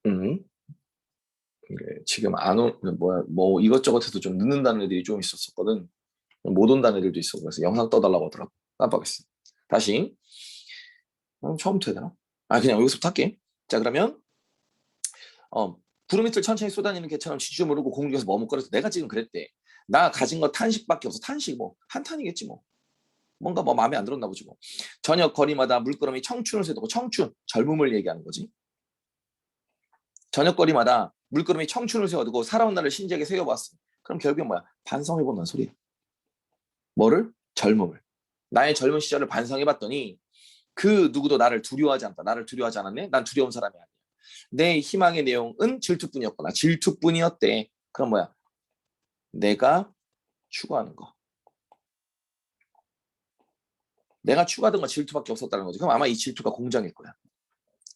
음. 지금 안 오, 뭐 이것저것 해서 좀 늦는다는 애들이 좀 있었거든. 못 온다는 애들도 있어. 그래서 영상 떠달라고 하더라고. 깜빡했어. 다시. 처음부터 해야 되나? 그냥 여기서부터 할게. 자, 그러면 구름 밑을 천천히 쏘다니는 개처럼 쥐줄 모르고 공중에서 머뭇거려서 내가 지금 그랬대. 나 가진 거 탄식밖에 없어. 탄식 뭐 한 탄이겠지 뭐. 뭔가 뭐 마음에 안 들었나 보지 뭐. 저녁 거리마다 물끄러미 청춘을 새도고, 청춘 젊음을 얘기하는 거지. 저녁 거리마다 물끄러미 청춘을 세워두고 살아온 날을 신지하게 새겨봤어. 그럼 결국엔 뭐야? 반성해본다는 소리야. 뭐를? 젊음을. 나의 젊은 시절을 반성해봤더니 그 누구도 나를 두려워하지 않다. 나를 두려워하지 않았네? 난 두려운 사람이 아니야. 내 희망의 내용은 질투뿐이었거나 질투뿐이었대. 그럼 뭐야? 내가 추구하는 거. 내가 추구하던 건 질투밖에 없었다는 거지. 그럼 아마 이 질투가 공장일 거야.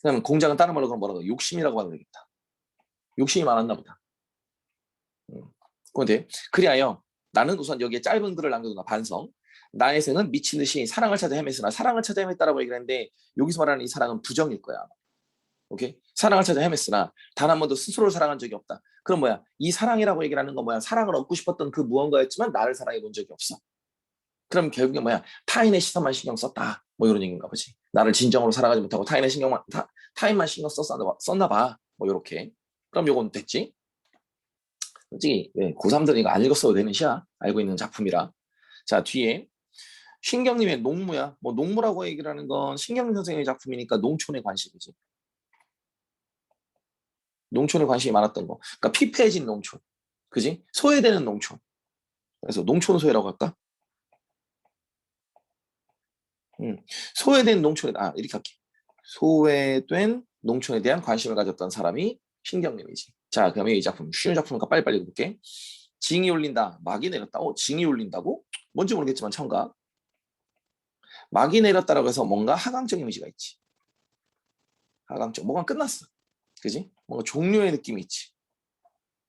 그러면 공장은 다른 말로 그럼 뭐라고? 욕심이라고 하면 되겠다. 욕심이 많았나 보다. 그런데 그리하여 나는 우선 여기에 짧은 글을 남겨두나 반성. 나의 생은 미친 듯이 사랑을 찾아 헤맸으나 사랑을 찾아 헤맸다라고 얘기를 했는데 여기서 말하는 이 사랑은 부정일 거야. 오케이? 사랑을 찾아 헤맸으나 단 한 번도 스스로를 사랑한 적이 없다. 그럼 뭐야? 이 사랑이라고 얘기를 하는 건 뭐야? 사랑을 얻고 싶었던 그 무언가였지만 나를 사랑해 본 적이 없어. 그럼 결국에 뭐야? 타인의 시선만 신경 썼다. 뭐 이런 얘기인가 보지. 나를 진정으로 살아가지 못하고 타인의 타인만 신경 썼나 봐. 뭐 이렇게. 그럼 요건 됐지? 솔직히 고3들은 이거 안 읽었어도 되는 시야. 알고 있는 작품이라. 자, 뒤에 신경님의 농무야. 뭐 농무라고 얘기를 하는 건 신경님 선생님의 작품이니까 농촌에 관심이지. 농촌에 관심이 많았던 거. 그러니까 피폐해진 농촌. 그지? 소외되는 농촌. 그래서 농촌소외라고 할까? 소외된 농촌에, 이렇게 할게. 소외된 농촌에 대한 관심을 가졌던 사람이 신경님이지. 자, 그러면 이 작품, 쉬운 작품이니까 빨리빨리 읽어볼게. 징이 울린다. 막이 내렸다. 징이 울린다고? 뭔지 모르겠지만 청각. 막이 내렸다라고 해서 뭔가 하강적 이미지가 있지. 하강적. 뭔가 끝났어. 그지? 뭔가 종료의 느낌이 있지.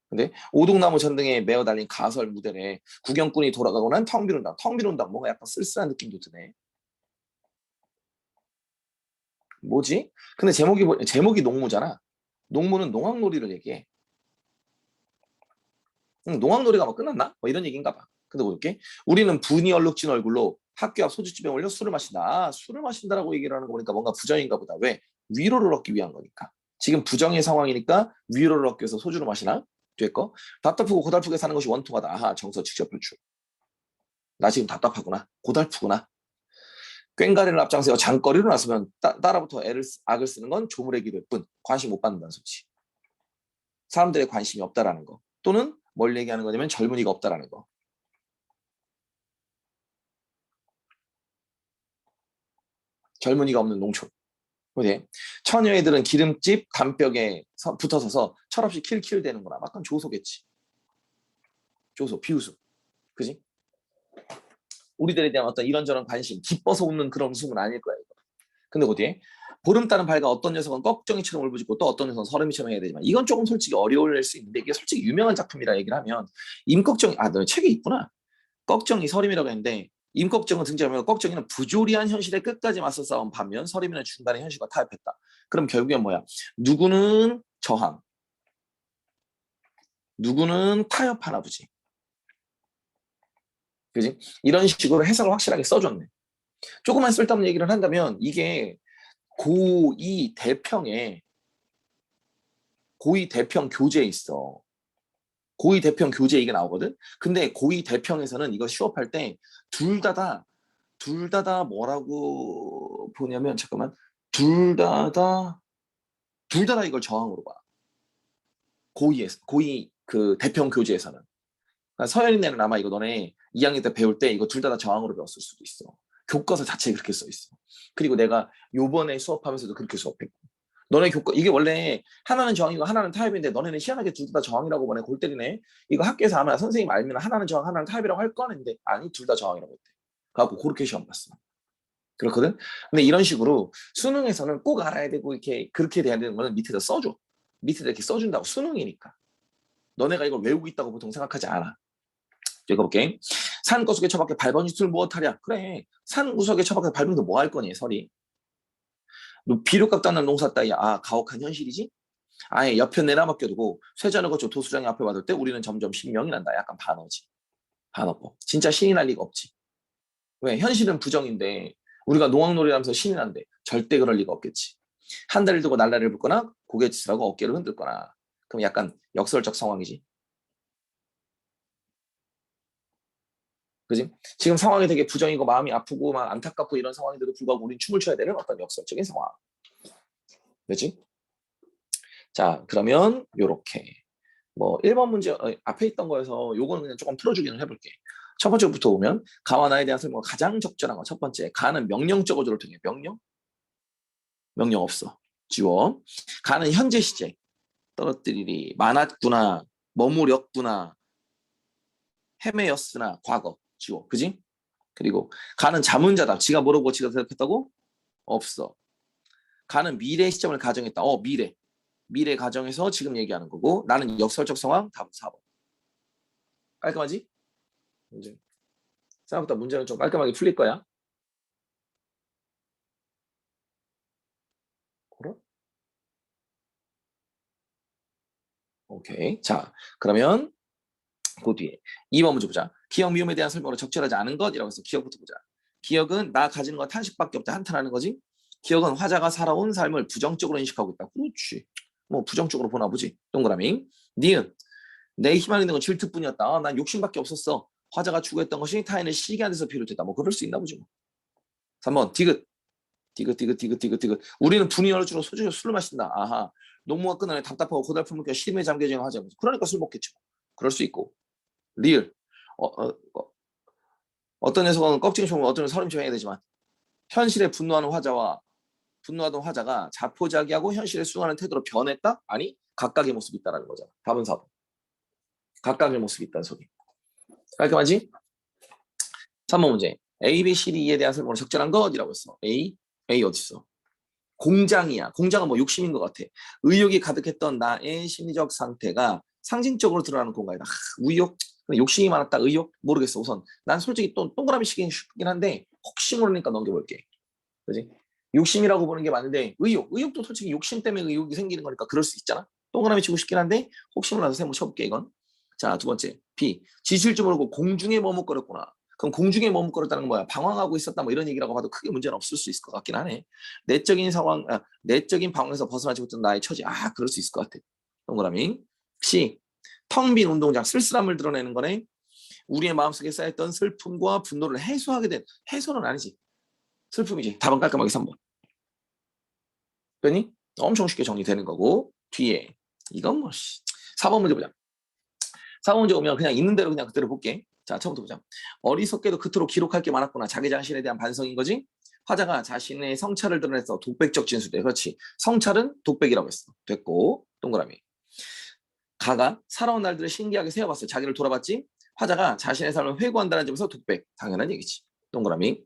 근데 오동나무 전등에 메어 달린 가설 무대에 구경꾼이 돌아가고 난 텅 비는 당. 텅 비는 당. 뭔가 약간 쓸쓸한 느낌도 드네. 뭐지? 근데 제목이 농무잖아. 농무는 농악놀이를 얘기해. 농악놀이가 뭐 끝났나? 뭐 이런 얘기인가 봐. 근데 볼게. 우리는 분이 얼룩진 얼굴로 학교 앞 소주집에 올려 술을 마신다. 술을 마신다라고 얘기를 하는 거 보니까 뭔가 부정인가 보다. 왜? 위로를 얻기 위한 거니까. 지금 부정의 상황이니까 위로를 얻기 위해서 소주를 마시나? 됐고. 답답하고 고달프게 사는 것이 원통하다. 정서 직접 표출. 나 지금 답답하구나. 고달프구나. 꽹가리를 앞장세워 장거리로 나서면 따라부터 악을 쓰는 건 조물의 기도일 뿐. 관심 못 받는다는 소치. 사람들의 관심이 없다라는 거. 또는 뭘 얘기하는 거냐면 젊은이가 없다라는 거. 젊은이가 없는 농촌. 그지? 처녀애들은 기름집 담벽에 붙어서서 철없이 킬킬 대는구나. 약간 조소겠지. 조소, 비웃음. 그지? 우리들에 대한 어떤 이런저런 관심, 기뻐서 웃는 그런 웃음은 아닐 거야. 이거. 근데 어디에? 보름따른 밝아 어떤 녀석은 꺽정이처럼 울부짖고 또 어떤 녀석은 서름이처럼 해야 되지만 이건 조금 솔직히 어려울 수 있는데 이게 솔직히 유명한 작품이라 얘기를 하면 임꺽정이, 너 책에 있구나. 꺽정이 서림이라고 했는데 임꺽정은 등장하면 꺽정이는 부조리한 현실에 끝까지 맞서 싸운 반면 서림이는 중간에 현실과 타협했다. 그럼 결국엔 뭐야? 누구는 저항, 누구는 타협하나 보지. 그지? 이런 식으로 해석을 확실하게 써줬네. 조금만 쓸데없는 얘기를 한다면 이게 고2 대평에 고2 대평 교재에 있어. 고2 대평 교재 이게 나오거든. 근데 고2 대평에서는 이거 시업할 때 둘 다 뭐라고 보냐면 잠깐만 둘 다 이걸 저항으로 봐. 고2 그 대평 교재에서는. 그러니까 서현이네는 아마 이거 너네 2학년 때 배울 때 이거 둘 다 저항으로 배웠을 수도 있어. 교과서 자체에 그렇게 써 있어. 그리고 내가 요번에 수업하면서도 그렇게 수업했고. 너네 이게 원래 하나는 저항이고 하나는 타협인데 너네는 희한하게 둘 다 저항이라고 보내. 골 때리네. 이거 학교에서 아마 선생님 알면 하나는 저항 하나는 타협이라고 할 거는데 아니 둘 다 저항이라고 했대. 그래갖고 그렇게 시험 봤어. 그렇거든. 근데 이런 식으로 수능에서는 꼭 알아야 되고 이렇게 그렇게 돼야 되는 거는 밑에다 써줘. 밑에다 이렇게 써준다고. 수능이니까. 너네가 이걸 외우고 있다고 보통 생각하지 않아. 읽어볼게. 산 구석에 처박혀 밟은 이틀 무엇하랴. 그래. 산 구석에 처박혀 밟으면 뭐 할 거니 설이. 비료값 따는 농사 따위야. 가혹한 현실이지. 아예 옆에 내려맡겨두고 쇠전을 거쳐 도수장이 앞에 받을 때 우리는 점점 신명이 난다. 약간 반어지. 반어법. 진짜 신이 날 리가 없지. 왜? 현실은 부정인데 우리가 노학놀이를 하면서 신이 난대. 절대 그럴 리가 없겠지. 한 다리를 두고 날라리를 붓거나 고개짓을 하고 어깨를 흔들거나. 그럼 약간 역설적 상황이지. 그지? 지금 상황이 되게 부정이고 마음이 아프고 막 안타깝고 이런 상황인데도 불구하고 우린 춤을 춰야 되는 어떤 역설적인 상황. 그지? 자, 그러면 요렇게. 뭐 1번 문제 앞에 있던 거에서 요거는 그냥 조금 풀어주기는 해볼게. 첫 번째부터 보면 가와 나에 대한 설명은 가장 적절한 거. 첫 번째, 가는 명령적 어조를 통해. 명령 없어. 지워. 가는 현재 시제. 떨어뜨리리. 많았구나. 머무렸구나. 헤매였으나. 과거. 지워. 그지? 그리고 가는 자문자다. 지가 모르고 지가 대답했다고? 없어. 가는 미래 시점을 가정했다. 미래. 미래 가정에서 지금 얘기하는 거고 나는 역설적 상황. 답은 4번. 깔끔하지? 문제. 생각보다 문제는 좀 깔끔하게 풀릴 거야. 그래? 오케이. 자, 그러면 그 뒤에 2번 문제 보자. 기억 미움에 대한 설명으로 적절하지 않은 것이라고 해서 기억부터 보자. 기억은 나 가지는 건 탄식밖에 없다. 한탄하는 거지. 기억은 화자가 살아온 삶을 부정적으로 인식하고 있다. 그렇지. 뭐 부정적으로 보나 보지. 동그라미. 니은 내 희망 있는 건 질투뿐이었다. 난 욕심밖에 없었어. 화자가 추구했던 것이 타인을 시기한 데서 비롯했다. 뭐 그럴 수 있나 보지. 뭐. 3번 디귿. 디귿. 우리는 분이 어느 주로 소주로 술을 마신다. 아하. 농무가 끝나네 답답하고 고달픈 물결 시름에 잠겨진 화자. 그러니까 술 먹겠죠. 그럴 수 있고. 리을. 어떤 녀석은 꺽쟁이 총을 어떤 녀석은 서름처럼 해야 되지만 현실에 분노하던 화자가 자포자기하고 현실에 수긍하는 태도로 변했다? 아니 각각의 모습이 있다는 거잖아. 답은 4번. 각각의 모습이 있다는 소리. 깔끔하지? 3번 문제. A, B, C, D에 대한 설명으로 적절한 것이라고 했어. A 어디 있어? 공장이야. 공장은 뭐 욕심인 것 같아. 의욕이 가득했던 나의 심리적 상태가 상징적으로 드러나는 공간이다. 의욕? 욕심이 많았다. 의욕? 모르겠어. 우선 난 솔직히 또 동그라미 시긴 쉽긴 한데 혹시 모르니까 넘겨볼게. 그지? 욕심이라고 보는 게 맞는데 의욕도 솔직히 욕심 때문에 의욕이 생기는 거니까 그럴 수 있잖아. 동그라미 치고 싶긴 한데 혹시 몰라서 세모 쳐볼게 이건. 자, 두 번째. B. 지칠 줄 모르고 공중에 머뭇거렸구나. 그럼 공중에 머뭇거렸다는 건 뭐야? 방황하고 있었다 뭐 이런 얘기라고 봐도 크게 문제는 없을 수 있을 것 같긴 하네. 내적인 방황에서 벗어나지 못한 나의 처지. 그럴 수 있을 것 같아. 동그라미. C. 텅 빈 운동장. 쓸쓸함을 드러내는 거네. 우리의 마음속에 쌓였던 슬픔과 분노를 해소하게 된. 해소는 아니지. 슬픔이지. 답은 깔끔하게 3번. 됐니? 엄청 쉽게 정리되는 거고. 뒤에. 이건 뭐 4번 문제 보자. 4번 문제 오면 그냥 있는 대로 그냥 그대로 볼게. 자, 처음부터 보자. 어리석게도 그토록 기록할 게 많았구나. 자기 자신에 대한 반성인 거지. 화자가 자신의 성찰을 드러내서 독백적 진술돼. 그렇지. 성찰은 독백이라고 했어. 됐고. 동그라미. 가가 살아온 날들을 신기하게 세어봤어요. 자기를 돌아봤지. 화자가 자신의 삶을 회고한다는 점에서 독백. 당연한 얘기지. 동그라미.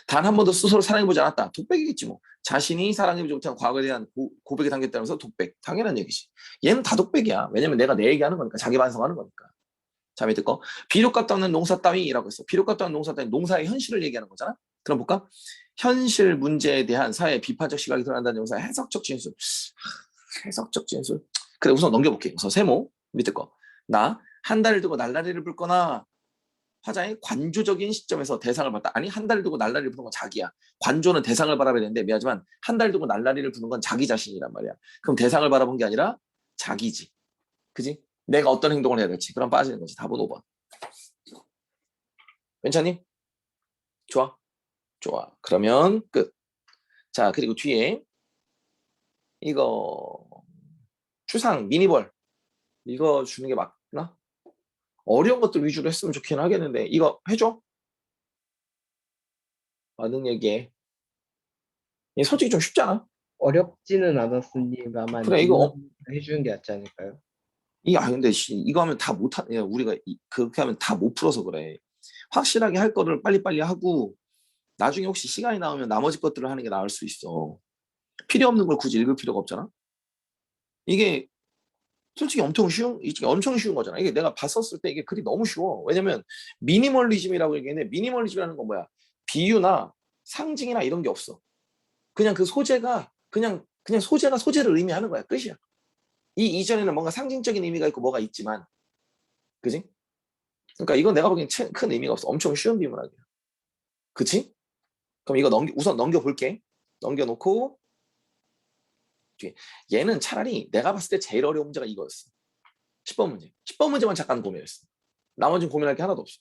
단 한 번도 스스로 사랑해보지 않았다. 독백이겠지 뭐. 자신이 사랑해보지 못한 과거에 대한 고백이 담겼다면서 독백. 당연한 얘기지. 얘는 다 독백이야. 왜냐면 내가 내 얘기하는 거니까. 자기 반성하는 거니까. 자, 밑에 거. 비료값도 없는 농사 따위라고 했어. 비료값도 없는 농사 따위. 농사의 현실을 얘기하는 거잖아. 그럼 볼까? 현실 문제에 대한 사회의 비판적 시각이 드러난다는 용사 해석적 진술. 해석적 진술. 그래, 우선 넘겨볼게. 우선 세모. 밑에 거. 나 한 달을 두고 날라리를 불거나 화자의 관조적인 시점에서 대상을 봤다. 아니 한 달 두고 날라리를 부는 건 자기야. 관조는 대상을 바라봐야 되는데 미안하지만 한 달 두고 날라리를 부는 건 자기 자신이란 말이야. 그럼 대상을 바라본 게 아니라 자기지. 그지? 내가 어떤 행동을 해야 될지. 그럼 빠지는 거지. 답은 5번. 괜찮니? 좋아? 좋아. 그러면 끝. 자, 그리고 뒤에 이거 추상 미니벌 이거 주는 게 맞나? 어려운 것들 위주로 했으면 좋긴 하겠는데 이거 해줘? 만능 얘기해. 솔직히 좀 쉽잖아. 어렵지는 않았습니다만 그래 이거 해주는 게 낫지 않을까요? 근데 이거 하면 다 못하 우리가 그렇게 하면 다 못 풀어서 그래. 확실하게 할 거를 빨리빨리 하고 나중에 혹시 시간이 나오면 나머지 것들을 하는 게 나을 수 있어. 필요 없는 걸 굳이 읽을 필요가 없잖아. 이게 솔직히 엄청 쉬운 거잖아. 이게 내가 봤었을 때 이게 글이 너무 쉬워. 왜냐면 미니멀리즘이라고 얘기했는데 미니멀리즘이라는 건 뭐야? 비유나 상징이나 이런 게 없어. 그냥 그 소재가 그냥 소재가 소재를 의미하는 거야. 끝이야. 이 이전에는 뭔가 상징적인 의미가 있고 뭐가 있지만, 그지? 그러니까 이건 내가 보기엔 큰 의미가 없어. 엄청 쉬운 비문학이야. 그치? 그럼 이거 우선 넘겨볼게. 넘겨놓고, 얘는 차라리 내가 봤을 때 제일 어려운 문제가 이거였어. 10번 문제. 10번 문제만 잠깐 고민했어. 나머지는 고민할 게 하나도 없어.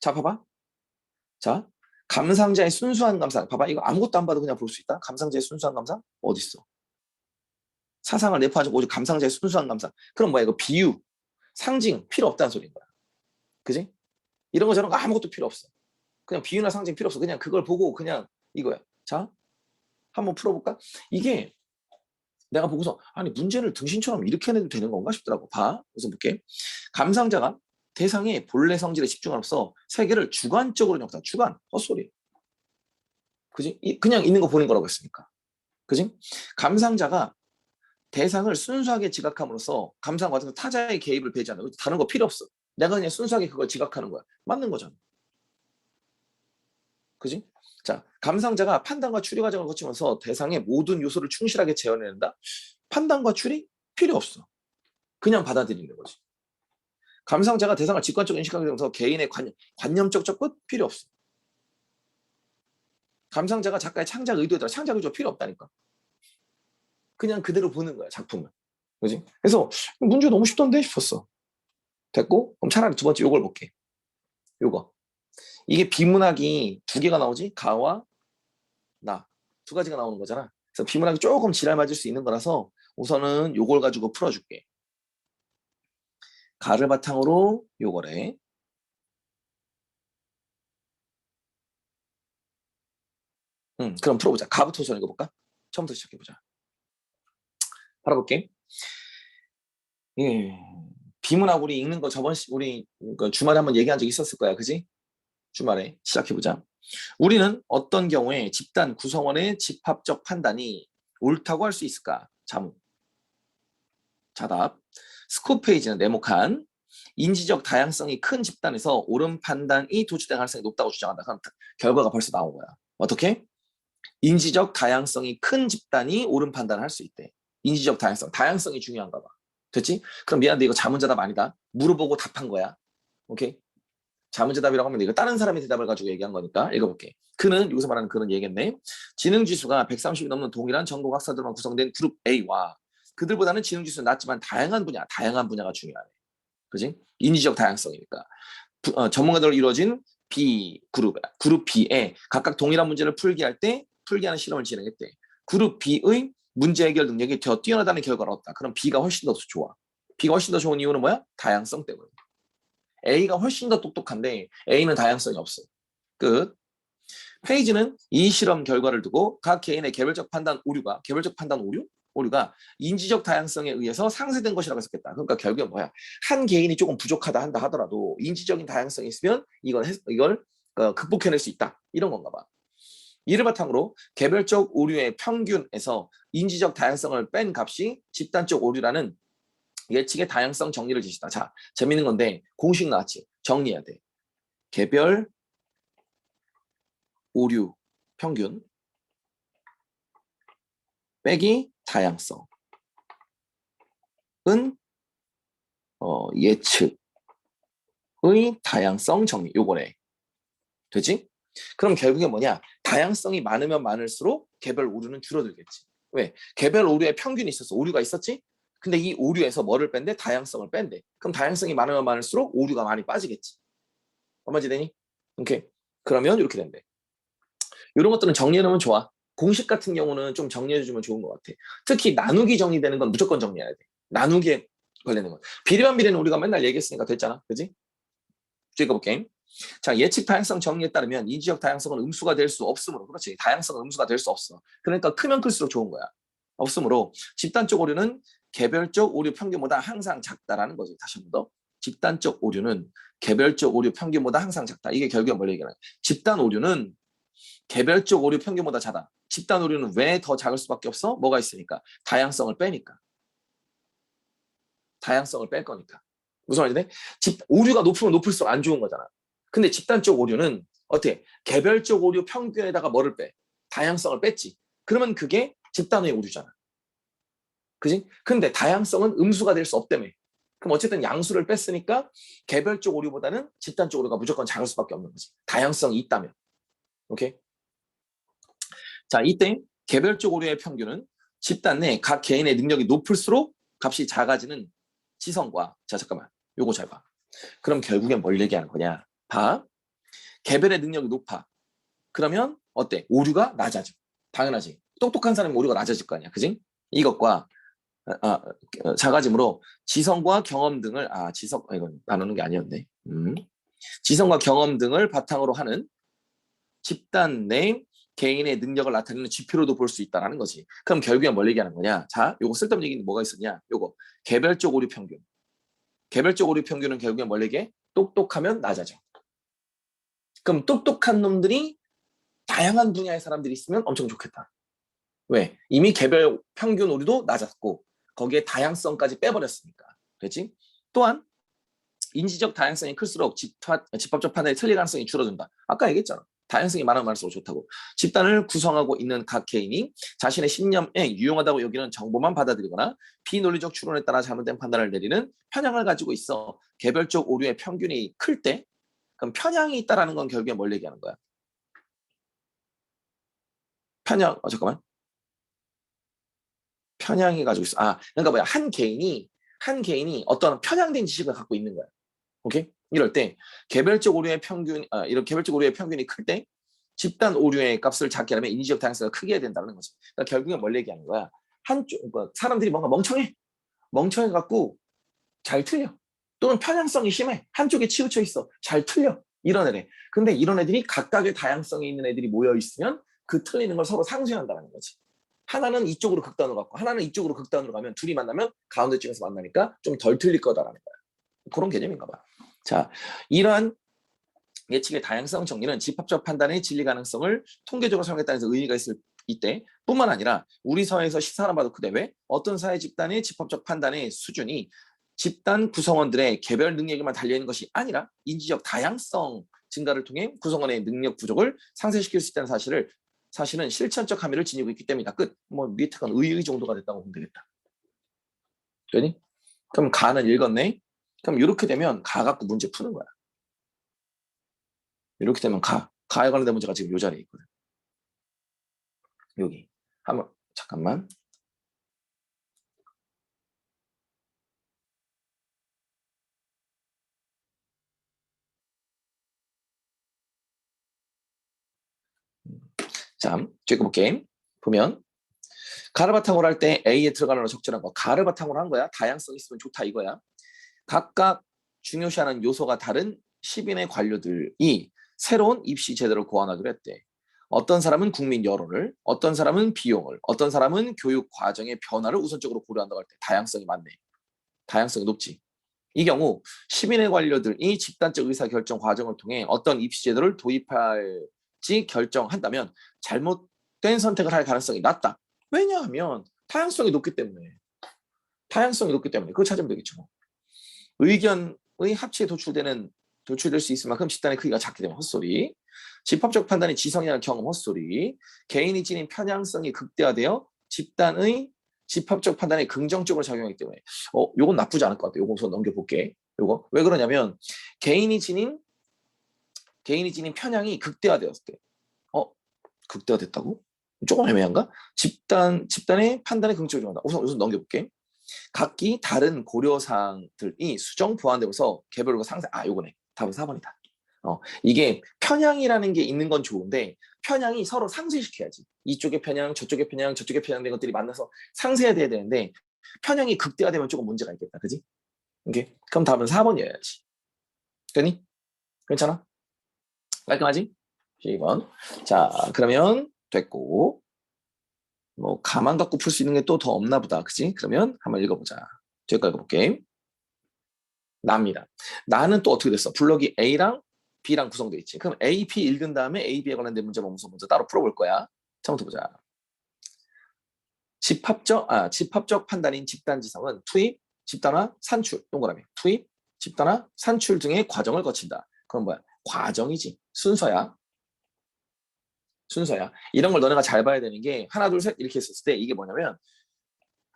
자, 봐봐. 자, 감상자의 순수한 감상. 봐봐. 이거 아무것도 안 봐도 그냥 볼 수 있다. 감상자의 순수한 감상? 어딨어? 사상을 내포하지 오직 감상자의 순수한 감상. 그럼 뭐야? 이거 비유, 상징 필요 없다는 소리인 거야. 그지? 이런 거 저런 거 아무것도 필요 없어. 그냥 비유나 상징 필요 없어. 그냥 그걸 보고 그냥 이거야. 자, 한번 풀어볼까? 이게 내가 보고서 아니 문제를 등신처럼 이렇게 내도 되는 건가 싶더라고. 봐. 우선 볼게. 감상자가 대상의 본래 성질에 집중함으로써 세계를 주관적으로 정다. 주관. 헛소리. 그지? 그냥 있는 거 보는 거라고 했으니까. 그지? 감상자가 대상을 순수하게 지각함으로써 감상 과정에서 타자의 개입을 배제하는 거야. 다른 거 필요 없어. 내가 그냥 순수하게 그걸 지각하는 거야. 맞는 거잖아. 그지? 자, 감상자가 판단과 추리 과정을 거치면서 대상의 모든 요소를 충실하게 재현해낸다. 판단과 추리 필요 없어. 그냥 받아들이는 거지. 감상자가 대상을 직관적으로 인식하게 되면서 개인의 관념적 접근 필요 없어. 감상자가 작가의 창작 의도에 따라 창작 의도가 필요 없다니까. 그냥 그대로 보는 거야, 작품을. 그지? 그래서 문제 너무 쉽던데 싶었어. 됐고, 그럼 차라리 두 번째 요걸 볼게. 요거. 이게 비문학이 두 개가 나오지? 가와 나. 두 가지가 나오는 거잖아. 그래서 비문학이 조금 지랄 맞을 수 있는 거라서 우선은 요걸 가지고 풀어줄게. 가를 바탕으로 요거래. 그럼 풀어보자. 가부터 우선 읽어볼까? 처음부터 시작해보자. 알아볼게. 예. 비문학 우리 읽는 거 우리 주말에 한번 얘기한 적 있었을 거야. 그지? 주말에 시작해보자. 우리는 어떤 경우에 집단 구성원의 집합적 판단이 옳다고 할 수 있을까? 자문. 자답. 스코페이지는 네모칸. 인지적 다양성이 큰 집단에서 옳은 판단이 도출될 가능성이 높다고 주장한다. 그럼 결과가 벌써 나온 거야. 어떻게? 인지적 다양성이 큰 집단이 옳은 판단을 할 수 있대. 인지적 다양성이 중요한가 봐. 됐지? 그럼 미안한데 이거 자문자답 아니다. 물어보고 답한 거야. 오케이? 자문자답이라고 하면 이거 다른 사람의 대답을 가지고 얘기한 거니까 읽어볼게. 그는 여기서 말하는 그는 얘기했네. 지능지수가 130이 넘는 동일한 전공 학사들만 구성된 그룹 A와 그들보다는 지능지수는 낮지만 다양한 분야가 중요하네. 그지? 인지적 다양성이니까. 전문가들로 이루어진 그룹 B에 각각 동일한 문제를 풀기하는 실험을 진행했대. 그룹 B의 문제 해결 능력이 더 뛰어나다는 결과를 얻었다. 그럼 B가 훨씬 더 좋아. B가 훨씬 더 좋은 이유는 뭐야? 다양성 때문에. A가 훨씬 더 똑똑한데 A는 다양성이 없어. 끝. 페이지는 이 실험 결과를 두고 각 개인의 개별적 판단 오류가 인지적 다양성에 의해서 상쇄된 것이라고 해석했다. 그러니까 결국은 뭐야? 한 개인이 조금 부족하다 한다 하더라도 인지적인 다양성이 있으면 이걸 극복해낼 수 있다. 이런 건가 봐. 이를 바탕으로 개별적 오류의 평균에서 인지적 다양성을 뺀 값이 집단적 오류라는 예측의 다양성 정리를 지시다. 자, 재밌는 건데 공식 나왔지? 정리해야 돼. 개별 오류 평균 빼기 다양성은 예측의 다양성 정리. 요거네. 되지? 그럼 결국에 뭐냐? 다양성이 많으면 많을수록 개별 오류는 줄어들겠지. 왜? 개별 오류의 평균이 있었어. 오류가 있었지? 근데 이 오류에서 뭐를 뺀대? 다양성을 뺀대. 그럼 다양성이 많으면 많을수록 오류가 많이 빠지겠지. 얼마지 되니? 오케이. 그러면 이렇게 된대. 이런 것들은 정리해놓으면 좋아. 공식 같은 경우는 좀 정리해주면 좋은 것 같아. 특히 나누기 정리되는 건 무조건 정리해야 돼. 나누기에 관련된 건. 비례반비례는 우리가 맨날 얘기했으니까 됐잖아. 그지? 읽어볼게. 자, 예측 다양성 정리에 따르면 인지적 다양성은 음수가 될 수 없으므로, 그렇지. 다양성은 음수가 될 수 없어. 그러니까 크면 클수록 좋은 거야. 없으므로 집단적 오류는 개별적 오류 평균보다 항상 작다라는 거지. 다시 한 번 더. 집단적 오류는 개별적 오류 평균보다 항상 작다. 이게 결국에 뭘 얘기하는 거야. 집단 오류는 개별적 오류 평균보다 작다. 집단 오류는 왜 더 작을 수밖에 없어? 뭐가 있으니까. 다양성을 빼니까. 다양성을 뺄 거니까. 무슨 말인지? 오류가 높으면 높을수록 안 좋은 거잖아. 근데 집단적 오류는 어떻게? 개별적 오류 평균에다가 뭐를 빼? 다양성을 뺐지. 그러면 그게 집단의 오류잖아. 그지? 근데 다양성은 음수가 될 수 없다며. 그럼 어쨌든 양수를 뺐으니까 개별적 오류보다는 집단적 오류가 무조건 작을 수밖에 없는 거지. 다양성이 있다면. 오케이? 자, 이때 개별적 오류의 평균은 집단 내 각 개인의 능력이 높을수록 값이 작아지는 지성과, 자, 잠깐만. 요거 잘 봐. 그럼 결국엔 뭘 얘기하는 거냐? 봐. 개별의 능력이 높아. 그러면 어때? 오류가 낮아져. 당연하지. 똑똑한 사람이 오류가 낮아질 거 아니야. 그지? 이것과 작아짐으로 지성과 경험 등을 이건 나누는 게 아니었네. 지성과 경험 등을 바탕으로 하는 집단 내 개인의 능력을 나타내는 지표로도 볼 수 있다는 거지. 그럼 결국엔 뭘 얘기하는 거냐? 자, 요거 쓸데없는 얘기는 뭐가 있었냐? 요거 개별적 오류 평균. 개별적 오류 평균은 결국엔 뭘 얘기해? 똑똑하면 낮아져. 그럼 똑똑한 놈들이 다양한 분야의 사람들이 있으면 엄청 좋겠다. 왜? 이미 개별 평균 오류도 낮았고 거기에 다양성까지 빼버렸으니까. 그렇지? 또한 인지적 다양성이 클수록 집합적 판단이 틀릴 가능성이 줄어든다. 아까 얘기했잖아. 다양성이 많으면 많을수록 좋다고. 집단을 구성하고 있는 각 개인이 자신의 신념에 유용하다고 여기는 정보만 받아들이거나 비논리적 추론에 따라 잘못된 판단을 내리는 편향을 가지고 있어. 개별적 오류의 평균이 클 때, 그럼 편향이 있다라는 건 결국에 뭘 얘기하는 거야? 편향, 잠깐만. 편향이 가지고 있어. 그러니까 뭐야? 한 개인이 어떤 편향된 지식을 갖고 있는 거야. 오케이? 이럴 때 개별적 오류의 평균, 이런 개별적 오류의 평균이 클 때 집단 오류의 값을 작게 하려면 인지적 다양성을 크게 해야 된다는 거지. 그러니까 결국엔 뭘 얘기하는 거야? 사람들이 뭔가 멍청해 갖고 잘 틀려. 또는 편향성이 심해. 한쪽에 치우쳐 있어. 잘 틀려. 이런 애들. 근데 이런 애들이 각각의 다양성이 있는 애들이 모여 있으면 그 틀리는 걸 서로 상쇄한다는 거지. 하나는 이쪽으로 극단으로 갔고 하나는 이쪽으로 극단으로 가면 둘이 만나면 가운데 쪽에서 만나니까 좀 덜 틀릴 거다라는 거야. 그런 개념인가 봐. 자, 이러한 예측의 다양성 정리는 집합적 판단의 진리 가능성을 통계적으로 설명했다는 데서 의미가 있을 이때 뿐만 아니라 우리 사회에서 시사하는 바도 크되 왜 어떤 사회 집단의 집합적 판단의 수준이 집단 구성원들의 개별 능력에만 달려있는 것이 아니라 인지적 다양성 증가를 통해 구성원의 능력 부족을 상쇄시킬 수 있다는 사실은 실천적 함의를 지니고 있기 때문이다. 끝. 뭐 밑에 건 의의 정도가 됐다고 보면 되겠다. 되니? 그럼 가는 읽었네. 그럼 이렇게 되면 가 갖고 문제 푸는 거야. 이렇게 되면 가에 관련된 문제가 지금 이 자리에 있거든. 여기 한번 잠깐만. 자, 읽어볼게. 보면 가를 바탕으로 할 때 A에 들어가는 적절한 거. 가를 바탕으로 한 거야. 다양성 있으면 좋다 이거야. 각각 중요시하는 요소가 다른 10인의 관료들이 새로운 입시 제도를 고안하기로 했대. 어떤 사람은 국민 여론을, 어떤 사람은 비용을, 어떤 사람은 교육 과정의 변화를 우선적으로 고려한다고 할 때 다양성이 많네. 다양성이 높지. 이 경우 시민의 관료들이 집단적 의사결정 과정을 통해 어떤 입시 제도를 도입할지 결정한다면 잘못된 선택을 할 가능성이 낮다. 왜냐하면 다양성이 높기 때문에. 그거 찾으면 되겠죠. 뭐. 의견의 합치에 도출될 수 있을 만큼 집단의 크기가 작게 되면 헛소리. 집합적 판단의 지성이라는 경험 헛소리. 개인이 지닌 편향성이 극대화되어 집단의 집합적 판단에 긍정적으로 작용하기 때문에 요건 나쁘지 않을 것 같아요. 요거 우선 넘겨볼게. 요거 왜 그러냐면 개인이 지닌 편향이 극대화되었을 때 극대화됐다고? 조금 애매한가? 집단의 판단에 긍정적으로 한다. 우선 넘겨볼게. 각기 다른 고려사항들이 수정 보완되면서 개별로 상세. 요거네. 답은 4번이다. 이게 편향이라는 게 있는 건 좋은데 편향이 서로 상쇄시켜야지. 이쪽의 편향, 저쪽의 편향된 것들이 만나서 상쇄해야 되는데 편향이 극대화되면 조금 문제가 있겠다. 그지? 오케이. 그럼 답은 4번이어야지. 되니? 괜찮아? 깔끔하지? 2번. 자, 그러면 됐고 뭐 가만 갖고 풀 수 있는 게 또 더 없나 보다. 그지? 그러면 한번 읽어보자. 제가 읽어볼게. 나입니다. 나는 또 어떻게 됐어? 블럭이 A랑 B랑 구성되어 있지. 그럼 A, B 읽은 다음에 A, B에 관련된 문제 보면서 먼저 따로 풀어볼 거야. 자, 한번 보자. 집합적 판단인 집단지성은 투입, 집단화, 산출, 동그라미. 투입, 집단화, 산출 등의 과정을 거친다. 그럼 뭐야? 과정이지. 순서야. 이런 걸 너네가 잘 봐야 되는 게 하나, 둘, 셋 이렇게 했을 때 이게 뭐냐면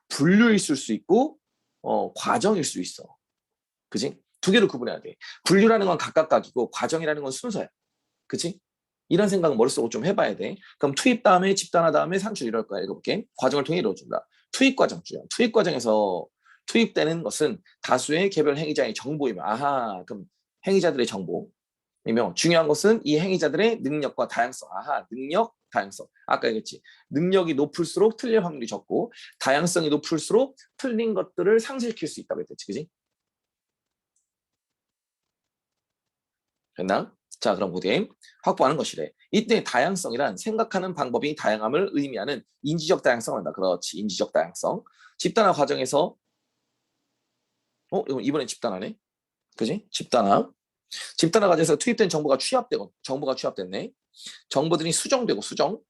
분류일 수 있고 과정일 수 있어. 그지? 두 개를 구분해야 돼. 분류라는 건 각각각이고 과정이라는 건 순서야. 그치? 이런 생각은 머릿속으로 좀 해봐야 돼. 그럼 투입 다음에 집단화 다음에 산출 이럴 거야. 읽어볼게. 과정을 통해 이루어준다. 투입 과정 중요. 투입 과정에서 투입되는 것은 다수의 개별 행위자의 정보이며 아하 그럼 행위자들의 정보이며 중요한 것은 이 행위자들의 능력과 다양성. 아하 능력 다양성. 아까 얘기했지. 능력이 높을수록 틀릴 확률이 적고 다양성이 높을수록 틀린 것들을 상쇄시킬 수 있다고 했댔지. 그지? 됐나? 자, 그럼 보게 확보하는 것이래. 이때 다양성이란 생각하는 방법이 다양함을 의미하는 인지적 다양성을 한다. 그렇지, 인지적 다양성. 집단화 과정에서 이번엔 집단화네. 그지? 집단화. 집단화 과정에서 투입된 정보가 취합됐네. 정보들이 수정되고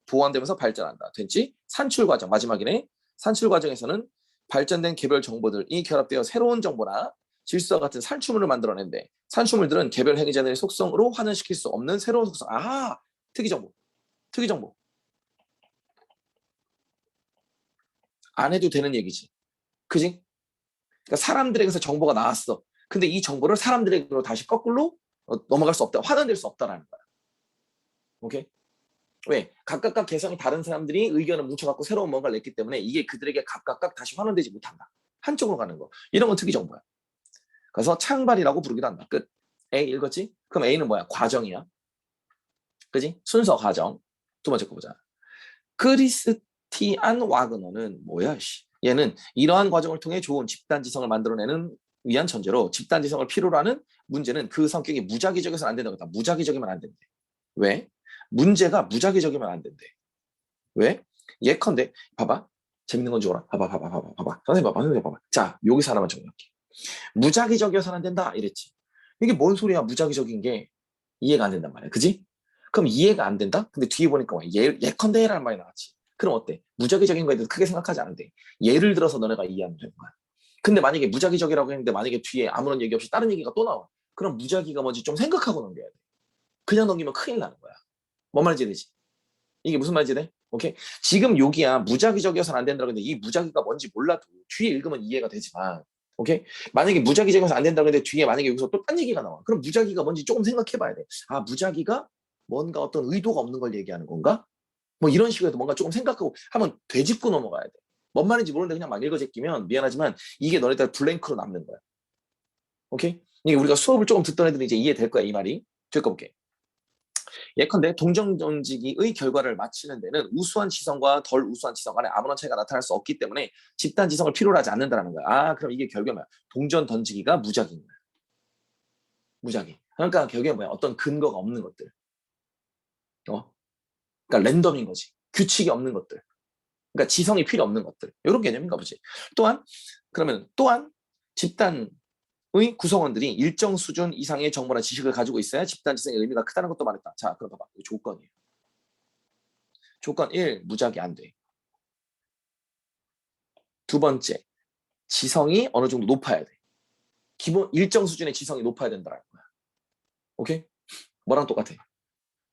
보완되면서 발전한다. 됐지? 산출 과정 마지막이네. 산출 과정에서는 발전된 개별 정보들이 결합되어 새로운 정보나 질서와 같은 산출물을 만들어낸대. 산출물들은 개별 행위자들의 속성으로 환원시킬 수 없는 새로운 속성. 아하! 특이정보. 안 해도 되는 얘기지. 그지? 그러니까 사람들에게서 정보가 나왔어. 근데 이 정보를 사람들에게로 다시 거꾸로 넘어갈 수 없다. 환원될 수 없다라는 거야. 오케이? 왜? 각각 개성이 다른 사람들이 의견을 뭉쳐갖고 새로운 뭔가를 냈기 때문에 이게 그들에게 각각 다시 환원되지 못한다. 한쪽으로 가는 거. 이런 건 특이정보야. 그래서 창발이라고 부르기도 한다. 끝. A 읽었지? 그럼 A는 뭐야? 과정이야. 그지? 순서 과정. 두 번째 거 보자. 크리스티안 와그너는 뭐야? 얘는 이러한 과정을 통해 좋은 집단지성을 만들어내는 위한 천재로 집단지성을 필요로 하는 문제는 그 성격이 무작위적이어서는 안 된다고 했다. 무작위적이면 안 된대. 왜? 문제가 무작위적이면 안 된대. 왜? 예컨대 봐봐. 재밌는 건 좋아라. 봐봐. 선생님 봐봐. 자, 여기서 하나만 정리할게. 무작위적이어서는 안 된다 이랬지. 이게 뭔 소리야? 무작위적인 게 이해가 안 된단 말이야. 그지? 그럼 이해가 안 된다? 근데 뒤에 보니까 예컨대라는 말이 나왔지. 그럼 어때? 무작위적인 거에 대해서 크게 생각하지 않은데 예를 들어서 너네가 이해하면 되는 거야. 근데 만약에 무작위적이라고 했는데 만약에 뒤에 아무런 얘기 없이 다른 얘기가 또 나와. 그럼 무작위가 뭔지 좀 생각하고 넘겨야 돼. 그냥 넘기면 큰일 나는 거야. 뭔 말인지 되지? 이게 무슨 말인지 돼? 오케이? 지금 여기야 무작위적이어서는 안 된다고 했는데 이 무작위가 뭔지 몰라도 뒤에 읽으면 이해가 되지만 오케이? 만약에 무작위적이어서 안 된다고 했는데 뒤에 만약에 여기서 또 딴 얘기가 나와. 그럼 무작위가 뭔지 조금 생각해 봐야 돼. 아, 무작위가 뭔가 어떤 의도가 없는 걸 얘기하는 건가? 뭐 이런 식으로 해서 뭔가 조금 생각하고 하면 되짚고 넘어가야 돼. 뭔 말인지 모르는데 그냥 막 읽어 제끼면 미안하지만 이게 너네들 블랭크로 남는 거야. 오케이? 이게 우리가 수업을 조금 듣던 애들은 이제 이해될 거야, 이 말이. 듣어볼게. 예컨대 동정전지기의 결과를 맞히는 데는 우수한 지성과 덜 우수한 지성 간에 아무런 차이가 나타날 수 없기 때문에 집단 지성을 필요로 하지 않는다는 거야. 아, 그럼 이게 결국은 뭐야? 동전 던지기가 무작위인 거야. 무작위. 그러니까 결국엔 뭐야? 어떤 근거가 없는 것들. 그러니까 랜덤인 거지. 규칙이 없는 것들. 그러니까 지성이 필요 없는 것들. 이런 개념인가 보지. 또한 집단의 구성원들이 일정 수준 이상의 정보나 지식을 가지고 있어야 집단 지성의 의미가 크다는 것도 말했다. 자, 그럼 봐봐. 이거 조건이에요. 조건 1, 무작위 안 돼. 두 번째, 지성이 어느 정도 높아야 돼. 기본 일정 수준의 지성이 높아야 된다는 거야. 오케이? 뭐랑 똑같아.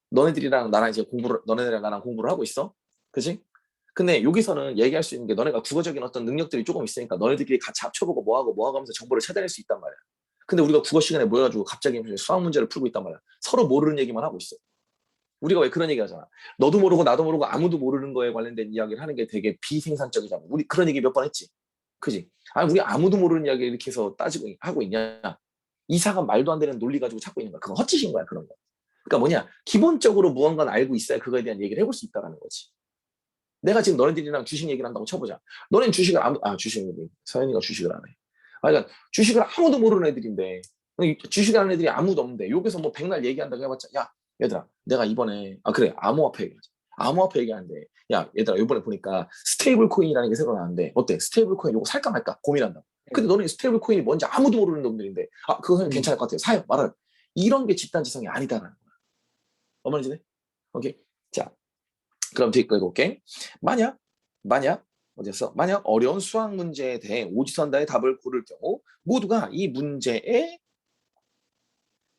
너네들이랑 나랑 이제 너네들이랑 나랑 공부를 하고 있어. 그지? 근데 여기서는 얘기할 수 있는 게 너네가 국어적인 어떤 능력들이 조금 있으니까 너네들끼리 같이 합쳐보고 뭐하고 하면서 정보를 찾아낼 수 있단 말이야. 근데 우리가 국어 시간에 모여가지고 갑자기 수학 문제를 풀고 있단 말이야. 서로 모르는 얘기만 하고 있어. 우리가 왜 그런 얘기 하잖아. 너도 모르고 나도 모르고 아무도 모르는 거에 관련된 이야기를 하는 게 되게 비생산적이잖아. 우리 그런 얘기 몇 번 했지. 그지? 아니, 우리 아무도 모르는 이야기 이렇게 해서 따지고 하고 있냐. 이상한 말도 안 되는 논리 가지고 찾고 있는 거야. 그건 헛짓인 거야, 그런 거. 그러니까 뭐냐. 기본적으로 무언가는 알고 있어야 그거에 대한 얘기를 해볼 수 있다는 거지. 내가 지금 너네들이랑 주식 얘기를 한다고 쳐보자. 너네는 주식을 서현이가 주식을 안 해. 그러니까 주식을 아무도 모르는 애들인데, 주식을 하는 애들이 아무도 없는데, 여기서 뭐 백날 얘기한다고 해봤자, 야, 얘들아, 내가 이번에, 그래, 암호화폐 얘기하자. 암호화폐 얘기하는데, 야, 얘들아, 이번에 보니까 스테이블 코인이라는 게 새로 나왔는데, 어때? 스테이블 코인 이거 살까 말까 고민한다. 근데 너네 스테이블 코인이 뭔지 아무도 모르는 놈들인데, 그거 괜찮을 것 같아요. 사요, 말아요. 이런 게 집단지성이 아니다라는 거야. 어머니 지네? 오케이. 자, 그럼 뒤에 거 읽어볼게. 만약 어려운 수학 문제에 대해 오지선다의 답을 고를 경우 모두가 이 문제에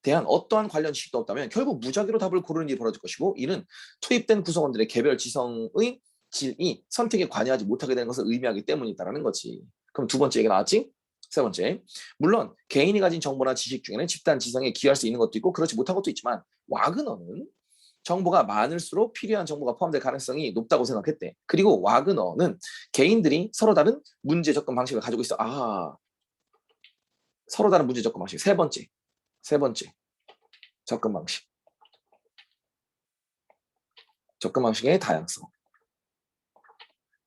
대한 어떠한 관련 지식도 없다면 결국 무작위로 답을 고르는 일이 벌어질 것이고 이는 투입된 구성원들의 개별 지성의 질이 선택에 관여하지 못하게 되는 것을 의미하기 때문이다라는 거지. 그럼 두 번째 얘기가 나왔지? 세 번째, 물론 개인이 가진 정보나 지식 중에는 집단 지성에 기여할 수 있는 것도 있고 그렇지 못한 것도 있지만 와그너는 정보가 많을수록 필요한 정보가 포함될 가능성이 높다고 생각했대. 그리고 와그너는 개인들이 서로 다른 문제 접근 방식을 가지고 있어. 서로 다른 문제 접근 방식. 세 번째 접근 방식. 접근 방식의 다양성.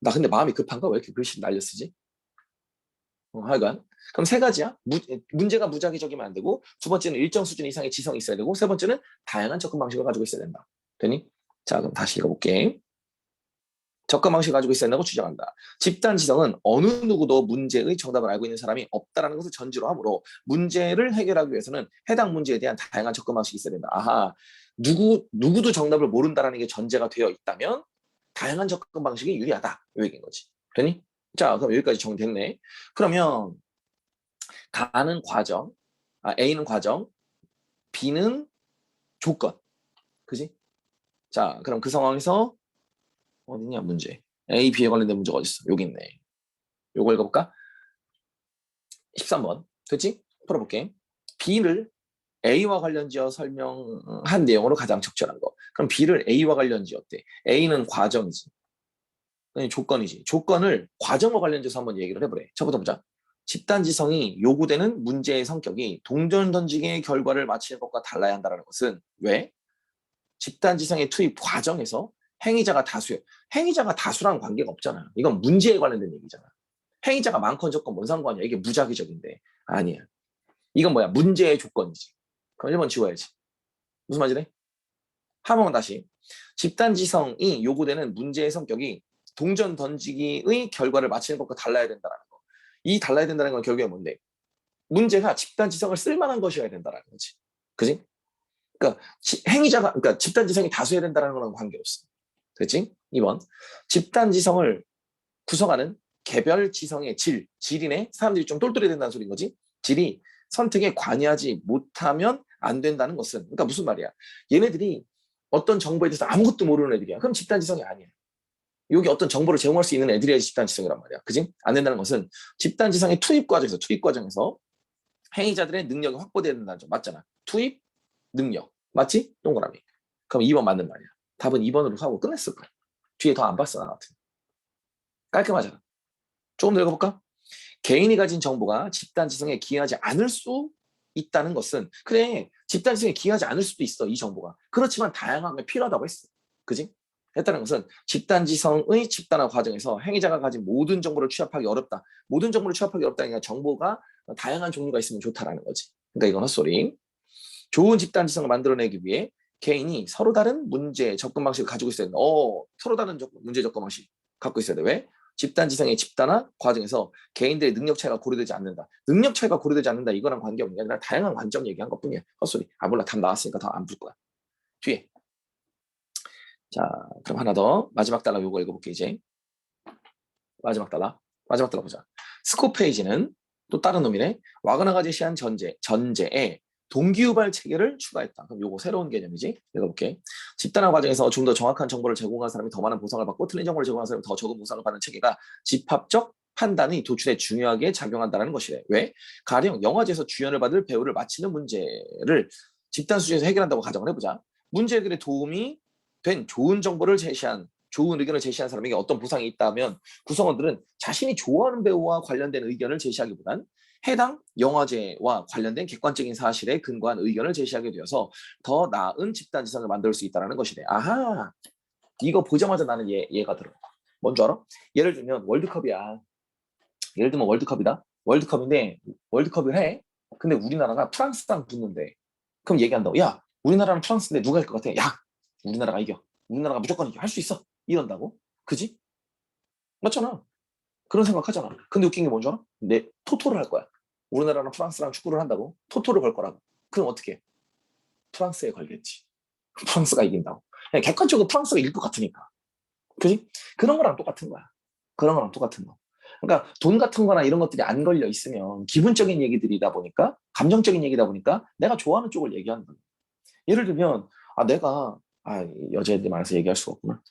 나 근데 마음이 급한가? 왜 이렇게 글씨 날려 쓰지? 하여간 그럼 세 가지야. 문제가 무작위적이면 안 되고, 두 번째는 일정 수준 이상의 지성이 있어야 되고, 세 번째는 다양한 접근 방식을 가지고 있어야 된다. 되니? 자, 그럼 다시 읽어볼게. 접근 방식을 가지고 있어야 된다고 주장한다. 집단 지성은 어느 누구도 문제의 정답을 알고 있는 사람이 없다라는 것을 전제로 하므로 문제를 해결하기 위해서는 해당 문제에 대한 다양한 접근 방식이 있어야 된다. 누구도 정답을 모른다라는 게 전제가 되어 있다면 다양한 접근 방식이 유리하다. 이 얘기인 거지. 되니? 자, 그럼 여기까지 정리됐네. 그러면 가는 과정, A는 과정, B는 조건. 그지? 자, 그럼 그 상황에서 어디냐 문제. A, B에 관련된 문제가 어디 있어? 여기 있네. 요거 읽어볼까? 13번. 됐지? 풀어볼게. B를 A와 관련지어 설명한 내용으로 가장 적절한 거. 그럼 B를 A와 관련지었대. A는 과정이지. 조건이지. 조건을 과정과 관련지어서 한번 얘기를 해보래. 첫부터 보자. 집단지성이 요구되는 문제의 성격이 동전 던지기의 결과를 맞히는 것과 달라야 한다는 것은 왜? 집단지성의 투입 과정에서 행위자가 다수예요. 행위자가 다수랑 관계가 없잖아. 이건 문제에 관련된 얘기잖아. 행위자가 많건 적건 뭔 상관이야. 이게 무작위적인데. 아니야. 이건 뭐야? 문제의 조건이지. 그럼 1번 지워야지. 무슨 말이래? 한 번만 다시. 집단지성이 요구되는 문제의 성격이 동전 던지기의 결과를 맞히는 것과 달라야 된다는 거. 이 달라야 된다는 건 결국에 뭔데? 문제가 집단지성을 쓸만한 것이어야 된다는 거지. 그지? 그러니까 그러니까 집단지성이 다수여야 된다는 거랑 관계없어. 됐지? 2번. 집단지성을 구성하는 개별지성의 질이네. 사람들이 좀 똘똘해야 된다는 소리인 거지. 질이 선택에 관여하지 못하면 안 된다는 것은, 그러니까 무슨 말이야? 얘네들이 어떤 정보에 대해서 아무것도 모르는 애들이야. 그럼 집단지성이 아니야. 여기 어떤 정보를 제공할 수 있는 애들이 집단지성이란 말이야. 그지? 안 된다는 것은 집단지성의 투입 과정에서 행위자들의 능력이 확보돼야 된다는 점. 맞잖아. 투입, 능력. 맞지? 동그라미. 그럼 2번 맞는 말이야. 답은 2번으로 하고 끝냈을 거야. 뒤에 더 안 봤어, 나 같은. 깔끔하잖아. 조금 더 읽어볼까? 개인이 가진 정보가 집단지성에 기여하지 않을 수 있다는 것은, 그래, 집단지성에 기여하지 않을 수도 있어, 이 정보가. 그렇지만 다양하게 필요하다고 했어. 그지? 했다는 것은 집단지성의 집단화 과정에서 행위자가 가진 모든 정보를 취합하기 어렵다. 모든 정보를 취합하기 어렵다니까 정보가 다양한 종류가 있으면 좋다라는 거지. 그러니까 이건 헛소리. 좋은 집단지성을 만들어내기 위해 개인이 서로 다른 문제 접근 방식을 가지고 있어야 된다. 서로 다른 문제 접근 방식 갖고 있어야 돼. 왜? 집단지성의 집단화 과정에서 개인들의 능력 차이가 고려되지 않는다. 능력 차이가 고려되지 않는다. 이거랑 관계없는 게 아니라 다양한 관점 얘기한 것뿐이야. 헛소리. 몰라. 답 나왔으니까 더 안 풀 거야. 뒤에. 자, 그럼 하나 더. 마지막 달라 요거 읽어볼게 이제. 마지막 달라 보자. 스코페이지는 또 다른 놈이네. 와그너가 제시한 전제에 동기유발 체계를 추가했다. 그럼 요거 새로운 개념이지. 읽어볼게. 집단화 과정에서 좀 더 정확한 정보를 제공한 사람이 더 많은 보상을 받고 틀린 정보를 제공한 사람이 더 적은 보상을 받는 체계가 집합적 판단의 도출에 중요하게 작용한다는 것이래. 왜? 가령 영화제에서 주연을 받을 배우를 맞히는 문제를 집단 수준에서 해결한다고 가정을 해보자. 문제 해결에 도움이 된 좋은 의견을 제시한 사람에게 어떤 보상이 있다면 구성원들은 자신이 좋아하는 배우와 관련된 의견을 제시하기보단 해당 영화제와 관련된 객관적인 사실에 근거한 의견을 제시하게 되어서 더 나은 집단지성을 만들 수 있다는 것이래. 아하, 이거 보자마자 나는 얘가 들어. 뭔 줄 알아? 예를 들면 월드컵이야. 예를 들면 월드컵이다. 월드컵인데 월드컵을 해. 근데 우리나라가 프랑스랑 붙는데 그럼 얘기한다고. 야, 우리나라랑 프랑스인데 누가 할 것 같아? 야, 우리나라가 이겨. 우리나라가 무조건 이겨. 할 수 있어. 이런다고? 그지? 맞잖아. 그런 생각하잖아. 근데 웃긴 게 뭔지 알아? 내 토토를 할 거야. 우리나라랑 프랑스랑 축구를 한다고 토토를 걸 거라고. 그럼 어떻게 해? 프랑스에 걸겠지. 프랑스가 이긴다고. 그냥 객관적으로 프랑스가 이길 것 같으니까. 그지? 그런 거랑 똑같은 거야. 그런 거랑 똑같은 거. 그러니까 돈 같은 거나 이런 것들이 안 걸려 있으면 기분적인 얘기들이다 보니까, 감정적인 얘기다 보니까 내가 좋아하는 쪽을 얘기하는 거야. 예를 들면 내가 여자애들이 많아서 얘기할 수가 없구나.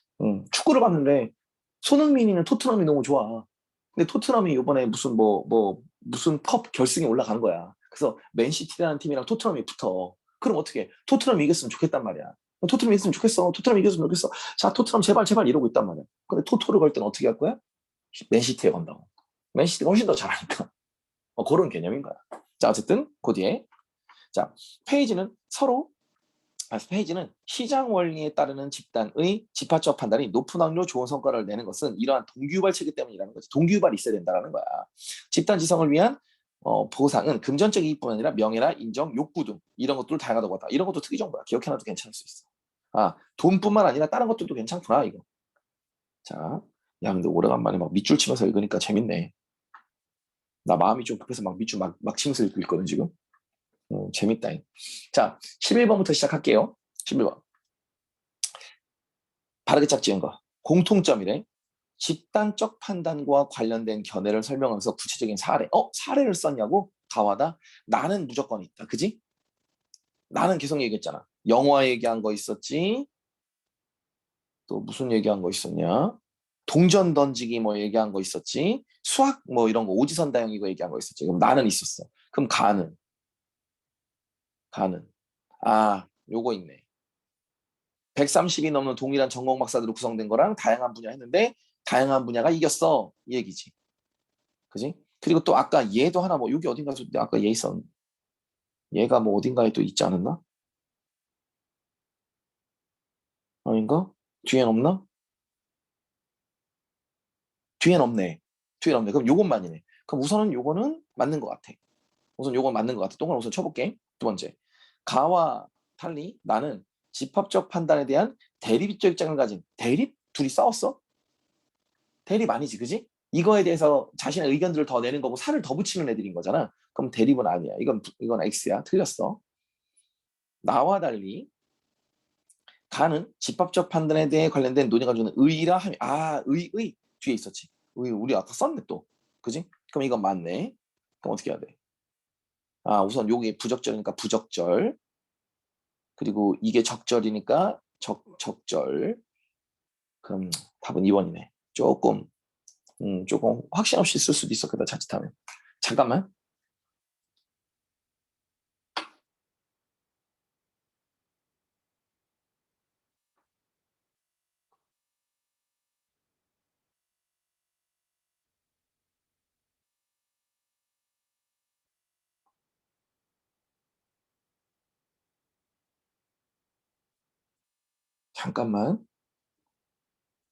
축구를 봤는데 손흥민이는 토트넘이 너무 좋아. 근데 토트넘이 이번에 무슨 컵 결승에 올라간 거야. 그래서 맨시티라는 팀이랑 토트넘이 붙어. 그럼 어떻게 해? 토트넘이 이겼으면 좋겠단 말이야. 토트넘이 이겼으면 좋겠어. 토트넘이 이겼으면 좋겠어. 자, 토트넘 제발 제발 이러고 있단 말이야. 근데 토토를 걸 때는 어떻게 할 거야? 맨시티에 건다고. 맨시티가 훨씬 더 잘하니까. 그런 개념인 거야. 자, 어쨌든 그 뒤에 자 페이지는 시장 원리에 따르는 집단의 집합적 판단이 높은 확률로 좋은 성과를 내는 것은 이러한 동기유발 체계 때문이라는 거지. 동기유발이 있어야 된다는 거야. 집단 지성을 위한 보상은 금전적 이익뿐 아니라 명예나 인정, 욕구 등 이런 것들을 다양하다고 하다. 이런 것도 특이 정보야. 기억해놔도 괜찮을 수 있어. 돈뿐만 아니라 다른 것들도 괜찮구나 이거. 자, 야 근데 오래간만에 막 밑줄 치면서 읽으니까 재밌네. 나 마음이 좀 급해서 막 밑줄 막 치면서 읽고 있거든 지금. 재밌다. 자, 11번부터 시작할게요. 11번. 바르게 짝지은 거. 공통점이래. 집단적 판단과 관련된 견해를 설명하면서 구체적인 사례. 사례를 썼냐고? 가와다. 나는 무조건 있다. 그지? 나는 계속 얘기했잖아. 영화 얘기한 거 있었지. 또 무슨 얘기한 거 있었냐? 동전 던지기 뭐 얘기한 거 있었지. 수학 뭐 이런 거 오지선다형 이거 얘기한 거 있었지. 그럼 나는 있었어. 그럼 가는. 요거 있네. 130이 넘는 동일한 전공 박사들로 구성된 거랑 다양한 분야 했는데 다양한 분야가 이겼어. 이 얘기지. 그지? 그리고 또 아까 얘도 하나 뭐 여기 어딘가 아까 얘 있었는데 얘가 뭐 어딘가에 또 있지 않았나? 아닌가? 뒤엔 없나? 뒤엔 없네. 뒤엔 없네. 그럼 요것만이네. 그럼 우선은 요거는 맞는 것 같아. 우선 요건 맞는 것 같아. 동그란 우선 쳐볼게. 두 번째. 가와 달리 나는 집합적 판단에 대한 대립적 입장을 가진 대립? 둘이 싸웠어? 대립 아니지, 그지? 이거에 대해서 자신의 의견들을 더 내는 거고 살을 더 붙이는 애들인 거잖아. 그럼 대립은 아니야. 이건 X야. 틀렸어. 나와 달리 가는 집합적 판단에 대해 관련된 논의가 주는 의라 함이 의 뒤에 있었지. 우리 아까 썼네 또. 그지? 그럼 이건 맞네. 그럼 어떻게 해야 돼? 우선 요게 부적절이니까 부적절. 그리고 이게 적절이니까 적절. 그럼 답은 2번이네. 조금 확신 없이 쓸 수도 있었겠다 자칫하면. 잠깐만. 잠깐만.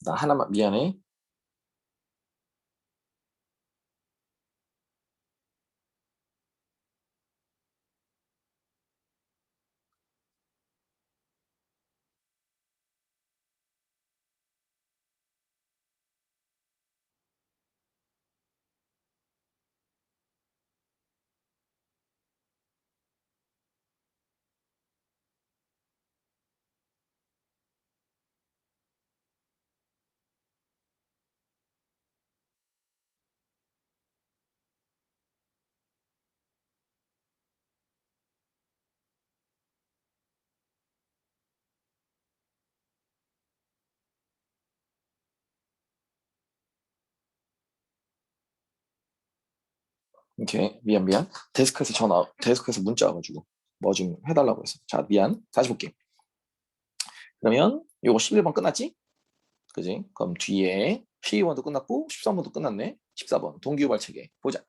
나 하나만 미안해. 오케이. 미안. 데스크에서 문자 와가지고 뭐 좀 해달라고 했어. 자, 미안. 다시 볼게. 그러면 요거 11번 끝났지? 그지? 그럼 뒤에 12번도 끝났고 13번도 끝났네. 14번 동기유발 체계 보자.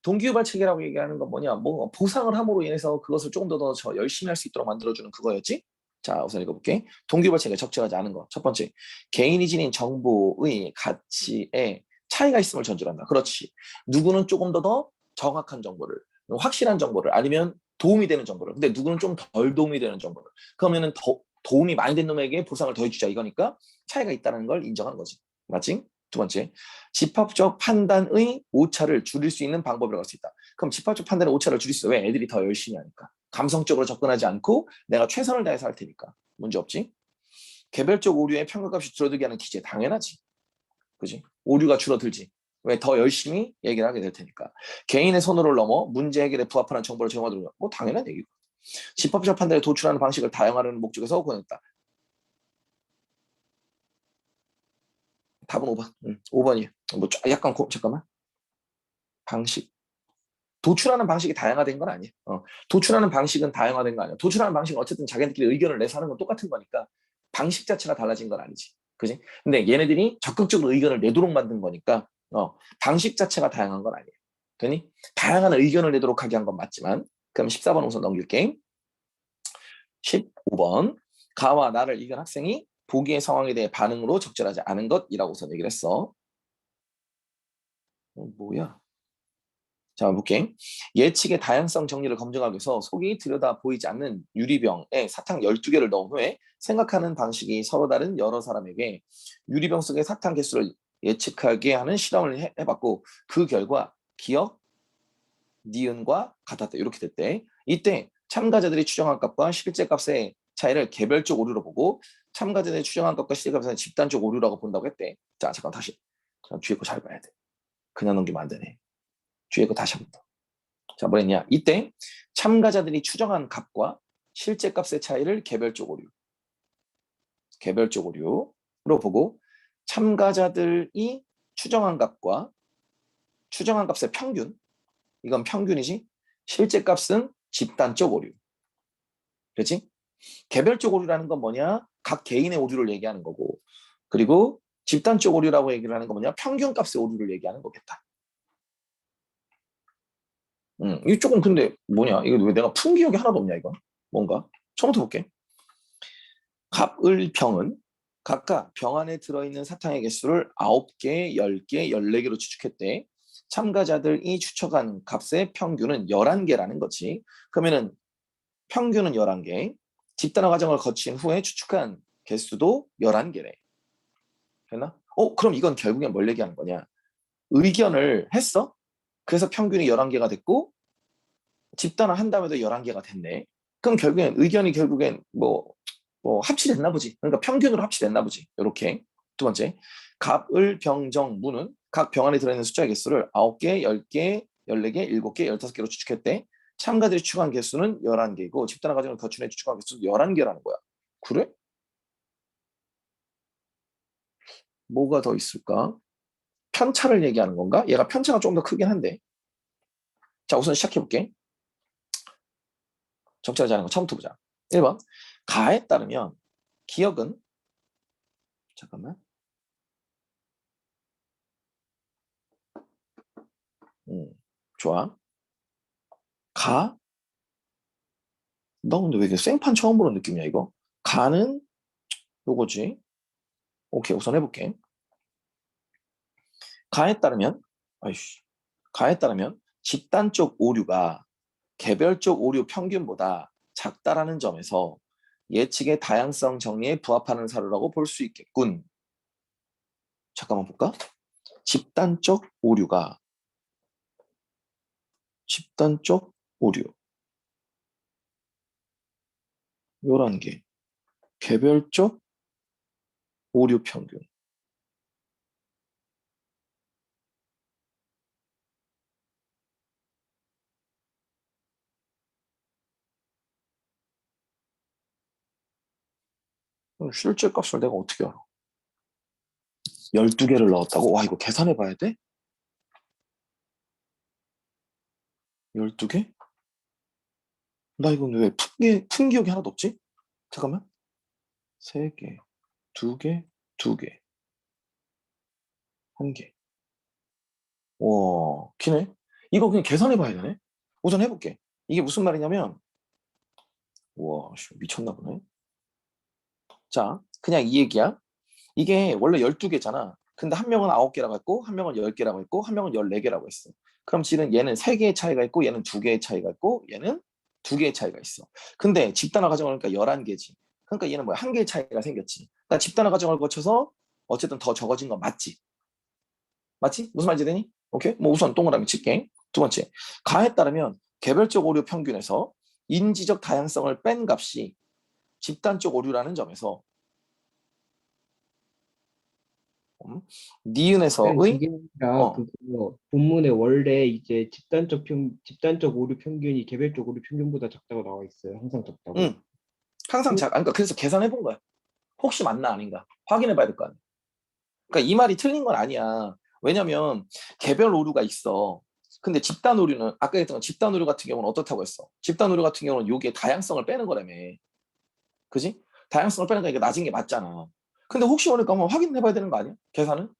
동기유발 체계라고 얘기하는 건 뭐냐? 뭐 보상을 함으로 인해서 그것을 조금 더 열심히 할 수 있도록 만들어주는 그거였지? 자, 우선 읽어볼게. 동기유발 체계 적절하지 않은 거. 첫 번째, 개인이 지닌 정보의 가치에 차이가 있음을 전제한다. 그렇지. 누구는 조금 더 정확한 정보를, 확실한 정보를, 아니면 도움이 되는 정보를. 근데 누구는 좀 덜 도움이 되는 정보를. 그러면은 더 도움이 많이 된 놈에게 보상을 더 해주자 이거니까 차이가 있다는 걸 인정하는 거지. 맞지? 두 번째, 집합적 판단의 오차를 줄일 수 있는 방법이라고 할 수 있다. 그럼 집합적 판단의 오차를 줄일 수 있어. 왜? 애들이 더 열심히 하니까. 감성적으로 접근하지 않고 내가 최선을 다해서 할 테니까. 문제 없지? 개별적 오류의 평가값이 줄어들게 하는 기재. 당연하지. 그지? 오류가 줄어들지. 왜? 더 열심히 얘기를 하게 될 테니까. 개인의 선호를 넘어 문제 해결에 부합하는 정보를 제공하도록. 뭐 당연한 얘기고. 집합적 판단에 도출하는 방식을 다양화하는 목적에서 권했다. 답은 5번. 5번이에요. 뭐 약간 잠깐만. 방식. 도출하는 방식이 다양화된 건 아니에요. 도출하는 방식은 다양화된 거 아니야. 도출하는 방식은 어쨌든 자기들끼리 의견을 내서 하는 건 똑같은 거니까 방식 자체가 달라진 건 아니지. 그지? 근데 얘네들이 적극적으로 의견을 내도록 만든 거니까 방식 자체가 다양한 건 아니에요. 되니? 다양한 의견을 내도록 하게 한 건 맞지만 그럼 14번 우선 넘길게. 15번 가와 나를 이긴 학생이 보기의 상황에 대해 반응으로 적절하지 않은 것이라고 우선 얘기를 했어. 뭐야? 자, 볼게. 예측의 다양성 정리를 검증하기 위해서 속이 들여다 보이지 않는 유리병에 사탕 12개를 넣은 후에 생각하는 방식이 서로 다른 여러 사람에게 유리병 속의 사탕 개수를 예측하게 하는 실험을 해봤고 그 결과 기억, 니은과 같았다. 이렇게 됐대. 이때 참가자들이 추정한 값과 실제 값의 차이를 개별적 오류로 보고 참가자들이 추정한 값과 실제 값의 집단적 오류라고 본다고 했대. 자, 잠깐 다시. 뒤에 거 잘 봐야 돼. 그냥 넘기면 안 되네. 뒤에 거 다시 한번 더. 자, 뭐랬냐? 이때 참가자들이 추정한 값과 실제 값의 차이를 개별적 오류로 보고 참가자들이 추정한 값과 추정한 값의 평균, 이건 평균이지. 실제 값은 집단적 오류. 그렇지? 개별적 오류라는 건 뭐냐? 각 개인의 오류를 얘기하는 거고, 그리고 집단적 오류라고 얘기를 하는 건 뭐냐? 평균 값의 오류를 얘기하는 거겠다. 이거 조금 근데 뭐냐? 이거 왜 내가 푼 기억이 하나도 없냐 이거? 뭔가? 처음부터 볼게. 갑을 병은 각각 병 안에 들어있는 사탕의 개수를 9개, 10개, 14개로 추측했대. 참가자들이 추측한 값의 평균은 11개라는 거지. 그러면은 평균은 11개, 집단화 과정을 거친 후에 추측한 개수도 11개래. 됐나? 그럼 이건 결국엔 뭘 얘기하는 거냐? 의견을 했어? 그래서 평균이 11개가 됐고 집단화 한 다음에도 11개가 됐네. 그럼 결국엔 의견이 결국엔 뭐 합치됐나 보지. 그러니까 평균으로 합치됐나 보지. 이렇게. 두 번째, 갑을 병정 무는 각 병 안에 들어있는 숫자의 개수를 9개, 10개, 14개, 7개, 15개로 추측했대. 참가들이 추측한 개수는 11개고 집단화 과정을 거친 후에 추측한 개수는 11개라는 거야. 그래? 뭐가 더 있을까? 편차를 얘기하는 건가? 얘가 편차가 좀 더 크긴 한데. 자, 우선 시작해볼게. 적절하지 않은 거 처음부터 보자. 1번. 가에 따르면 기억은 잠깐만. 좋아. 가? 너 근데 왜 이렇게 생판 처음 보는 느낌이야 이거? 가는 요거지. 오케이, 우선 해볼게. 가에 따르면 가에 따르면 집단적 오류가 개별적 오류 평균보다 작다라는 점에서 예측의 다양성 정리에 부합하는 사료라고 볼 수 있겠군. 잠깐만 볼까? 집단적 오류가 집단적 오류 11개 개별적 오류 평균 실제 값을 내가 어떻게 알아? 12개를 넣었다고? 와, 이거 계산해 봐야 돼? 12개? 나 이건 왜 푼 기억이 하나도 없지? 잠깐만. 3개, 2개, 2개, 1개. 와, 기네. 이거 그냥 계산해 봐야 되네. 우선 해볼게. 이게 무슨 말이냐면, 와, 미쳤나 보네. 자, 그냥 이 얘기야. 이게 원래 12개잖아. 근데 한 명은 9개라고 했고, 한 명은 10개라고 했고, 한 명은 14개라고 했어. 그럼 지금 얘는 3개의 차이가 있고, 얘는 2개의 차이가 있고, 얘는 2개의 차이가 있어. 근데 집단화 과정을 하니까 11개지. 그러니까 얘는 뭐야? 1개의 차이가 생겼지. 그러니까 집단화 과정을 거쳐서 어쨌든 더 적어진 건 맞지. 맞지? 무슨 말인지 되니? 오케이? 뭐 우선 동그라미 칠게. 두 번째, 가에 따르면 개별적 오류 평균에서 인지적 다양성을 뺀 값이 집단적 오류라는 점에서 그냥 니은에서의 그게 아니라 그거 본문에 원래 이제 집단적 오류 평균이 개별적 오류 평균보다 작다고 나와 있어요. 항상 작다고. 항상 그러니까 그래서 계산해 본 거야. 혹시 맞나 아닌가 확인해 봐야 될 거 아니야. 그러니까 이 말이 틀린 건 아니야. 왜냐면 개별 오류가 있어. 근데 집단 오류는 아까 했던 집단 오류 같은 경우는 어떻다고 했어? 집단 오류 같은 경우는 요게 다양성을 빼는 거라며. 그지? 다양성을 빼는 거니까 낮은 게 맞잖아. 근데 혹시 모르니까 한번 확인해 봐야 되는 거 아니야? 계산은?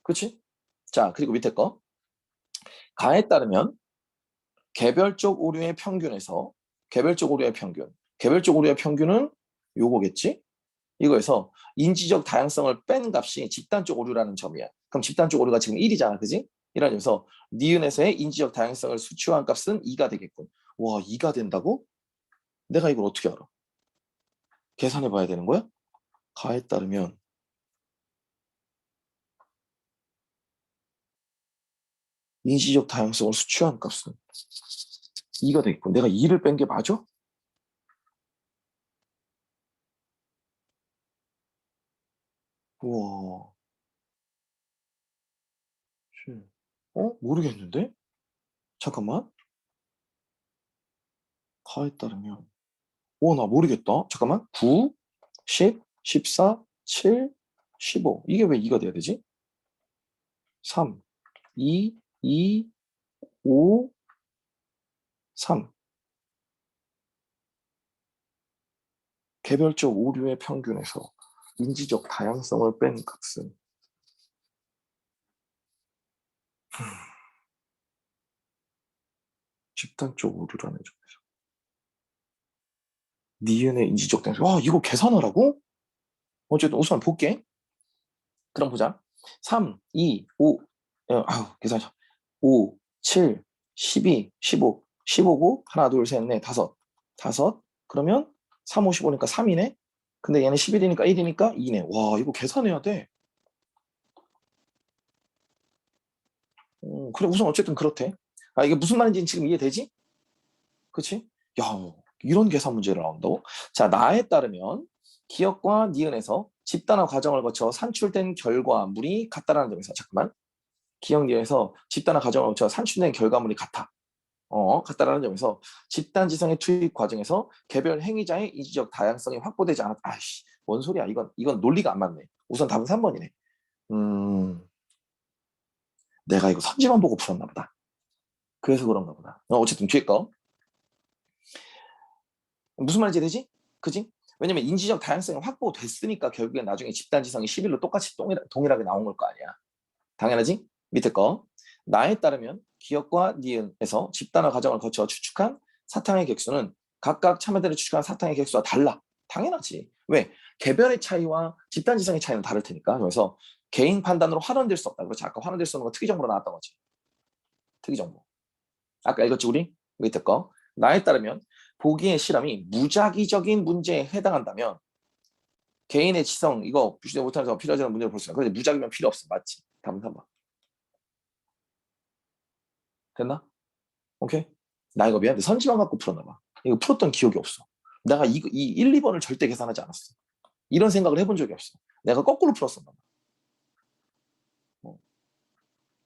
그렇지? 자, 그리고 밑에 거. 가에 따르면 개별적 오류의 평균에서 개별적 오류의 평균. 개별적 오류의 평균은 요거겠지? 이거에서 인지적 다양성을 뺀 값이 집단적 오류라는 점이야. 그럼 집단적 오류가 지금 1이잖아. 그지? 이러면서 니은에서의 인지적 다양성을 수치화한 값은 2가 되겠군. 와, 2가 된다고? 내가 이걸 어떻게 알아? 계산해 봐야 되는 거야? 가에 따르면 인지적 다양성을 수치화한 값은 2가 되겠군. 내가 2를 뺀 게 맞아? 우와. 모르겠는데? 잠깐만. 가에 따르면. 나 모르겠다. 잠깐만. 9, 10, 14, 7, 15. 이게 왜 2가 돼야 되지? 3, 2, 2, 5, 3. 개별적 오류의 평균에서 인지적 다양성을 뺀 값은 집단적 오류라는 점에서 니은의 인지적 다양성. 이거 계산하라고? 어쨌든 우선 볼게. 그럼 보자. 3, 2, 5, 계산하자. 5, 7, 12, 15, 15고 하나, 둘, 셋, 넷, 다섯. 다섯. 그러면 3, 5, 15니까 3이네. 근데 얘는 11이니까 1이니까 2네. 와, 이거 계산해야 돼. 그래, 우선 어쨌든 그렇대. 이게 무슨 말인지 지금 이해되지? 그치? 야, 이런 계산 문제를 나온다고? 자, 나에 따르면 기억과 니은에서 집단화 과정을 거쳐 산출된 결과물이 같다라는 점에서 잠깐만. 기억 니은에서 집단화 과정을 거쳐 산출된 결과물이 같아. 같다라는 점에서 집단 지성의 투입 과정에서 개별 행위자의 인지적 다양성이 확보되지 않았다. 아이씨, 뭔 소리야? 이건 논리가 안 맞네. 우선 답은 3번이네. 내가 이거 선지만 보고 풀었나 보다. 그래서 그런가 보다. 어쨌든 뒤에 거. 무슨 말인지 되지? 그지? 왜냐면 인지적 다양성이 확보됐으니까 결국엔 나중에 집단 지성이 11로 똑같이 동일하게 나온 걸 거 아니야. 당연하지? 밑에 거. 나에 따르면 기억과 니은에서 집단화 과정을 거쳐 추측한 사탕의 객수는 각각 참여대로 추측한 사탕의 객수와 달라. 당연하지. 왜? 개별의 차이와 집단 지성의 차이는 다를 테니까. 그래서 개인 판단으로 환원될 수 없다. 그렇지. 아까 환원될 수 없는 거 특이정보로 나왔던 거지. 특이정보. 아까 읽었지 우리? 밑에 거. 나에 따르면 보기의 실험이 무작위적인 문제에 해당한다면 개인의 지성 이거 부시지 못하면서 필요하지 않은 문제를 볼 수 있다. 그런데 무작위면 필요 없어. 맞지? 답은 3번. 됐나? 오케이? 나 이거 미안한데 선지만 갖고 풀었나 봐. 이거 풀었던 기억이 없어. 내가 이 1, 2번을 절대 계산하지 않았어. 이런 생각을 해본 적이 없어. 내가 거꾸로 풀었었나 봐.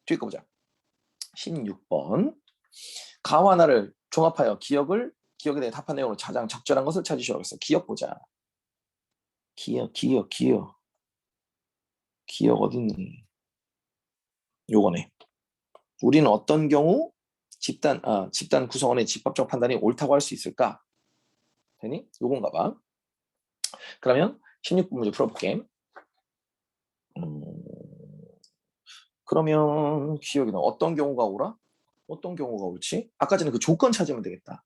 뒤에 거 보자. 16번. 가와 나를 종합하여 기억에 대해 답한 내용으로 가장 적절한 것을 찾으시라고 했어. 기억 보자. 기억 어딨니? 요거네. 우리는 어떤 경우 집단 구성원의 집합적 판단이 옳다고 할 수 있을까? 되니? 요건가 봐. 그러면 16번 문제 풀어볼게. 음, 그러면 기억이 나. 어떤 경우가 오라? 어떤 경우가 옳지? 아까 전에 그 조건 찾으면 되겠다.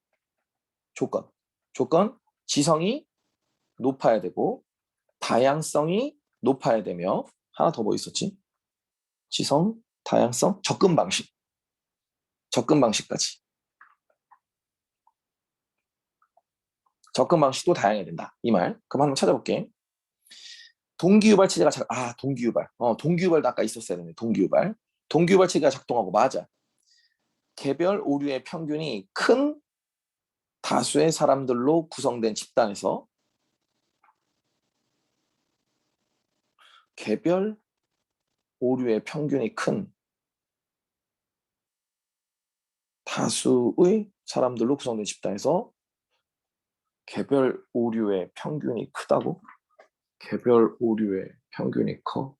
조건. 지성이 높아야 되고 다양성이 높아야 되며 하나 더 뭐 있었지? 지성, 다양성, 접근 방식까지. 접근 방식도 다양해야 된다. 이 말. 그럼 한번 찾아볼게. 동기유발 체제가 동기유발. 동기유발도 아까 있었어야 되네. 동기유발 체계가 작동하고 맞아. 개별 오류의 평균이 큰 다수의 사람들로 구성된 집단에서 개별 오류의 평균이 큰 다수의 사람들로 구성된 집단에서 개별 오류의 평균이 크다고? 개별 오류의 평균이 커?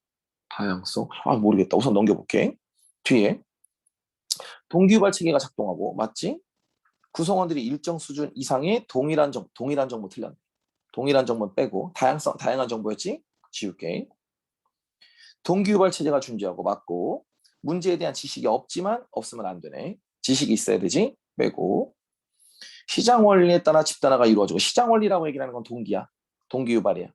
다양성? 모르겠다. 우선 넘겨볼게. 뒤에 동기유발 체계가 작동하고 맞지? 구성원들이 일정 수준 이상의 동일한 정보 틀렸네. 동일한 정보 빼고 다양한 정보였지? 지울게. 동기유발 체제가 존재하고 맞고 문제에 대한 지식이 없으면 안 되네. 지식이 있어야 되지? 빼고 시장 원리에 따라 집단화가 이루어지고 시장 원리라고 얘기하는 건 동기야. 동기유발이야.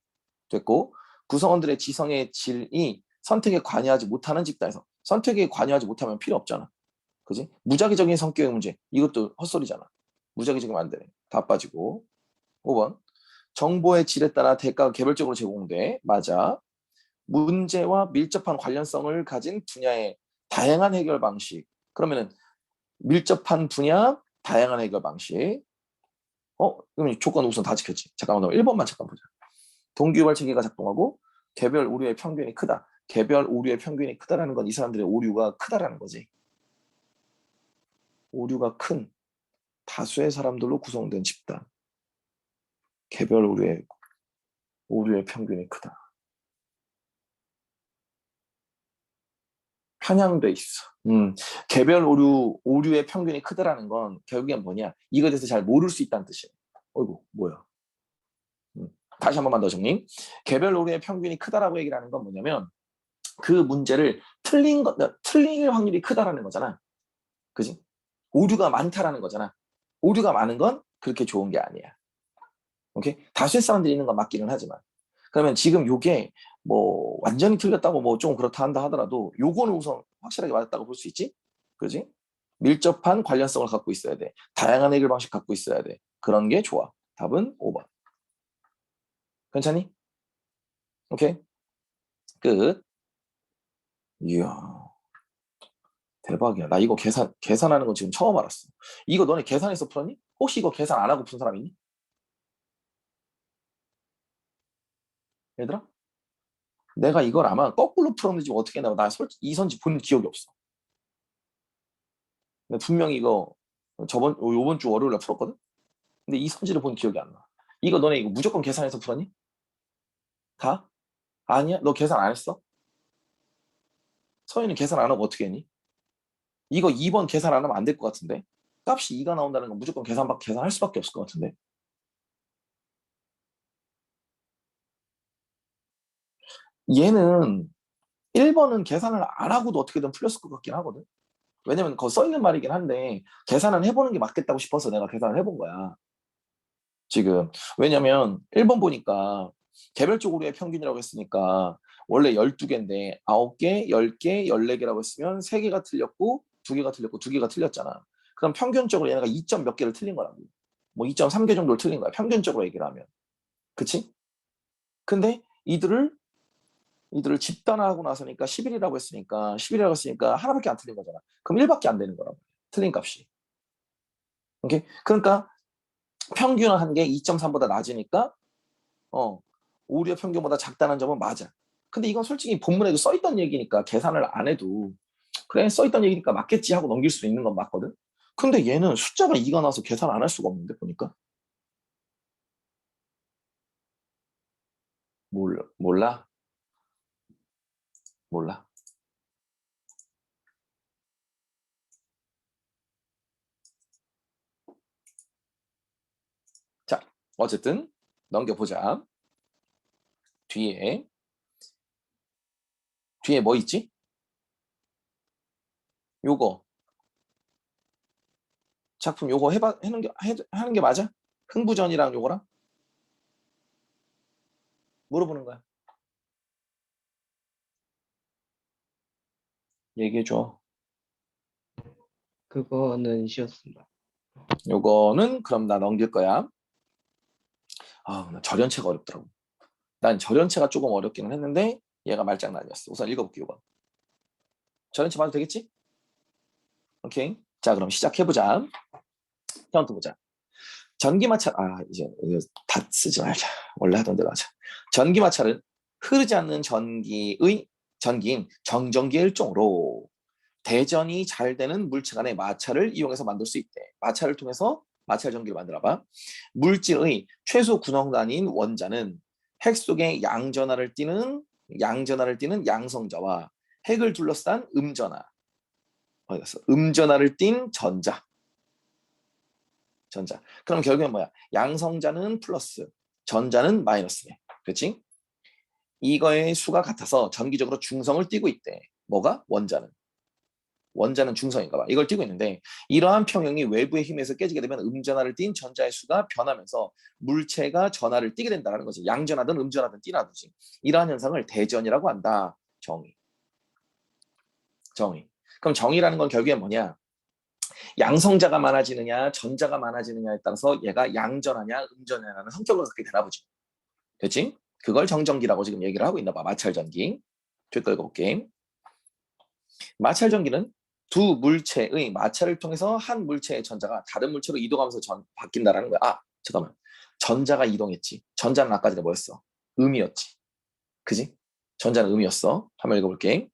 됐고 구성원들의 지성의 질이 선택에 관여하지 못하는 집단에서 선택에 관여하지 못하면 필요 없잖아. 그지? 무작위적인 성격의 문제. 이것도 헛소리잖아. 무작위적이면 안 되네. 다 빠지고. 5번. 정보의 질에 따라 대가가 개별적으로 제공돼. 맞아. 문제와 밀접한 관련성을 가진 분야의 다양한 해결 방식. 그러면은 밀접한 분야, 다양한 해결 방식. 그럼 조건 우선 다 지켰지. 잠깐만, 1번만 잠깐 보자. 동기유발 체계가 작동하고 개별 오류의 평균이 크다. 개별 오류의 평균이 크다라는 건 이 사람들의 오류가 크다라는 거지. 오류가 큰 다수의 사람들로 구성된 집단. 개별 오류의 평균이 크다. 편향돼 있어. 개별 오류의 평균이 크다라는 건 결국엔 뭐냐? 이거에 대해서 잘 모를 수 있다는 뜻이에요. 어이구, 뭐야? 다시 한 번만 더 정리. 개별 오류의 평균이 크다라고 얘기를 하는 건 뭐냐면 그 문제를 틀릴 확률이 크다라는 거잖아. 그지? 오류가 많다라는 거잖아. 오류가 많은 건 그렇게 좋은 게 아니야. 오케이? 다수의 사람들이 있는 건 맞기는 하지만. 그러면 지금 요게 뭐 완전히 틀렸다고 뭐 좀 그렇다 한다 하더라도 요거는 우선 확실하게 맞았다고 볼 수 있지? 그지? 밀접한 관련성을 갖고 있어야 돼. 다양한 해결 방식 갖고 있어야 돼. 그런 게 좋아. 답은 5번. 괜찮니? 오케이? 끝. 이야. 대박이야. 나 이거 계산하는 거 지금 처음 알았어. 이거 너네 계산해서 풀었니? 혹시 이거 계산 안 하고 푼 사람 있니? 얘들아? 내가 이걸 아마 거꾸로 풀었는지 어떻게 했나 나 솔직히 이선지 본 기억이 없어. 근데 분명히 이거 요번 주 월요일에 풀었거든? 근데 이선지를 본 기억이 안 나. 이거 너네 이거 무조건 계산해서 풀었니? 다? 아니야? 너 계산 안 했어? 서희는 계산 안 하고 어떻게 했니? 이거 2번 계산 안 하면 안 될 것 같은데? 값이 2가 나온다는 건 무조건 계산할 수밖에 없을 것 같은데? 얘는 1번은 계산을 안 하고도 어떻게든 풀렸을 것 같긴 하거든? 왜냐면 거기 써있는 말이긴 한데 계산은 해보는 게 맞겠다고 싶어서 내가 계산을 해본 거야. 지금. 왜냐면 1번 보니까 개별적으로의 평균이라고 했으니까 원래 12개인데 9개, 10개, 14개라고 했으면 3개가 틀렸고 2개가 틀렸고 2개가 틀렸잖아. 그럼 평균적으로 얘네가 2점 몇 개를 틀린 거라고. 뭐 2.3개 정도를 틀린 거야. 평균적으로 얘기를 하면. 그치? 근데 이들을 집단화하고 나서니까 11이라고 했으니까 11이라고 했으니까 하나밖에 안 틀린 거잖아. 그럼 1밖에 안 되는 거라고. 틀린 값이. 오케이? 그러니까 평균한 게 2.3보다 낮으니까 오류의 평균보다 작다는 점은 맞아. 근데 이건 솔직히 본문에도 써있던 얘기니까 계산을 안 해도 그래 써있던 얘기니까 맞겠지 하고 넘길 수 있는 건 맞거든. 근데 얘는 숫자가 2가 나서 계산 안 할 수가 없는데 보니까. 몰라? 몰라. 자, 어쨌든 넘겨보자. 뒤에 뭐 있지? 요거 작품 요거 하는 게 맞아? 흥부전이랑 요거랑 물어보는 거야. 얘기해줘. 그거는 쉬웠습니다. 요거는 그럼 나 넘길 거야. 나 절연체가 어렵더라고. 난 절연체가 조금 어렵기는 했는데 얘가 말장난이었어. 우선 읽어볼게 요거. 절연체 봐도 되겠지? 오케이. 자 그럼 시작해보자. 처음부터 보자. 전기마찰 이제 다 쓰지 말자. 원래 하던 대로 하자. 전기마찰은 흐르지 않는 전기인 정전기의 일종으로 대전이 잘 되는 물체 간의 마찰을 이용해서 만들 수 있대. 마찰을 통해서 마찰 전기를 만들어봐. 물질의 최소 군원 단위인 원자는 핵 속에 양전하를 띠는 양전하를 띠는 양성자와 핵을 둘러싼 음전하. 어디 갔어? 음전하를 띤 전자. 그럼 결국엔 뭐야? 양성자는 플러스, 전자는 마이너스네. 그렇지? 이거의 수가 같아서 전기적으로 중성을 띠고 있대. 뭐가? 원자는 중성인가 봐. 이걸 띠고 있는데 이러한 평형이 외부의 힘에서 깨지게 되면 음전하를 띤 전자의 수가 변하면서 물체가 전하를 띠게 된다는 거지. 양전하든 음전하든 띠나두지. 이러한 현상을 대전이라고 한다. 정의. 그럼 정의라는 건 결국엔 뭐냐? 양성자가 많아지느냐 전자가 많아지느냐에 따라서 얘가 양전하냐 음전하냐는 성격을 갖게 되나 보지. 그렇지? 그걸 정전기라고 지금 얘기를 하고 있나 봐. 마찰전기. 뒷거 읽어볼게. 마찰전기는 두 물체의 마찰을 통해서 한 물체의 전자가 다른 물체로 이동하면서 바뀐다라는 거야. 아, 잠깐만. 전자가 이동했지. 전자는 아까 전에 뭐였어? 음이었지. 그지? 전자는 음이었어. 한번 읽어볼게.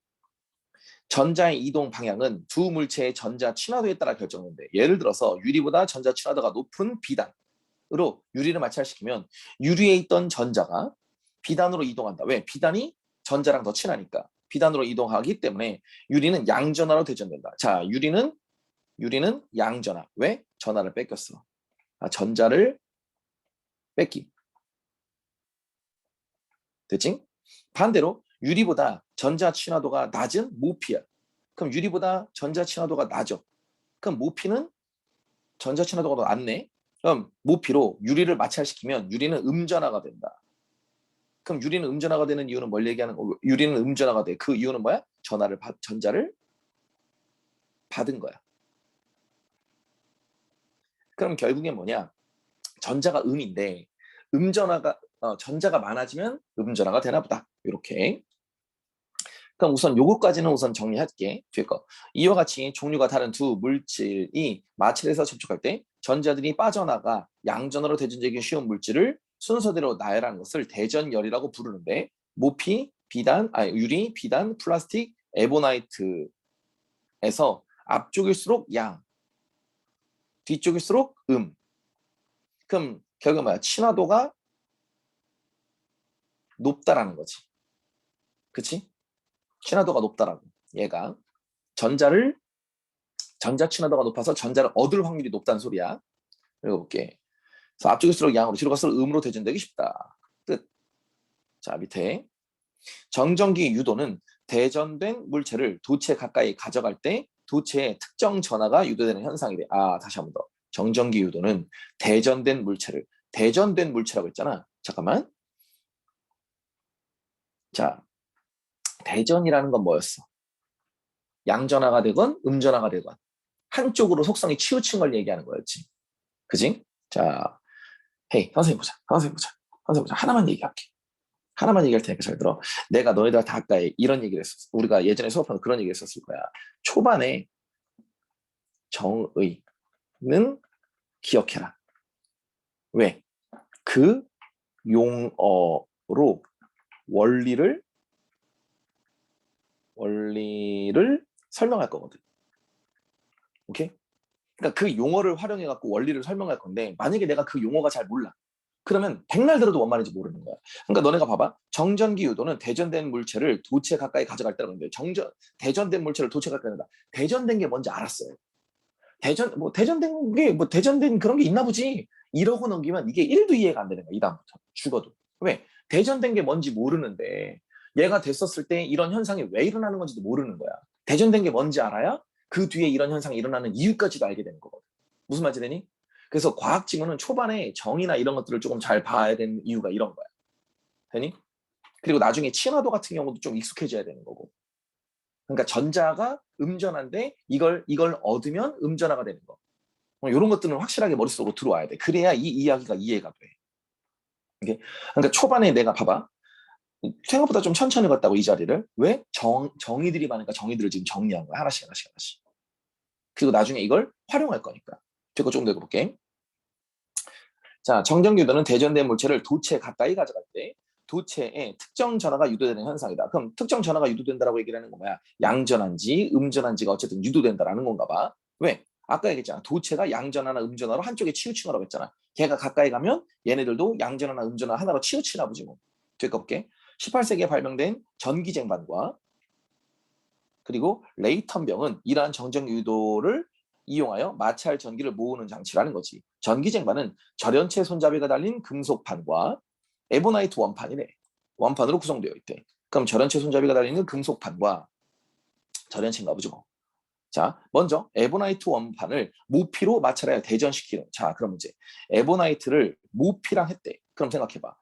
전자의 이동 방향은 두 물체의 전자 친화도에 따라 결정되는데 예를 들어서 유리보다 전자 친화도가 높은 비단으로 유리를 마찰시키면 유리에 있던 전자가 비단으로 이동한다. 왜? 비단이 전자랑 더 친하니까. 비단으로 이동하기 때문에 유리는 양전하로 대전된다. 자, 유리는 양전하. 왜? 전하를 뺏겼어. 아, 전자를 뺏기. 됐지? 반대로 유리보다 전자 친화도가 낮은 모피야. 그럼 유리보다 전자 친화도가 낮아. 그럼 모피는 전자 친화도가 더 낮네. 그럼 모피로 유리를 마찰시키면 유리는 음전하가 된다. 그럼 유리는 음전하가 되는 이유는 뭘 얘기하는 거? 유리는 음전하가 돼. 그 이유는 뭐야? 전자를 받은 거야. 그럼 결국엔 뭐냐? 전자가 음인데 전자가 많아지면 음전하가 되나 보다. 이렇게. 그럼 우선 요거까지는 우선 정리할게. 뒤에 거. 이와 같이 종류가 다른 두 물질이 마찰해서 접촉할 때 전자들이 빠져나가 양전으로 대전되기 쉬운 물질을 순서대로 나열하는 것을 대전열이라고 부르는데 모피, 유리, 비단, 플라스틱, 에보나이트에서 앞쪽일수록 양, 뒤쪽일수록 그럼 결국 뭐야? 친화도가 높다라는 거지. 그치? 친화도가 높다라고. 얘가 전자 친화도가 높아서 전자를 얻을 확률이 높다는 소리야. 읽어볼게. 그래서 앞쪽일수록 양으로, 뒤로 갈수록 음으로 대전되기 쉽다. 끝. 자, 밑에. 정전기 유도는 대전된 물체를 도체 가까이 가져갈 때 도체에 특정 전하가 유도되는 현상이래. 아, 다시 한 번 더. 정전기 유도는 대전된 물체라고 했잖아. 잠깐만. 자, 대전이라는 건 뭐였어? 양전하가 되건 음전하가 되건 한쪽으로 속성이 치우친 걸 얘기하는 거였지. 그지? 자, 헤이, 선생님 보자. 하나만 얘기할게. 하나만 얘기할 테니까 잘 들어. 내가 너희들 다 가까이 이런 얘기를 했었어. 우리가 예전에 수업하면 그런 얘기를 했었을 거야. 초반에 정의는 기억해라. 왜? 그 용어로 원리를 설명할 거거든. 오케이? 그러니까 그 용어를 활용해 갖고 원리를 설명할 건데 만약에 내가 그 용어가 잘 몰라. 그러면 백날 들어도 뭔 말인지 모르는 거야. 그러니까 너네가 봐봐. 정전기 유도는 대전된 물체를 도체 가까이 가져갈 때라고 하는데 대전된 물체를 도체 가까이 가다. 대전된 게 뭔지 알았어요. 대전된 그런 게 있나 보지. 이러고 넘기면 이게 1도 이해가 안 되는 거야. 이 다음부터. 죽어도. 왜? 대전된 게 뭔지 모르는데 얘가 됐었을 때 이런 현상이 왜 일어나는 건지도 모르는 거야. 대전된 게 뭔지 알아야 그 뒤에 이런 현상이 일어나는 이유까지도 알게 되는 거거든. 무슨 말인지 되니? 그래서 과학 지문은 초반에 정의나 이런 것들을 조금 잘 봐야 되는 이유가 이런 거야. 되니? 그리고 나중에 친화도 같은 경우도 좀 익숙해져야 되는 거고. 그러니까 전자가 음전한데 이걸 얻으면 음전화가 되는 거. 이런 것들은 확실하게 머릿속으로 들어와야 돼. 그래야 이 이야기가 이해가 돼. 이게 그러니까 초반에 내가 봐봐. 생각보다 좀 천천히 갔다고 이 자리를. 왜? 정의들이 많으니까 정의들을 지금 정리한 거야. 하나씩. 그리고 나중에 이걸 활용할 거니까. 제가 조금 더 해볼게. 자, 정전기유도는 대전된 물체를 도체 가까이 가져갈 때 도체에 특정 전하가 유도되는 현상이다. 그럼 특정 전하가 유도된다라고 얘기를 하는 건 뭐야? 양전한지 음전한지가 어쨌든 유도된다라는 건가 봐. 왜? 아까 얘기했잖아. 도체가 양전하나 음전하로 한쪽에 치우치라고 했잖아. 걔가 가까이 가면 얘네들도 양전하나 음전하나 하나로 치우치나 보지 뭐. 될까 볼게. 18세기에 발명된 전기쟁반과 그리고 레이턴병은 이러한 정전 유도를 이용하여 마찰 전기를 모으는 장치라는 거지. 전기쟁반은 절연체 손잡이가 달린 금속판과 에보나이트 원판이래. 원판으로 구성되어 있대. 그럼 절연체 손잡이가 달리는 금속판과 절연체인가 보죠. 뭐. 자, 먼저 에보나이트 원판을 모피로 마찰하여 대전시키는. 자, 그럼 이제 에보나이트를 모피랑 했대. 그럼 생각해봐.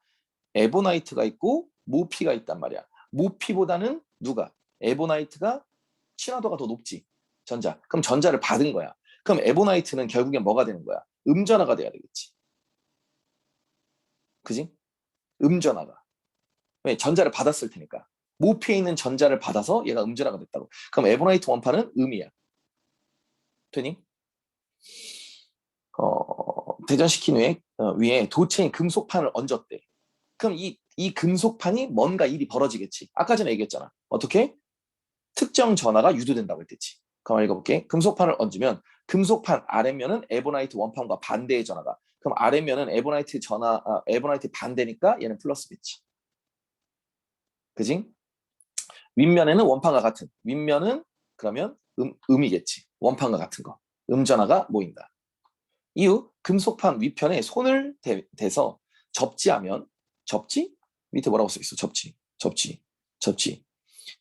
에보나이트가 있고 모피가 있단 말이야. 모피보다는 누가? 에보나이트가 친화도가 더 높지. 전자. 그럼 전자를 받은 거야. 그럼 에보나이트는 결국엔 뭐가 되는 거야? 음전화가 돼야 되겠지. 그지? 음전화가. 왜? 전자를 받았을 테니까. 모피에 있는 전자를 받아서 얘가 음전화가 됐다고. 그럼 에보나이트 원판은 음이야. 되니? 대전시킨 위에 도체인 금속판을 얹었대. 그럼 이 금속판이 뭔가 일이 벌어지겠지. 아까 전에 얘기했잖아. 어떻게? 특정 전하가 유도된다고 했댔지. 그럼 읽어볼게. 금속판을 얹으면 금속판 아랫면은 에보나이트 원판과 반대의 전하가. 그럼 아랫면은 에보나이트 에보나이트 반대니까 얘는 플러스겠지. 그지? 윗면에는 원판과 같은. 윗면은 그러면 음이겠지. 원판과 같은 거. 음전하가 모인다. 이후 금속판 위편에 손을 대서 접지하면 접지? 밑에 뭐라고 써 있어? 접지.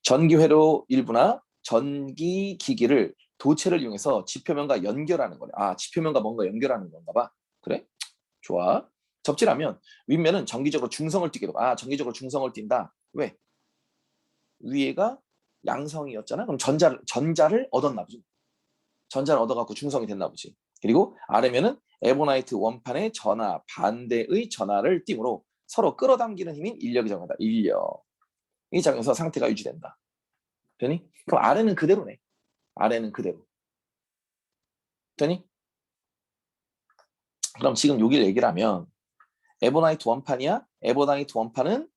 전기회로 일부나 전기기기를 도체를 이용해서 지표면과 연결하는 거네. 아, 지표면과 뭔가 연결하는 건가 봐. 그래? 좋아. 접지라면 윗면은 정기적으로 중성을 띠게 되고, 아, 정기적으로 중성을 띈다. 왜? 위에가 양성이었잖아. 그럼 전자를 얻었나 보지. 전자를 얻어갖고 중성이 됐나 보지. 그리고 아래면은 에보나이트 원판의 전하 반대의 전하를 띠므로 서로 끌어당기는 힘인 인력이 정하다. 인력. 이 작용에서 상태가 유지된다. 되니? 그럼 아래는 그대로네. 아래는 그대로. 되니? 그럼 지금 여기를 얘기를 하면 에보나이트 원판이야? 에보나이트 원판은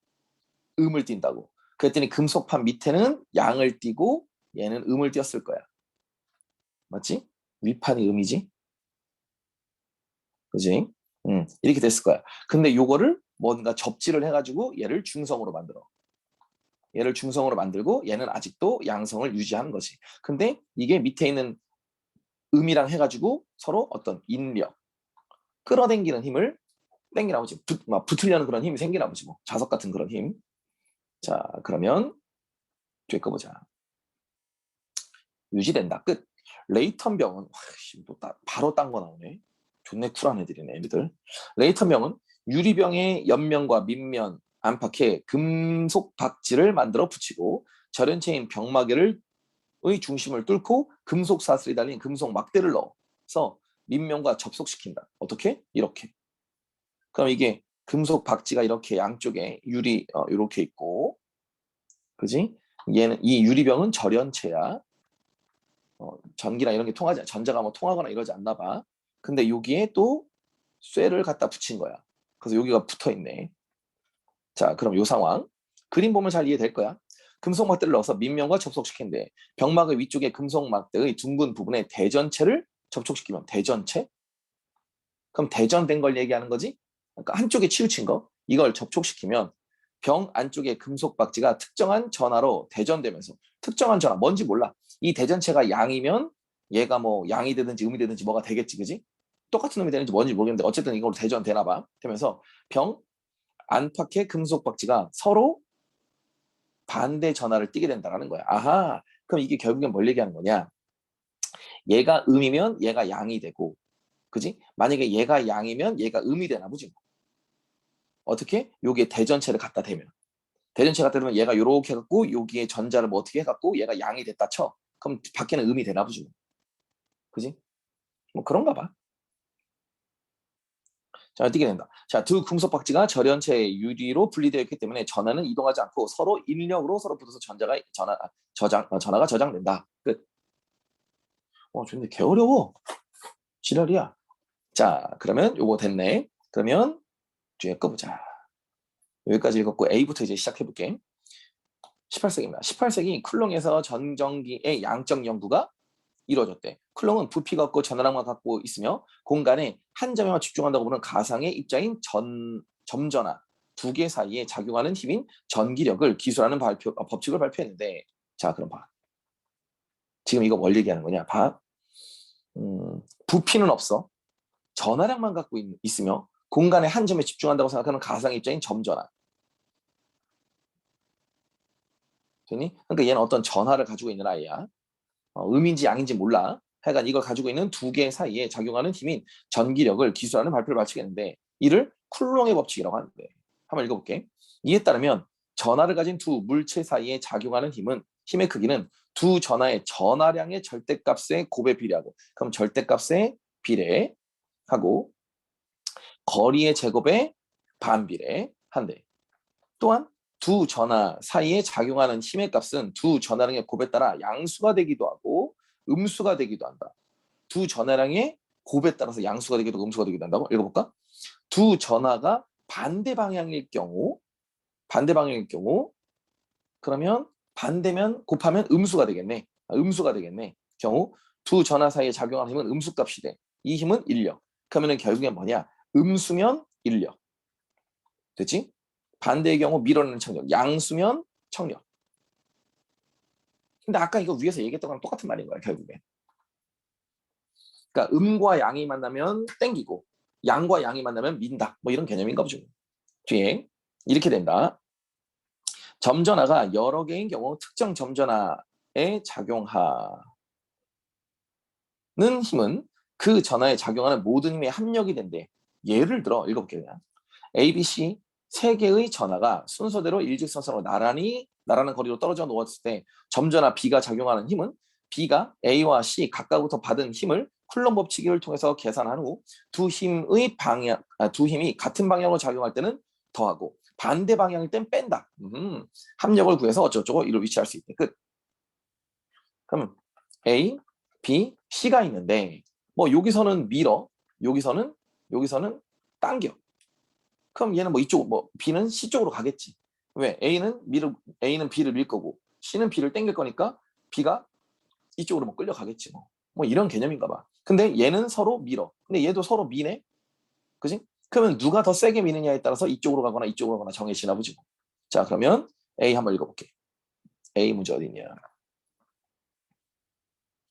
음을 띈다고. 그랬더니 금속판 밑에는 양을 띄고 얘는 음을 띄었을 거야. 맞지? 윗판이 음이지? 그지? 이렇게 됐을 거야. 근데 요거를 뭔가 접지를 해가지고 얘를 중성으로 만들어. 얘를 중성으로 만들고 얘는 아직도 양성을 유지하는 거지. 근데 이게 밑에 있는 음이랑 해가지고 서로 어떤 인력, 끌어당기는 힘을 땡기나 보지. 막 붙으려는 그런 힘이 생기나 보지. 뭐 자석 같은 그런 힘. 자, 그러면 뒤에 거 보자. 유지된다. 끝. 레이턴병은 바로 딴 거 나오네. 존내 쿨한 애들이네, 애들. 레이턴병은 유리병의 옆면과 밑면 안팎에 금속 박지를 만들어 붙이고 절연체인 병마개를 의 중심을 뚫고 금속 사슬이 달린 금속 막대를 넣어서 밑면과 접속시킨다. 어떻게? 이렇게. 그럼 이게 금속 박지가 이렇게 양쪽에 유리 이렇게 있고, 그지? 얘는 이 유리병은 절연체야. 전기나 이런 게 통하지 않아. 전자가 뭐 통하거나 이러지 않나 봐. 근데 여기에 또 쇠를 갖다 붙인 거야. 그래서 여기가 붙어 있네. 자, 그럼 요 상황. 그림 보면 잘 이해될 거야. 금속 막대를 넣어서 밑면과 접속시킨대. 병막의 위쪽에 금속 막대의 둥근 부분에 대전체를 접촉시키면 대전체? 그럼 대전된 걸 얘기하는 거지? 그러니까 한쪽에 치우친 거. 이걸 접촉시키면 병 안쪽에 금속 박지가 특정한 전하로 대전되면서 특정한 전하 뭔지 몰라. 이 대전체가 양이면 얘가 뭐 양이 되든지 음이 되든지 뭐가 되겠지, 그지? 똑같은 놈이 되는지 뭔지 모르겠는데 어쨌든 이걸로 대전되나 봐. 되면서 병 안팎의 금속 박지가 서로 반대 전하를 띠게 된다는 거야. 아하, 그럼 이게 결국엔 뭘 얘기하는 거냐? 얘가 음이면 얘가 양이 되고, 그지? 만약에 얘가 양이면 얘가 음이 되나 보지. 어떻게? 요게 대전체를 갖다 대면. 대전체 갖다 대면 얘가 요렇게 해갖고 여기에 전자를 뭐 어떻게 해갖고 얘가 양이 됐다 쳐. 그럼 밖에는 음이 되나 보지. 그지? 뭐 그런가 봐. 자, 띄게 된다. 자, 두 금속 박지가 절연체의 유리로 분리되어 있기 때문에 전하는 이동하지 않고 서로 인력으로 서로 붙어서 전하가 저장된다. 끝. 좋네. 개 어려워. 지랄이야. 자, 그러면 요거 됐네. 그러면 뒤에 거 보자. 여기까지 읽었고 A부터 이제 시작해볼게. 18세기입니다. 18세기 쿨롱에서 전전기의 양적 연구가 이루어졌대. 쿨롱은 부피가 없고 전하량만 갖고 있으며 공간에 한 점에만 집중한다고 보는 가상의 입자인 점전하, 두 개 사이에 작용하는 힘인 전기력을 기술하는 법칙을 발표했는데, 자, 그럼 봐. 지금 이거 뭘 얘기하는 거냐? 봐. 부피는 없어. 전하량만 갖고 있으며 공간의 한 점에 집중한다고 생각하는 가상 입자인 점전하. 되니? 그러니까 얘는 어떤 전하를 가지고 있는 아이야. 음인지 양인지 몰라. 하여간 이걸 가지고 있는 두 개 사이에 작용하는 힘인 전기력을 기술하는 발표를 마치겠는데, 이를 쿨롱의 법칙이라고 하는데, 한번 읽어볼게. 이에 따르면 전하를 가진 두 물체 사이에 작용하는 힘의 크기는 두 전하의 전하량의 절대값의 곱에 비례하고, 그럼 절대값에 비례하고 거리의 제곱에 반비례한대. 또한 두 전하 사이에 작용하는 힘의 값은 두 전하량의 곱에 따라 양수가 되기도 하고 음수가 되기도 한다. 두 전하량의 곱에 따라서 양수가 되기도 하고 음수가 되기도 한다고? 읽어볼까? 두 전하가 반대 방향일 경우 그러면 반대면 곱하면 음수가 되겠네. 음수가 되겠네. 경우 두 전하 사이에 작용하는 힘은 음수값이 돼. 이 힘은 인력. 그러면 결국엔 뭐냐? 음수면 인력. 됐지? 반대의 경우 밀어내는 청력. 양수면 청력. 근데 아까 이거 위에서 얘기했던 거랑 똑같은 말인 거야, 결국엔. 그러니까 음과 양이 만나면 땡기고 양과 양이 만나면 민다. 뭐 이런 개념인가 보죠. 뒤에 이렇게 된다. 점전하가 여러 개인 경우 특정 점전하에 작용하는 힘은 그 전하에 작용하는 모든 힘의 합력이 된대. 예를 들어 읽어볼게요. 그냥. A, B, C 세 개의 전하가 순서대로 일직선으로 나란한 거리로 떨어져 놓았을 때 점전하 B가 작용하는 힘은 B가 A와 C 각각부터 받은 힘을 쿨럼b 법칙을 통해서 계산한 후 두 힘이 같은 방향으로 작용할 때는 더하고 반대 방향일 땐 뺀다. 합력을 구해서 어쩌고저쩌고 이를 위치할 수 있대. 끝. 그러면 A, B, C가 있는데 뭐 여기서는 밀어, 여기서는 당겨. 그럼 얘는 뭐 이쪽 B는 C 쪽으로 가겠지. 왜? A는 B를 밀 거고 C는 B를 당길 거니까 B가 이쪽으로 뭐 끌려가겠지 뭐. 뭐 이런 개념인가 봐. 근데 얘는 서로 밀어. 근데 얘도 서로 미네. 그지? 그러면 누가 더 세게 미느냐에 따라서 이쪽으로 가거나 이쪽으로 가거나 정해지나 보지. 자, 그러면 A 한번 읽어볼게. A 문제 어디 있냐?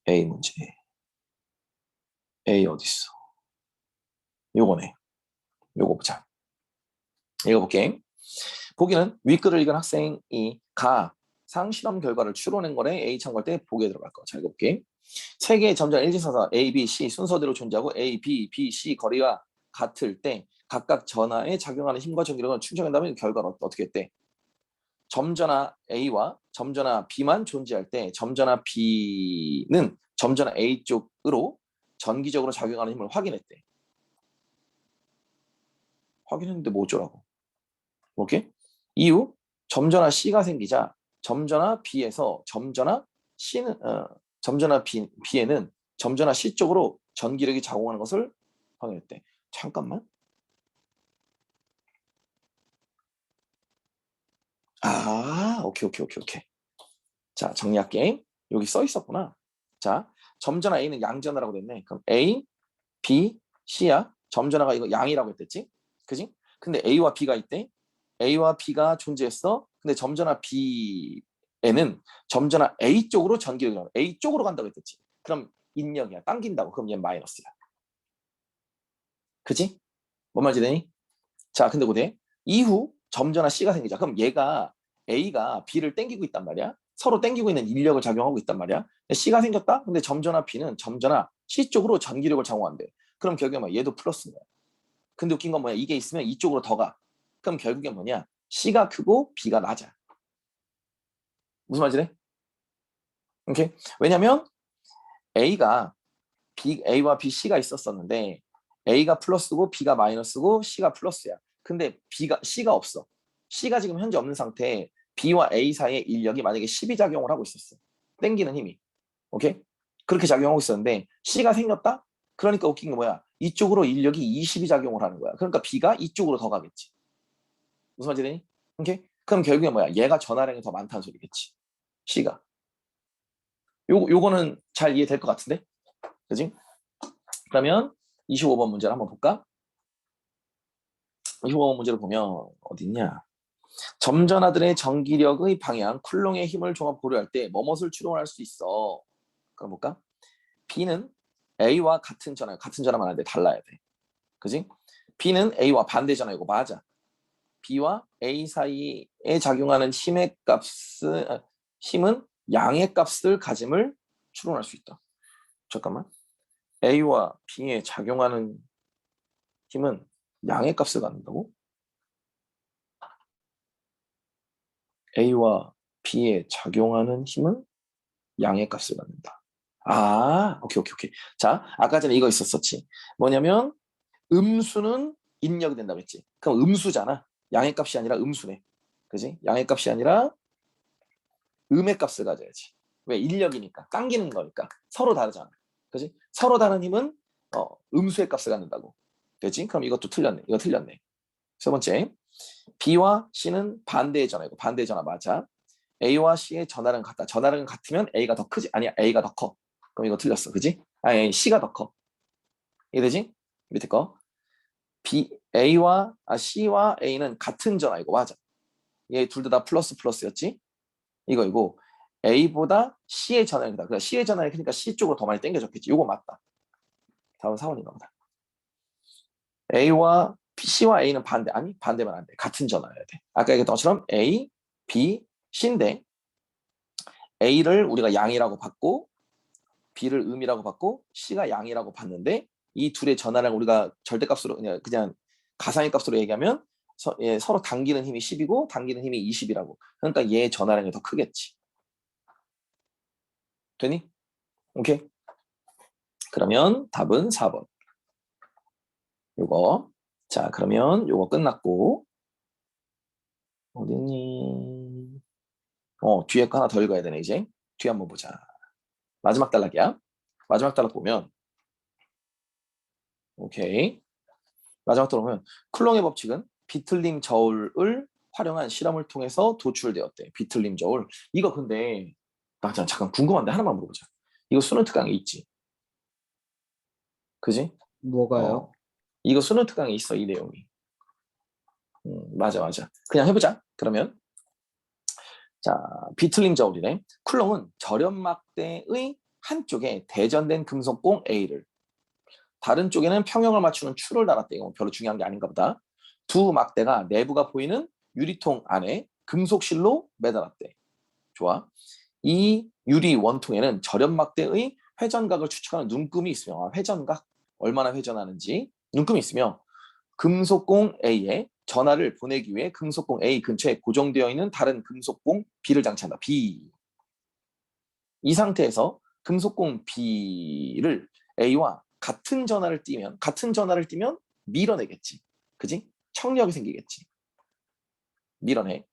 A 문제. A 어디 있어? 요거네. 요거 보자. 읽어볼게. 보기는 윗글을 읽은 학생이 가상 실험 결과를 추론한 거래 A 참고할 때 보기에 들어갈 거. 자, 읽어볼게. 세 개의 점전 일직선상 A, B, C 순서대로 존재하고 A, B, B, C 거리가 같을 때 각각 전하에 작용하는 힘과 전기력을 충족한다면 결과는 어떻게 했대? 점전하 A와 점전하 B만 존재할 때 점전하 B는 점전하 A 쪽으로 전기적으로 작용하는 힘을 확인했대. 확인했는데 뭐 어쩌라고? 오케이? 이후 점전하 C가 생기자 점전하 B에서 점전하 B에는 점전하 C 쪽으로 전기력이 작용하는 것을 확인했대. 잠깐만. 오케이. 자, 정리할게. 여기 써 있었구나. 자, 점전하 A는 양전하라고 됐네. 그럼 A, B, C야. 점전하가 이거 양이라고 했댔지? 그지? 근데 A와 B가 있대. A와 B가 존재했어. 근데 점전하 B에는 점전하 A 쪽으로 전기력이 나와. A 쪽으로 간다고 했댔지. 그럼 인력이야. 당긴다고. 그럼 얘는 마이너스야. 그지? 뭔 말인지 되니? 자, 근데 고대 이후 점전하 C가 생기자. 그럼 A가 B를 땡기고 있단 말이야. 서로 땡기고 있는 인력을 작용하고 있단 말이야. C가 생겼다? 근데 점전하 B는 점전하 C 쪽으로 전기력을 작용한대. 그럼 결국에 뭐야? 얘도 플러스인 거야. 근데 웃긴 건 뭐야? 이게 있으면 이쪽으로 더 가. 그럼 결국엔 뭐냐? C가 크고 B가 낮아. 무슨 말이지? 오케이? 왜냐면 A와 B, C가 있었었는데 A가 플러스고 B가 마이너스고 C가 플러스야. 근데 C가 없어. C가 지금 현재 없는 상태에 B와 A 사이의 인력이 만약에 12 작용을 하고 있었어. 땡기는 힘이. 오케이? 그렇게 작용하고 있었는데 C가 생겼다? 그러니까 웃긴 게 뭐야? 이쪽으로 인력이 20이 작용을 하는 거야. 그러니까 B가 이쪽으로 더 가겠지. 무슨 말인지 되니? 오케이? 그럼 결국에 뭐야? 얘가 전하량이 더 많다는 소리겠지. C가. 요거는 잘 이해될 것 같은데? 그지? 그러면 25번 문제를 한번 볼까? 이거 문제를 보면 어딨냐? 점전하들의 전기력의 방향, 쿨롱의 힘을 종합 고려할 때 뭐뭇을 추론할 수 있어? 그럼 볼까? B는 A와 같은 전화, 같은 전화만 하는데 달라야 돼. 그지? B는 A와 반대 전화이고 맞아. B와 A 사이에 작용하는 힘은 양의 값을 가짐을 추론할 수 있다. 잠깐만. A와 B에 작용하는 힘은 양의 값을 갖는다고? A와 B에 작용하는 힘은 양의 값을 갖는다. 오케이. 자, 아까 전에 이거 있었었지. 뭐냐면 음수는 입력이 된다고 했지. 그럼 음수잖아. 양의 값이 아니라 음수네. 그지? 양의 값이 아니라 음의 값을 가져야지. 왜? 인력이니까. 당기는 거니까. 서로 다르잖아. 그지? 서로 다른 힘은 음수의 값을 갖는다고. 되지? 그럼 이것도 틀렸네. 이거 틀렸네. 세 번째. B와 C는 반대의 전화이고 반대의 전화 맞아. A와 C의 전화는 같다. 전화는 같으면 A가 더 크지? 아니야. A가 더 커. 그럼 이거 틀렸어. 그지? 아니, C가 더 커. 이해되지? 밑에 거. C와 A는 같은 전화이고 맞아. 얘 둘 다 플러스 플러스였지? 이거 A보다 C의 전화력이다. 그러니까 C의 전화력 그러니까 C 쪽으로 더 많이 당겨졌겠지. 이거 맞다. 다음 4번인가 보다. C와 A는 반대. 아니 반대면 안 돼. 같은 전화여야 돼. 아까 얘기했던 것처럼 A, B, C인데 A를 우리가 양이라고 받고 B를 음이라고 받고 C가 양이라고 받는데 이 둘의 전화량 우리가 절대값으로 그냥 가상의 값으로 얘기하면 서로 당기는 힘이 10이고 당기는 힘이 20이라고. 그러니까 얘 전화량이 더 크겠지. 되니? 오케이. 그러면 답은 4번. 요거. 자, 그러면 요거 끝났고 어딨니? 뒤에 거 하나 더 읽어야 되네 이제. 뒤에 한번 보자. 마지막 단락이야. 마지막 단락 보면 오케이. 마지막 단락 보면 쿨롱의 법칙은 비틀림 저울을 활용한 실험을 통해서 도출되었대. 비틀림 저울. 이거 근데 나 잠깐 궁금한데 하나만 물어보자. 이거 수능 특강에 있지? 그지? 뭐가요? 이거 수능 특강에 있어 이 내용이. 맞아. 그냥 해보자. 그러면 자, 비틀림 저울이네. 쿨롱은 절연막대의 한쪽에 대전된 금속공 A를 다른 쪽에는 평형을 맞추는 추를 달았대. 이거 별로 중요한 게 아닌가 보다. 두 막대가 내부가 보이는 유리통 안에 금속실로 매달았대. 좋아. 이 유리 원통에는 절연막대의 회전각을 추측하는 눈금이 있으며 회전각 얼마나 회전하는지 눈금이 있으며 금속공 A에 전하를 보내기 위해 금속공 A 근처에 고정되어 있는 다른 금속공 B를 장치한다. B. 이 상태에서 금속공 B를 A와 같은 전하를 띄면 밀어내겠지. 그지? 청력이 생기겠지. 밀어내.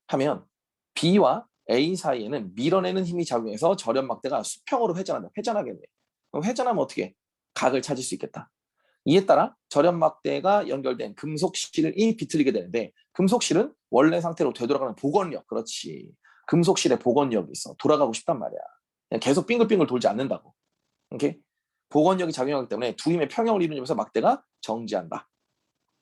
하면 B와 A 사이에는 밀어내는 힘이 작용해서 절연막대가 수평으로 회전한다. 회전하겠네. 그럼 회전하면 어떻게? 각을 찾을 수 있겠다. 이에 따라 절연막대가 연결된 금속실이 비틀리게 되는데 금속실은 원래 상태로 되돌아가는 복원력. 그렇지. 금속실에 복원력이 있어. 돌아가고 싶단 말이야. 그냥 계속 빙글빙글 돌지 않는다고. 오케이? 복원력이 작용하기 때문에 두 힘의 평형을 이루면서 막대가 정지한다.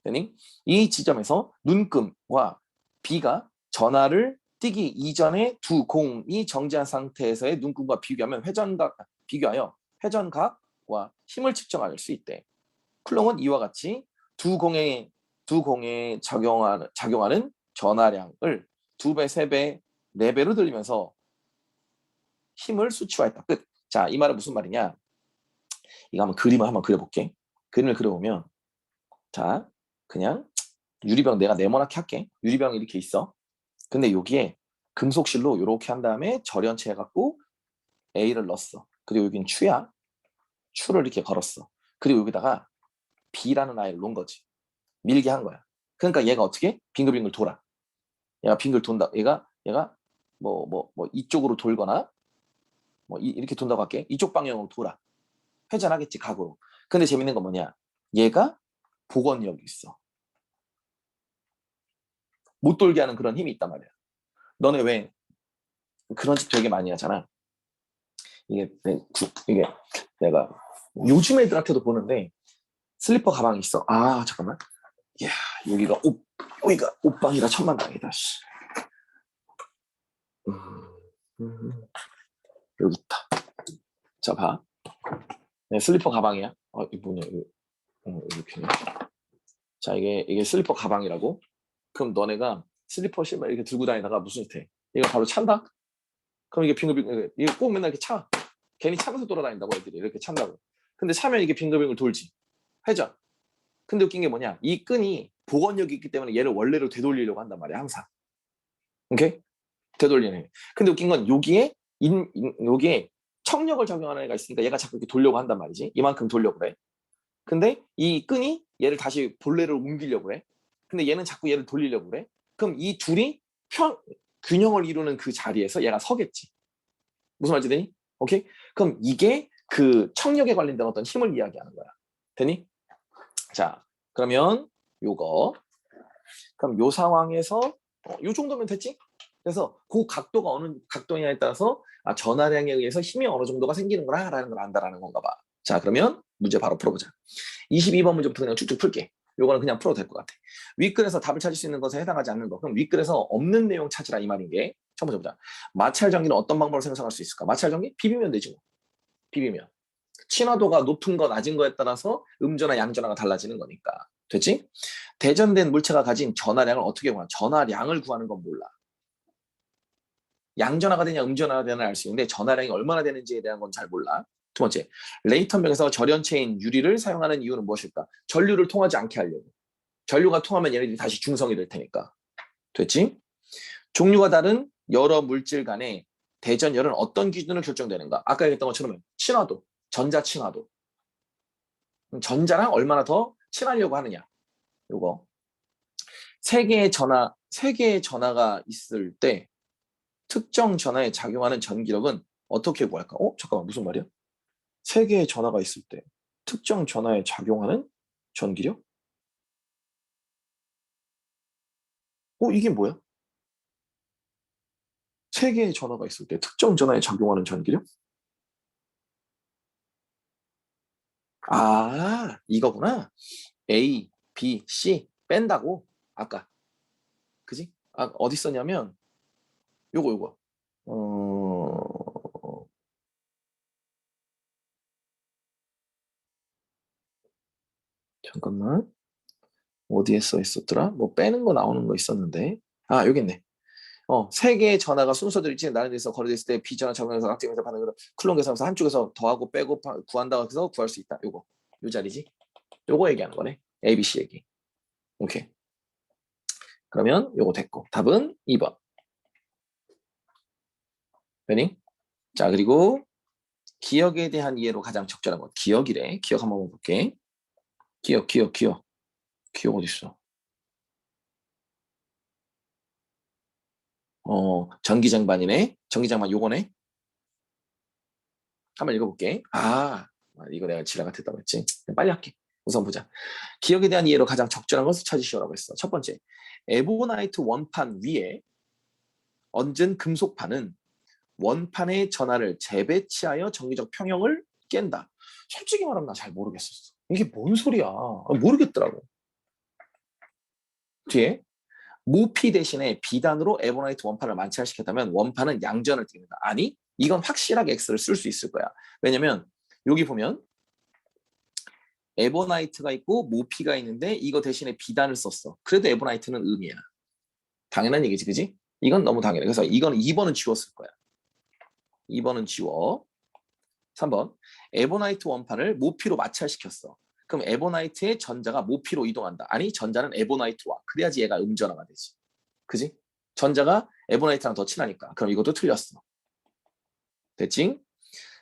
되니? 이 지점에서 눈금과 B가 전하를 뛰기 이전에 두 공이 정지한 상태에서의 눈금과 비교하여 회전각과 힘을 측정할 수 있대. 쿨롱은 이와 같이 두 공에 작용하는 전하량을 2배, 3배, 4배로 들리면서 힘을 수치화했다. 끝. 자, 이 말은 무슨 말이냐? 이거 그림을 한번 그려볼게. 그림을 그려보면 자, 그냥 유리병 내가 네모나게 할게. 유리병이 이렇게 있어. 근데 여기에 금속실로 이렇게 한 다음에 절연체 해갖고 A를 넣었어. 그리고 여기는 추야. 추를 이렇게 걸었어. 그리고 여기다가 B라는 아이를 놓은 거지. 밀게 한 거야. 그러니까 얘가 어떻게? 빙글빙글 돌아. 얘가 빙글 돈다. 얘가 뭐 이쪽으로 돌거나 뭐 이렇게 돈다고 할게. 이쪽 방향으로 돌아. 회전하겠지 각으로. 근데 재밌는 건 뭐냐? 얘가 복원력이 있어. 못 돌게 하는 그런 힘이 있단 말이야. 너네 왜 그런 짓 되게 많이 하잖아. 이게 내가 요즘 애들한테도 보는데 슬리퍼 가방이 있어. 잠깐만. 이야, 여기가 옷방이라 천만다행이다. 여기 있다. 자, 봐. 네, 슬리퍼 가방이야. 이거 뭐냐, 이렇게. 자, 이게 슬리퍼 가방이라고? 그럼 너네가 슬리퍼 신발 이렇게 들고 다니다가 무슨 돼? 이거 바로 찬다? 그럼 이게 빙글빙글, 이게 꼭 맨날 이렇게 차. 괜히 차면서 돌아다닌다고 애들이 이렇게 찬다고. 근데 차면 이게 빙글빙글 돌지. 회전. 근데 웃긴 게 뭐냐? 이 끈이 복원력이 있기 때문에 얘를 원래로 되돌리려고 한단 말이야, 항상. 오케이? 되돌리네. 근데 웃긴 건 여기에 청력을 적용하는 애가 있으니까 얘가 자꾸 이렇게 돌려고 한단 말이지. 이만큼 돌려고 그래. 근데 이 끈이 얘를 다시 본래로 옮기려고 그래. 근데 얘는 자꾸 얘를 돌리려고 그래. 그럼 이 둘이 균형을 이루는 그 자리에서 얘가 서겠지. 무슨 말인지 되니? 오케이? 그럼 이게 그 청력에 관련된 어떤 힘을 이야기하는 거야. 되니? 자, 그러면 요거. 그럼 요 상황에서 요 정도면 됐지? 그래서 그 각도가 어느 각도냐에 따라서 전하량에 의해서 힘이 어느 정도가 생기는구나 라는 걸 안다라는 건가 봐. 자, 그러면 문제 바로 풀어보자. 22번 문제부터 그냥 쭉쭉 풀게. 요거는 그냥 풀어도 될 것 같아. 윗글에서 답을 찾을 수 있는 것에 해당하지 않는 거. 그럼 윗글에서 없는 내용 찾으라 이 말인 게. 첫 번째 보자. 마찰 전기는 어떤 방법으로 생성할 수 있을까? 마찰 전기? 비비면 되지 뭐. 비비면. 친화도가 높은 거 낮은 거에 따라서 음전화 양전화가 달라지는 거니까. 됐지? 대전된 물체가 가진 전하량을 어떻게 구하나? 전하량을 구하는 건 몰라. 양전화가 되냐 음전화가 되냐 알 수 있는데 전하량이 얼마나 되는지에 대한 건 잘 몰라. 두 번째, 레이턴벽에서 절연체인 유리를 사용하는 이유는 무엇일까? 전류를 통하지 않게 하려고. 전류가 통하면 얘네들이 다시 중성이 될 테니까. 됐지? 종류가 다른 여러 물질 간의 대전열은 어떤 기준으로 결정되는가? 아까 얘기했던 것처럼 친화도, 전자 친화도. 전자랑 얼마나 더 친하려고 하느냐. 요거. 세 개의 전하가 있을 때 특정 전하에 작용하는 전기력은 어떻게 구할까? 잠깐만, 무슨 말이야? 세 개의 전하가 있을 때 특정 전하에 작용하는 전기력? 이게 뭐야? 세 개의 전하가 있을 때 특정 전하에 작용하는 전기력? 이거구나. A, B, C 뺀다고? 아까. 그지? 어디 썼냐면 요거. 잠깐만. 어디에 써 있었더라? 뭐 빼는 거 나오는 거 있었는데. 여기 있네. 세 개의 전화가 순서대로 일치된 나는 데서 거래됐을 때 비전화 작용해서 악정에서 반응으로 클론 계산해서 한쪽에서 더하고 빼고 구한다고 해서 구할 수 있다. 요 자리지. 요거 얘기하는 거네. A, B, C 얘기. 오케이. 그러면 요거 됐고. 답은 2번. 베닝. 자, 그리고 기억에 대한 이해로 가장 적절한 것. 기억이래. 기억 한번 볼게. 기억 어딨어? 전기장반이네. 전기장반 요거네. 한번 읽어볼게. 이거 내가 지랄 같았다고 했지. 빨리 할게. 우선 보자. 기억에 대한 이해로 가장 적절한 것을 찾으시오라고 했어. 첫 번째, 에보나이트 원판 위에 얹은 금속판은 원판의 전하를 재배치하여 전기적 평형을 깬다. 솔직히 말하면 나 잘 모르겠었어. 이게 뭔 소리야. 모르겠더라고. 뒤에 모피 대신에 비단으로 에보나이트 원판을 만체시켰다면 원판은 양전을 띠는다. 아니, 이건 확실하게 X를 쓸 수 있을 거야. 왜냐면 여기 보면 에보나이트가 있고 모피가 있는데 이거 대신에 비단을 썼어. 그래도 에보나이트는 음이야. 당연한 얘기지, 그지? 이건 너무 당연해. 그래서 이건 2번은 지웠을 거야. 2번은 지워. 3번, 에보나이트 원판을 모피로 마찰시켰어. 그럼 에보나이트의 전자가 모피로 이동한다. 아니, 전자는 에보나이트와. 그래야지 얘가 음전화가 되지. 그지? 전자가 에보나이트랑 더 친하니까. 그럼 이것도 틀렸어. 됐지?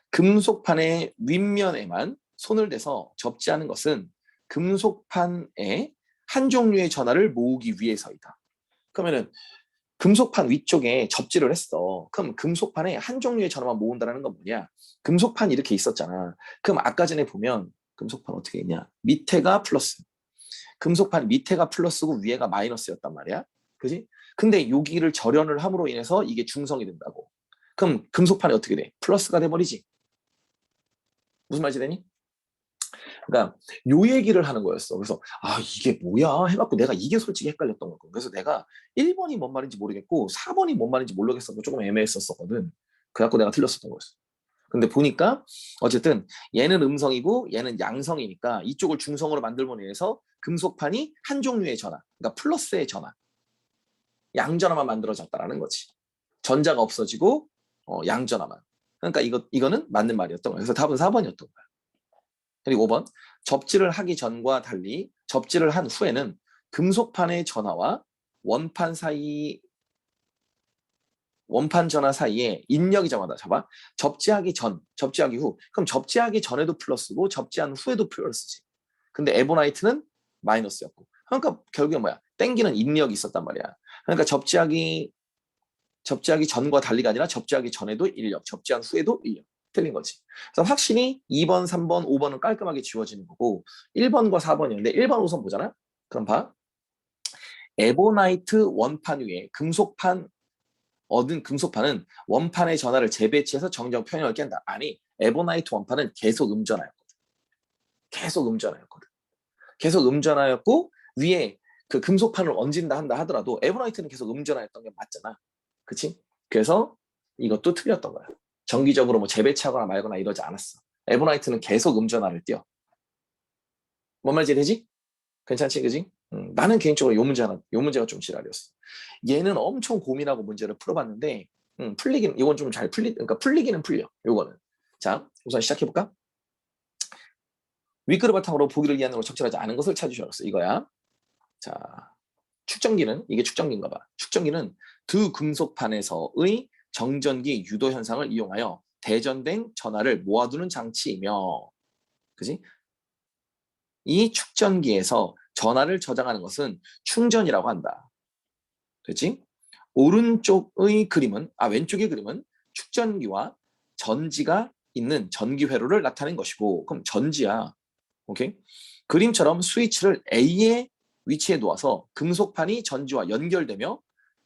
금속판의 윗면에만 손을 대서 접지 않은 것은 금속판에 한 종류의 전하를 모으기 위해서이다. 그러면은 금속판 위쪽에 접지를 했어. 그럼 금속판에 한 종류의 전하만 모은다는 건 뭐냐? 금속판 이렇게 있었잖아. 그럼 아까 전에 보면 금속판 어떻게 했냐? 밑에가 플러스. 금속판 밑에가 플러스고 위에가 마이너스였단 말이야. 그지? 근데 여기를 절연을 함으로 인해서 이게 중성이 된다고. 그럼 금속판이 어떻게 돼? 플러스가 돼버리지. 무슨 말인지 되니? 그러니까 요 얘기를 하는 거였어. 그래서 이게 뭐야 해갖고 내가 이게 솔직히 헷갈렸던 거고. 그래서 내가 1번이 뭔 말인지 모르겠고 4번이 뭔 말인지 모르겠어서 조금 애매했었거든. 그래갖고 내가 틀렸었던 거였어. 근데 보니까 어쨌든 얘는 음성이고 얘는 양성이니까 이쪽을 중성으로 만들므로 인해서 금속판이 한 종류의 전화, 그러니까 플러스의 전화, 양전화만 만들어졌다라는 거지. 전자가 없어지고 양전화만. 그러니까 이거는 맞는 말이었던 거야. 그래서 답은 4번이었던 거야. 그리고 5번, 접지를 하기 전과 달리 접지를 한 후에는 금속판의 전화와 원판 전화 사이에 인력이 정하다. 잡아. 접지하기 전, 접지하기 후. 그럼 접지하기 전에도 플러스고 접지한 후에도 플러스지. 근데 에보나이트는 마이너스였고. 그러니까 결국에 뭐야? 땡기는 인력이 있었단 말이야. 그러니까 접지하기 전과 달리가 아니라 접지하기 전에도 인력, 접지한 후에도 인력. 틀린 거지. 그래서 확실히 2번, 3번, 5번은 깔끔하게 지워지는 거고 1번과 4번이었는데 1번 우선 보잖아. 그럼 봐. 에보나이트 원판 위에 얻은 금속판은 원판의 전하를 재배치해서 정정 평형을 깬다. 아니, 에보나이트 원판은 계속 음전하였거든. 계속 음전하였거든. 계속 음전하였고 위에 그 금속판을 얹는다 한다 하더라도 에보나이트는 계속 음전하였던 게 맞잖아. 그치? 그래서 이것도 틀렸던 거야. 정기적으로 뭐 재배치하거나 말거나 이러지 않았어. 에보나이트는 계속 음전화를 띄어. 뭔 말인지 되지? 괜찮지, 그지? 나는 개인적으로 요 문제가 좀 지랄이었어. 얘는 엄청 고민하고 문제를 풀어봤는데, 이건 좀 잘 그러니까 풀리기는 풀려. 요거는. 자, 우선 시작해볼까? 윗그릇 바탕으로 보기를 이해하는 적절하지 않은 것을 찾으셔서 이거야. 자, 축전기는, 이게 축전기인가 봐. 축전기는 두 금속판에서의 정전기 유도 현상을 이용하여 대전된 전하를 모아두는 장치이며, 그지? 이 축전기에서 전하를 저장하는 것은 충전이라고 한다. 됐지? 왼쪽의 그림은 축전기와 전지가 있는 전기 회로를 나타낸 것이고, 그럼 전지야. 오케이? 그림처럼 스위치를 A의 위치에 놓아서 금속판이 전지와 연결되며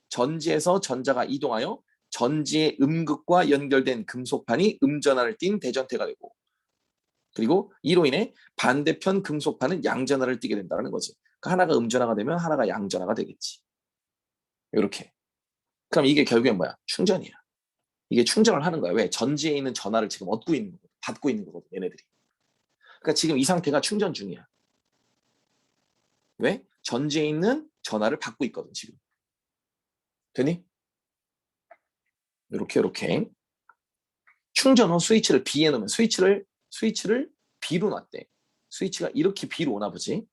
전지에서 전자가 이동하여 전지의 음극과 연결된 금속판이 음전하를 띤 대전태가 되고, 그리고 이로 인해 반대편 금속판은 양전하를 띠게 된다는 거지. 그러니까 하나가 음전하가 되면 하나가 양전하가 되겠지. 이렇게. 그럼 이게 결국엔 뭐야? 충전이야. 이게 충전을 하는 거야. 왜? 전지에 있는 전하를 지금 받고 있는 거거든, 얘네들이. 그러니까 지금 이 상태가 충전 중이야. 왜? 전지에 있는 전하를 받고 있거든, 지금. 되니? 이렇게. 충전 후 스위치를 B에 놓으면 스위치를 B로 놨대. 스위치가 이렇게 B로 오나 보지.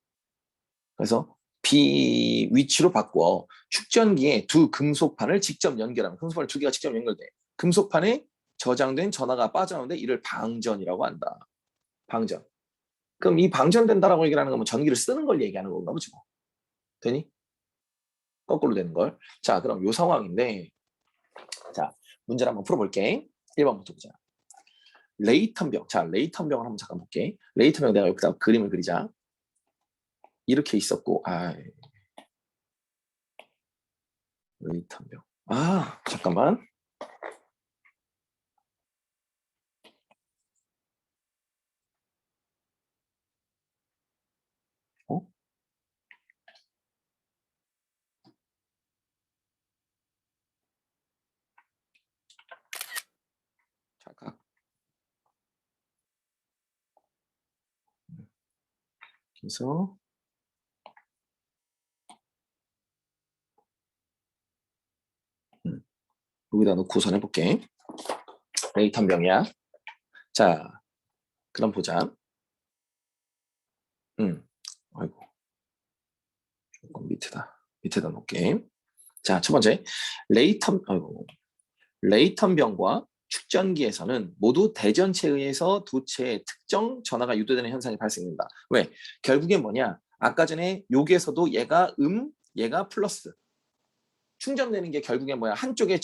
그래서 B 위치로 바꿔 축전기에 두 금속판을 직접 연결하면 금속판 두 개가 직접 연결돼. 금속판에 저장된 전하가 빠져나오는데 이를 방전이라고 한다. 방전. 그럼 이 방전된다라고 얘기를 하는 건 전기를 쓰는 걸 얘기하는 건가 보지 뭐. 되니? 거꾸로 되는 걸. 자, 그럼 요 상황인데 자, 문제를 한번 풀어볼게. 1번부터 보자. 레이턴병. 자, 레이턴병을 한번 잠깐 볼게. 레이턴병 내가 여기다 그림을 그리자. 이렇게 있었고, 레이턴병. 잠깐만. 어? 잠깐. 그래서 여기다 놓고선 해볼게. 레이턴병이야. 자, 그럼 보자. 아이고. 조금 밑에다 놓을게. 자, 첫 번째. 레이턴병과 축전기에서는 모두 대전체에 의해서 도체의 특정 전하가 유도되는 현상이 발생된다. 왜? 결국엔 뭐냐? 아까 전에 여기에서도 얘가 얘가 플러스. 충전되는 게 결국엔 뭐야? 한쪽에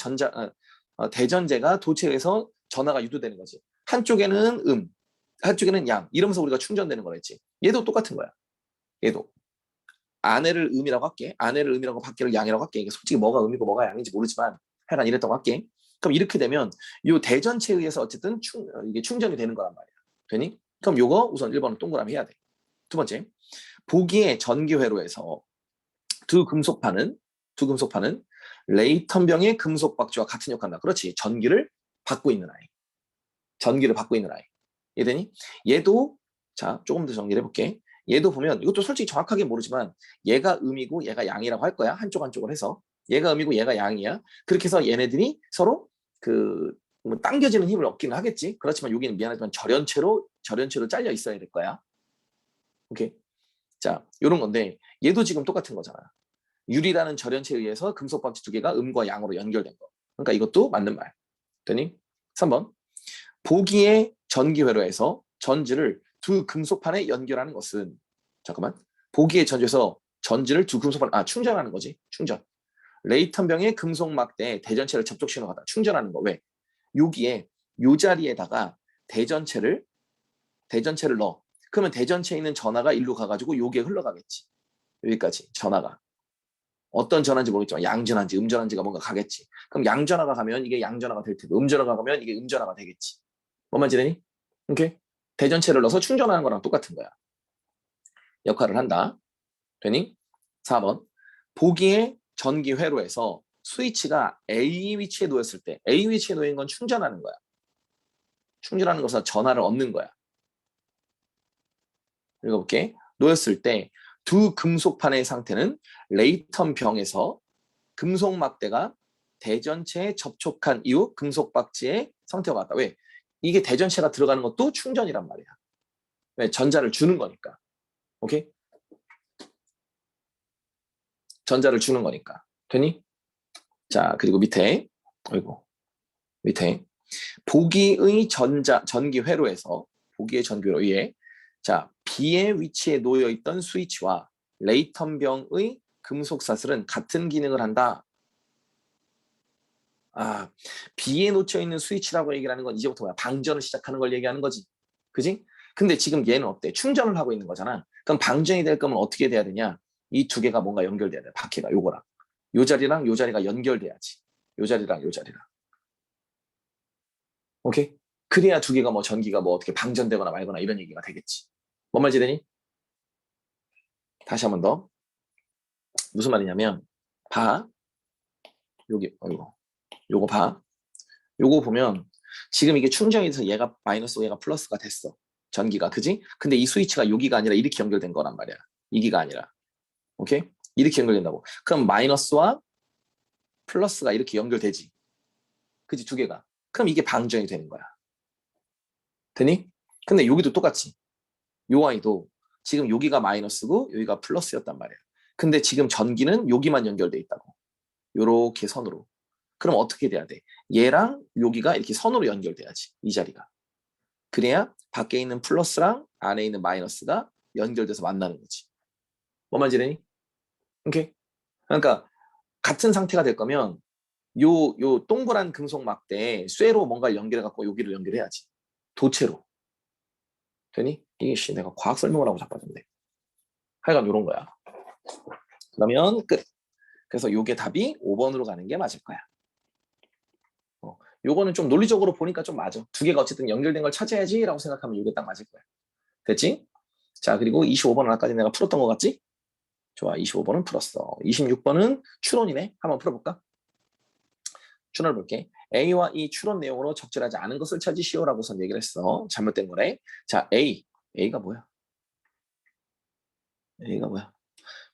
대전제가 도체에 의해서 전하가 유도되는 거지. 한쪽에는 한쪽에는 양. 이러면서 우리가 충전되는 거랬지. 얘도 똑같은 거야. 얘도. 안에를 음이라고 할게. 안에를 음이라고 밖에를 양이라고 할게. 이게 솔직히 뭐가 음이고 뭐가 양인지 모르지만 하여간 이랬다고 할게. 그럼 이렇게 되면 이 대전체에 의해서 어쨌든 이게 충전이 되는 거란 말이야. 되니? 그럼 요거 우선 1번은 동그라미 해야 돼. 두 번째, 보기의 전기회로에서 두 금속판은 레이턴병의 금속 박쥐와 같은 역할을 한다. 그렇지. 전기를 받고 있는 아이. 전기를 받고 있는 아이. 이해되니? 얘도 자 조금 더 정리를 해볼게. 얘도 보면 이것도 솔직히 정확하게 모르지만 얘가 음이고 얘가 양이라고 할 거야. 한쪽을 해서 얘가 음이고 얘가 양이야. 그렇게 해서 얘네들이 서로 뭐 당겨지는 힘을 얻기는 하겠지. 그렇지만 여기는 미안하지만 절연체로 잘려 있어야 될 거야. 오케이. 자, 요런 건데 얘도 지금 똑같은 거잖아. 유리라는 절연체에 의해서 금속 박쥐 두 개가 음과 양으로 연결된 거. 그러니까 이것도 맞는 말. 되니? 3번. 보기의 전기회로에서 전지를 두 금속판에 연결하는 것은 잠깐만. 보기의 전지에서 전지를 두 금속판 충전하는 거지. 충전. 레이턴병의 금속 막대에 대전체를 접촉 신호하다. 충전하는 거. 왜? 여기에 요 자리에다가 대전체를 넣어. 그러면 대전체에 있는 전하가 일로 가가지고 여기에 흘러가겠지. 여기까지 전하가. 어떤 전화인지 모르겠지만 양전화인지 음전화인지가 뭔가 가겠지. 그럼 양전화가 가면 이게 양전화가 될 테고 음전화가 가면 이게 음전화가 되겠지. 뭔 말인지 되니? 오케이? 대전체를 넣어서 충전하는 거랑 똑같은 거야. 역할을 한다. 되니? 4번. 보기의 전기 회로에서 스위치가 A 위치에 놓였을 때 A 위치에 놓인 건 충전하는 거야. 충전하는 것은 전화를 얻는 거야. 읽어볼게. 놓였을 때 두 금속판의 상태는 레이턴 병에서 금속 막대가 대전체에 접촉한 이후 금속 박쥐의 상태가 같다. 왜? 이게 대전체가 들어가는 것도 충전이란 말이야. 왜? 전자를 주는 거니까. 오케이? 전자를 주는 거니까. 되니? 자, 그리고 밑에 보기의 전기 회로에서 보기의 전기 회로 위에 자, B의 위치에 놓여 있던 스위치와 레이턴병의 금속 사슬은 같은 기능을 한다. B에 놓쳐 있는 스위치라고 얘기를 하는 건 이제부터 뭐야? 방전을 시작하는 걸 얘기하는 거지. 그지? 근데 지금 얘는 어때? 충전을 하고 있는 거잖아. 그럼 방전이 될 거면 어떻게 돼야 되냐? 이 두 개가 뭔가 연결돼야 돼. 바퀴가 요거랑. 요 자리랑 요 자리가 연결돼야지. 요 자리랑 요 자리랑. 오케이? 그래야 두 개가 뭐 전기가 뭐 어떻게 방전되거나 말거나 이런 얘기가 되겠지. 뭔 말인지 되니? 다시 한 번 더. 무슨 말이냐면 봐. 여기 요거 봐. 요거 보면 지금 이게 충전이 돼서 얘가 마이너스고 얘가 플러스가 됐어. 전기가. 그지? 근데 이 스위치가 여기가 아니라 이렇게 연결된 거란 말이야. 이기가 아니라. 오케이? 이렇게 연결된다고. 그럼 마이너스와 플러스가 이렇게 연결되지. 그지? 두 개가. 그럼 이게 방전이 되는 거야. 되니? 근데 여기도 똑같지. 요 아이도 지금 여기가 마이너스고 여기가 플러스였단 말이야. 근데 지금 전기는 여기만 연결돼 있다고. 요렇게 선으로. 그럼 어떻게 돼야 돼? 얘랑 여기가 이렇게 선으로 연결돼야지. 이 자리가. 그래야 밖에 있는 플러스랑 안에 있는 마이너스가 연결돼서 만나는 거지. 뭔 말인지 되니? 오케이? 그러니까 같은 상태가 될 거면 요 동그란 금속 막대에 쇠로 뭔가 연결해갖고 여기를 연결해야지. 도체로. 되니? 이게 내가 과학 설명을 하고 자빠졌네. 하여간 요런 거야. 그러면 끝. 그래서 요게 답이 5번으로 가는 게 맞을 거야. 요거는 좀 논리적으로 보니까 좀 맞아. 두 개가 어쨌든 연결된 걸 찾아야지 라고 생각하면 요게 딱 맞을 거야. 됐지? 자, 그리고 25번은 아까 내가 풀었던 거 같지? 좋아, 25번은 풀었어. 26번은 추론이네. 한번 풀어볼까? 추론을 볼게. A와 E 추론 내용으로 적절하지 않은 것을 찾으시오라고 선 얘기를 했어. 잘못된 거래. 자, A가 뭐야? A가 뭐야?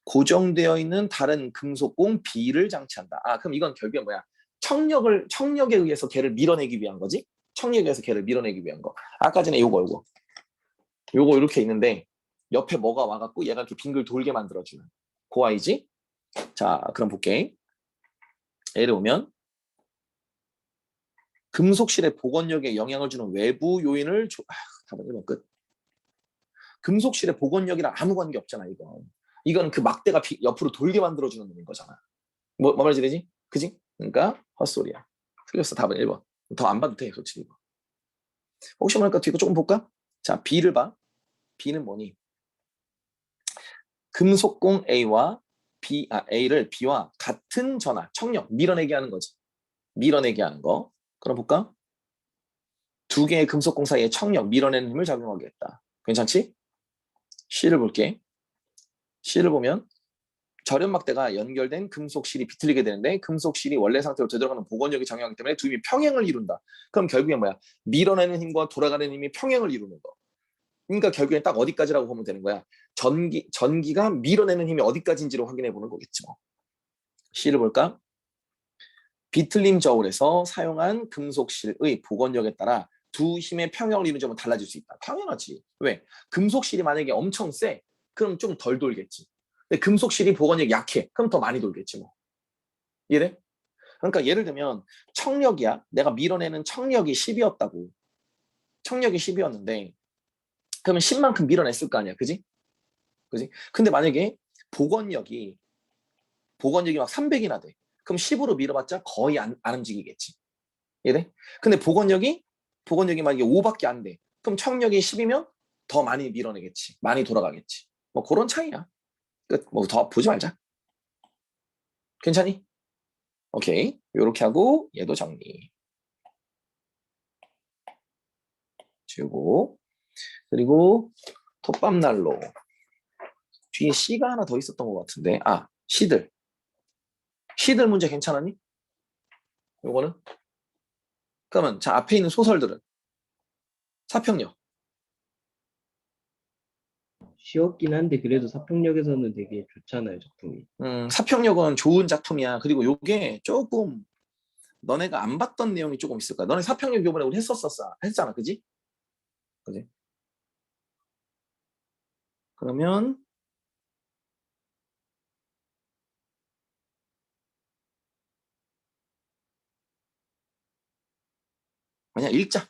고정되어 있는 다른 금속공 B를 장치한다. 그럼 이건 결국에 뭐야? 청력에 의해서 걔를 밀어내기 위한 거지? 청력에 의해서 걔를 밀어내기 위한 거. 아까 전에 요거 이렇게 있는데 옆에 뭐가 와갖고 얘가 이렇게 빙글 돌게 만들어주는 그 아이지? 자, 그럼 볼게. 예를 보면 금속실의 복원력에 영향을 주는 외부 요인을 답은 1번 끝. 금속실의 복원력이랑 아무 관계 없잖아, 이건 그 막대가 옆으로 돌게 만들어주는 놈인 거잖아. 뭐 말인지 되지? 그지? 그러니까 헛소리야. 틀렸어. 답은 1번. 더 안 봐도 돼, 솔직히 이거. 혹시 모르니까 뒤로 조금 볼까? 자, B를 봐. B는 뭐니? 금속공 A를 B와 같은 전하, 청력, 밀어내게 하는 거지. 밀어내게 하는 거. 그럼 볼까? 두 개의 금속공 사이에 청력, 밀어내는 힘을 작용하게 했다. 괜찮지? C를 볼게. C를 보면 절연막대가 연결된 금속실이 비틀리게 되는데 금속실이 원래 상태로 되돌아가는 복원력이 작용하기 때문에 두 힘이 평행을 이룬다. 그럼 결국엔 뭐야? 밀어내는 힘과 돌아가는 힘이 평행을 이루는 거. 그러니까 결국엔 딱 어디까지라고 보면 되는 거야. 전기가 밀어내는 힘이 어디까지인지를 확인해 보는 거겠지 뭐. C를 볼까? 비틀림 저울에서 사용한 금속실의 복원력에 따라 두 힘의 평형을 이루는 점은 달라질 수 있다. 당연하지. 왜? 금속실이 만약에 엄청 세, 그럼 좀 덜 돌겠지. 근데 금속실이 복원력이 약해, 그럼 더 많이 돌겠지 뭐. 이해돼? 그러니까 예를 들면 청력이야. 내가 밀어내는 청력이 10이었다고. 청력이 10이었는데 그러면 10만큼 밀어냈을 거 아니야. 그지? 그지? 근데 만약에 복원력이 막 300이나 돼. 그럼 10으로 밀어봤자 거의 안 움직이겠지. 이래? 근데 복원력이 만약에 5밖에 안 돼. 그럼 청력이 10이면 더 많이 밀어내겠지. 많이 돌아가겠지. 뭐 그런 차이야. 끝. 뭐 더 보지 말자. 괜찮니? 오케이. 요렇게 하고 얘도 정리. 지우고. 그리고 톱밥난로. 뒤에 C가 하나 더 있었던 것 같은데. 아, C들. C들 문제 괜찮았니? 요거는? 그러면 자 앞에 있는 소설들은 사평력. 쉬웠긴 한데 그래도 사평역에서는 되게 좋잖아요, 작품이. 사평력은 좋은 작품이야. 그리고 요게 조금 너네가 안 봤던 내용이 조금 있을 거야. 너네 사평력 요번에 우리 했잖아, 그지? 그지? 그러면 그냥 읽자.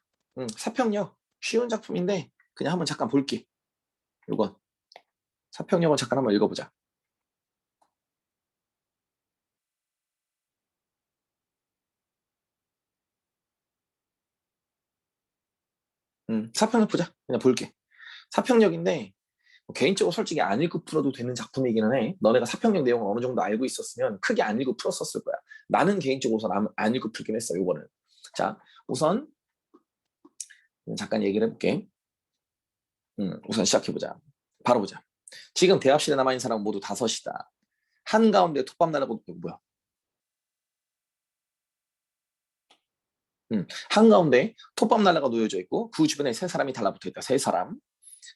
사평력 쉬운 작품인데 그냥 한번 잠깐 볼게. 요건 사평력은 잠깐 한번 읽어보자. 사평력 보자. 그냥 볼게. 사평력인데 뭐 개인적으로 솔직히 안 읽고 풀어도 되는 작품이기는 해. 너네가 사평력 내용을 어느 정도 알고 있었으면 크게 안 읽고 풀었었을 거야. 나는 개인적으로 우선 안 읽고 풀긴 했어. 요거는. 자, 우선 잠깐 얘기를 해볼게. 우선 시작해보자. 바로 보자. 지금 대합실에 남아있는 사람은 모두 5이다. 한가운데 톱밥 날아보고 뭐야? 한가운데 톱밥 날라가 놓여져 있고 그 주변에 3사람이 달라붙어 있다. 3사람.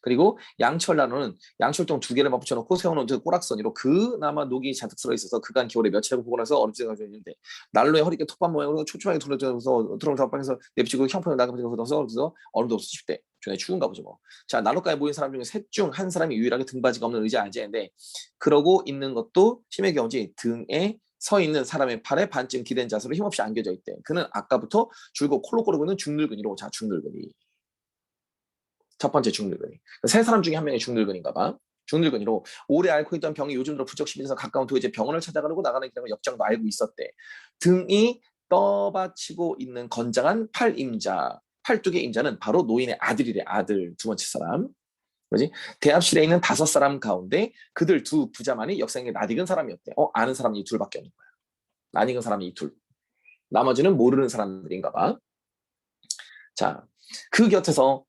그리고 양철 나루는 양철동 2개를 맞붙여놓고 세워놓은 꼬락선이로 그나마 녹이 잔뜩 들어있어서 그간 겨울에 몇 차례 보고 나서 얼음새가 있는데 난로에 허리께 톱밥 모양으로 촘촘하게 둘러져서 드럼 다방에서 내비치고 형편을 나가면서 그래서 얼음도 없어질 때 중에 추운가 보죠 뭐. 자 난로가에 모인 사람 중에 셋 중 한 사람이 유일하게 등받이가 없는 의자 앉아있는데 그러고 있는 것도 힘의 경우지 등에 서 있는 사람의 팔에 반쯤 기댄 자세로 힘없이 안겨져 있대. 그는 아까부터 줄곧 콜로 고르고 있는 중늙은이로. 자 중늙은이. 첫 번째 중늙은이. 세 사람 중에 한 명이 중늙은인가 봐. 중늙은이로 오래 앓고 있던 병이 요즘 들어 부쩍 심해져서 가까운 도이제 병원을 찾아가려고 나가는 길에 역장도 알고 있었대. 등이 떠받치고 있는 건장한 팔임자. 팔뚝의 임자는 바로 노인의 아들이래. 아들. 두 번째 사람. 뭐지? 대합실에 있는 5사람 가운데 그들 두 부자만이 역사에 낯익은 사람이었대. 아는 사람이 이 둘밖에 없는 거야. 낯익은 사람이 이 둘. 나머지는 모르는 사람들인가 봐. 자, 그 곁에서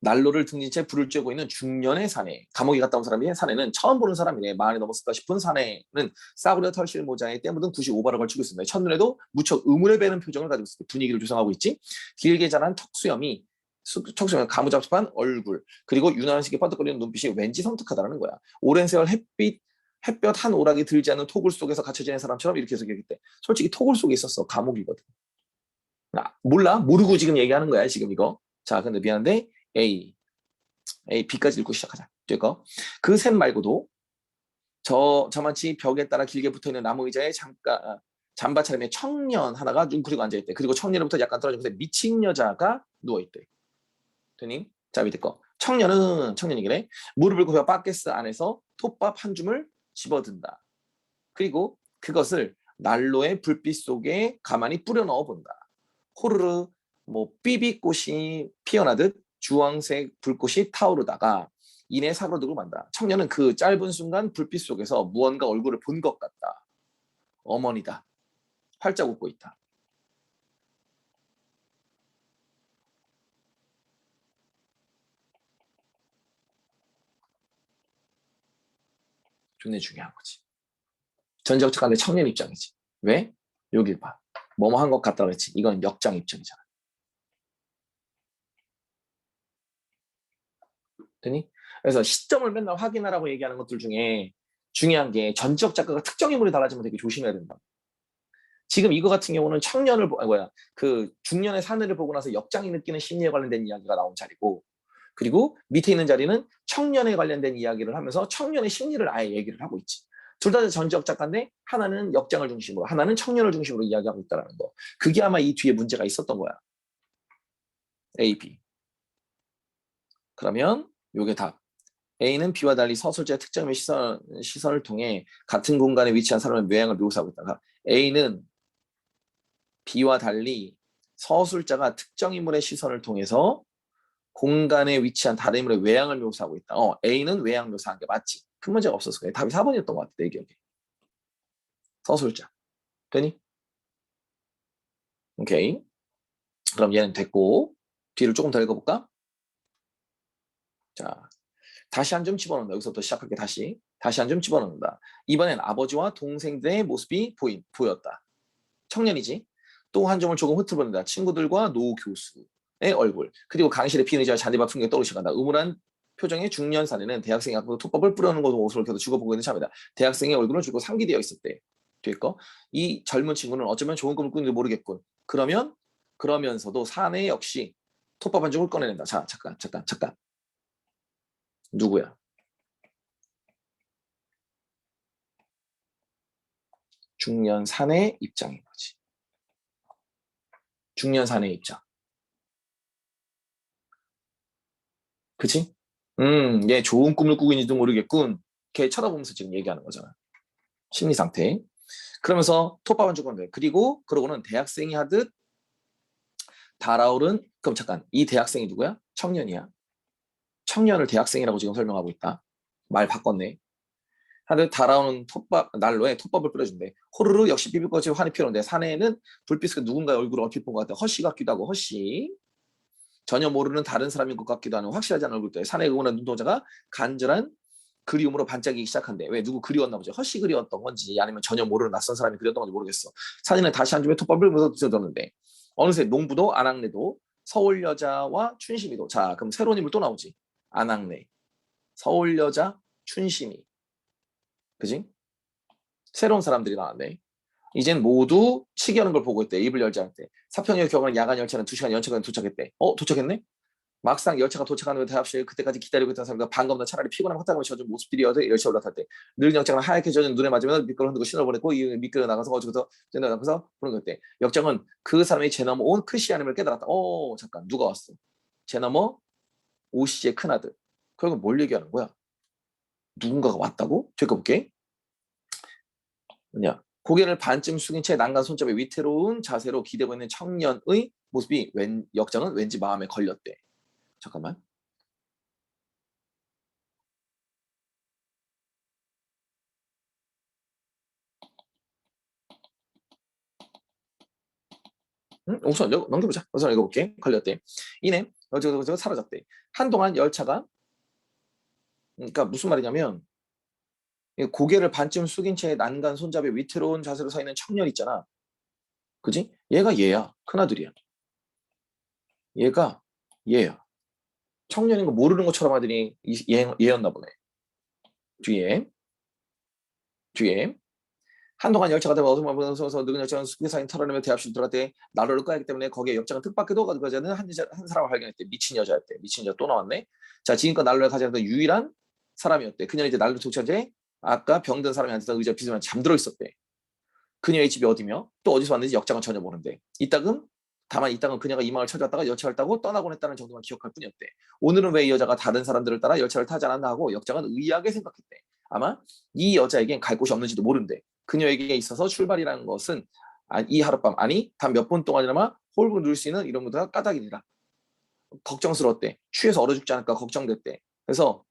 난로를 등진 채 불을 쬐고 있는 중년의 사내. 감옥에 갔다 온 사람이 사내는 처음 보는 사람이네. 40이 넘었을까 싶은 사내는 싸구려 털실 모자에 때 묻은 95발을 걸치고 있습니다. 첫눈에도 무척 의문을 베는 표정을 가지고 있습니다. 분위기를 조성하고 있지. 길게 자란 턱수염이 가무잡잡한 얼굴 그리고 유난스럽게 번뜩거리는 눈빛이 왠지 섬뜩하다는 거야. 오랜 세월 햇볕 한 오락이 들지 않는 토굴 속에서 갇혀 지낸 사람처럼 이렇게 해서 얘기했대. 솔직히 토굴 속에 있었어. 감옥이거든. 몰라? 모르고 지금 얘기하는 거야 지금 이거. 자 근데 미안한데 A, B까지 읽고 시작하자. 그 셋 말고도 저만치 벽에 따라 길게 붙어있는 나무 의자에 잠바 차림의 청년 하나가 웅크리고 앉아있대. 그리고 청년으로부터 약간 떨어진 곳에 미친 여자가 누워있대. 되니? 자 밑에 거. 청년이기래. 무릎을 굽혀 바켓스 안에서 톱밥 한 줌을 집어든다. 그리고 그것을 난로의 불빛 속에 가만히 뿌려 넣어 본다. 호르르 뭐 삐비꽃이 피어나듯 주황색 불꽃이 타오르다가 이내 사그러들고 만다. 청년은 그 짧은 순간 불빛 속에서 무언가 얼굴을 본 것 같다. 어머니다. 활짝 웃고 있다. 굉장히 중요한 거지. 전적 측간의 청년 입장이지. 왜? 여기 봐. 뭐뭐 한 것 같다고 했지. 이건 역장 입장이잖아. 되니? 그래서 시점을 맨날 확인하라고 얘기하는 것들 중에 중요한 게 전적 작가가 특정 인물이 달라지면 되게 조심해야 된다. 지금 이거 같은 경우는 청년을 그 중년의 사내를 보고 나서 역장이 느끼는 심리에 관련된 이야기가 나온 자리고, 그리고 밑에 있는 자리는 청년에 관련된 이야기를 하면서 청년의 심리를 아예 얘기를 하고 있지. 둘 다 전지적 작가인데 하나는 역장을 중심으로, 하나는 청년을 중심으로 이야기하고 있다는 거. 그게 아마 이 뒤에 문제가 있었던 거야. A, B. 그러면 요게 답. A는 B와 달리 서술자의 특정의 시선을 통해 같은 공간에 위치한 사람의 모양을 묘사하고 있다가, A는 B와 달리 서술자가 특정 인물의 시선을 통해서 공간에 위치한 다른 인물의 외양을 묘사하고 있다. A는 외양 묘사한 게 맞지. 큰 문제가 없었을 거야. 답이 4번이었던 것 같아, 내 기억에. 서술자. 되니? 오케이. 그럼 얘는 됐고, 뒤를 조금 더 읽어볼까? 자, 다시 한 점 집어넣는다. 여기서부터 시작할게. 다시 한 점 집어넣는다. 이번엔 아버지와 동생들의 모습이 보였다. 청년이지. 또 한 점을 조금 흩어본다. 친구들과 노 교수의 얼굴. 그리고 강실의 피의자와 잔디밭 풍경이 떠오르시간다. 음울한 표정의 중년 사내는 대학생이 앞으로 톱밥을 뿌려놓은 것으로 옷을 계속 죽어보고 있는 참이다. 대학생의 얼굴을 주고 상기되어 있었대. 됐고, 이 젊은 친구는 어쩌면 좋은 꿈을 꾸는지 모르겠군. 그러면서도 사내 역시 톱밥 한 쪽을 꺼내낸다. 자, 잠깐. 누구야? 중년 사내 입장인 거지. 중년 사내 입장. 그치? 얘 좋은 꿈을 꾸고 있는지도 모르겠군. 걔 쳐다보면서 지금 얘기하는 거잖아. 심리 상태. 그러면서 톱밥 한 줄 건데. 그러고는 대학생이 하듯 달아오른, 그럼 잠깐, 이 대학생이 누구야? 청년이야. 청년을 대학생이라고 지금 설명하고 있다. 말 바꿨네. 하듯 달아오는 난로에 톱밥을 뿌려준대. 호르르 역시 비빌것이 환히 피어오는데 사내에는 불빛에 누군가의 얼굴을 얼핏 본 것 같아. 허씨 같기도 하고, 허씨. 전혀 모르는 다른 사람인 것 같기도 하는 확실하지 않은 얼굴들. 사내에 응원한 눈동자가 간절한 그리움으로 반짝이기 시작한대. 왜? 누구 그리웠나 보지. 허씨 그리웠던 건지 아니면 전혀 모르는 낯선 사람이 그리웠던 건지 모르겠어. 사진은 다시 한 줌에 톱밥을 묻어두는데 어느새 농부도 안학래도 서울 여자와 춘심이도. 자, 그럼 새로운 인물 또 나오지. 안학래, 서울 여자, 춘심이. 그지? 새로운 사람들이 나왔네. 이젠 모두 치기하는 걸 보고 있대. 입을 열지 않을 때. 사평역 경을 야간 열차는 2시간 연착을 도착했대. 도착했네? 막상 열차가 도착하는 대합실 그때까지 기다리고 있던 사람과 반갑나 차라리 피곤한 화장을 젖은 모습들이어도 열차 올라탈 때 늘 역장은 하얗게 젖은 눈에 맞으면 미끄러 흔들고 신호를 보냈고 이 미끄러 나가서 어쩌고서 나가서 보는 거였대. 역장은 그 사람이 제 넘어 온 크시 아님을 깨달았다. 잠깐 누가 왔어? 제 넘어 오씨의 큰아들. 결국 뭘 얘기하는 거야? 누군가가 왔다고? 읽어볼게. 뭐냐? 고개를 반쯤 숙인 채 난간 손잡이 위태로운 자세로 기대고 있는 청년의 모습이 역장은 왠지 마음에 걸렸대. 잠깐만. 우선 넘겨보자. 우선 읽어볼게. 걸렸대. 이내 어쩌고저쩌고 사라졌대. 한동안 열차가, 그러니까 무슨 말이냐면 고개를 반쯤 숙인 채 난간 손잡이 위태로운 자세로 서 있는 청년 있잖아. 그지? 얘가 얘야. 큰아들이야. 얘가 얘야. 청년인 거 모르는 것처럼 하더니 얘였나 보네. 뒤에 한동안 열차가 되면 어둠을 누군 열차는 숙기사인 털어내며 대합실 들어갔대. 나로를 꺼야하기 때문에 거기에 역장은 뜻밖에도 그 여자는 한 사람을 발견했대. 미친 여자였대. 미친 여자 또 나왔네. 자, 지금껏 난로를 가져왔던 유일한 사람이었대. 그녀는 이제 난로 도착한 지 아까 병든 사람이 앉았던 의자 비스만 잠들어 있었대. 그녀의 집이 어디며 또 어디서 왔는지 역장은 전혀 모른대. 다만 이따금 그녀가 이 마을 찾아왔다가 열차를 타고 떠나곤 했다는 정도만 기억할 뿐이었대. 오늘은 왜 이 여자가 다른 사람들을 따라 열차를 타지 않았나 하고 역장은 의아하게 생각했대. 아마 이 여자에겐 갈 곳이 없는지도 모른대. 그녀에게 있어서 출발이라는 것은 이 하룻밤, 아니 단 몇 분 동안이나마 홀고 누울 수 있는 이런 것들가 까닭이니라. 걱정스러웠대. 취해서 얼어 죽지 않을까 걱정됐대. 그래서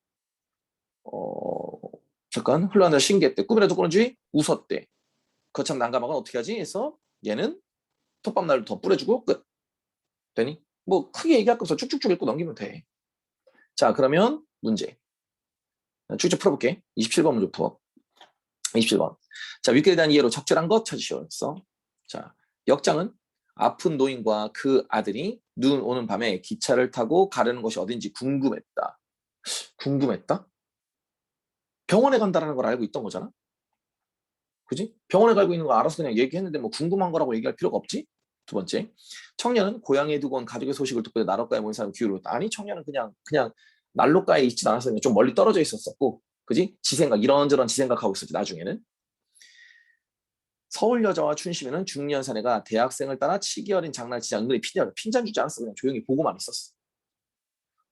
잠깐 흘러간다 신기했대. 꿈이라도 꾸는지 웃었대. 거참 난감하건 어떻게 하지? 해서 얘는 톱밥날을 더 뿌려주고 끝. 되니? 뭐 크게 얘기할 거 없어. 쭉쭉쭉 읽고 넘기면 돼. 자, 그러면 문제. 쭉쭉 풀어볼게. 27번 문제 풀어. 27번. 자, 윗글에 대한 이해로 적절한 것 찾으시오. 자, 역장은 아픈 노인과 그 아들이 눈 오는 밤에 기차를 타고 가려는 것이 어딘지 궁금했다. 궁금했다? 병원에 간다라는 걸 알고 있던 거잖아? 그지? 병원에 가고 있는 거 알아서 그냥 얘기했는데 뭐 궁금한 거라고 얘기할 필요가 없지? 두 번째, 청년은 고향에 두고 온 가족의 소식을 듣고 난로가에 모인 사람 기울였다 아니, 청년은 그냥 난로가에 있지 않았어. 그냥 좀 멀리 떨어져 있었었고, 그지? 지생각, 이런저런 지생각하고 있었지, 나중에는. 서울 여자와 춘심이는 중년 사내가 대학생을 따라 치기 어린 장난을 치자 은근히 핀잔 주지 않았어. 그냥 조용히 보고만 있었어.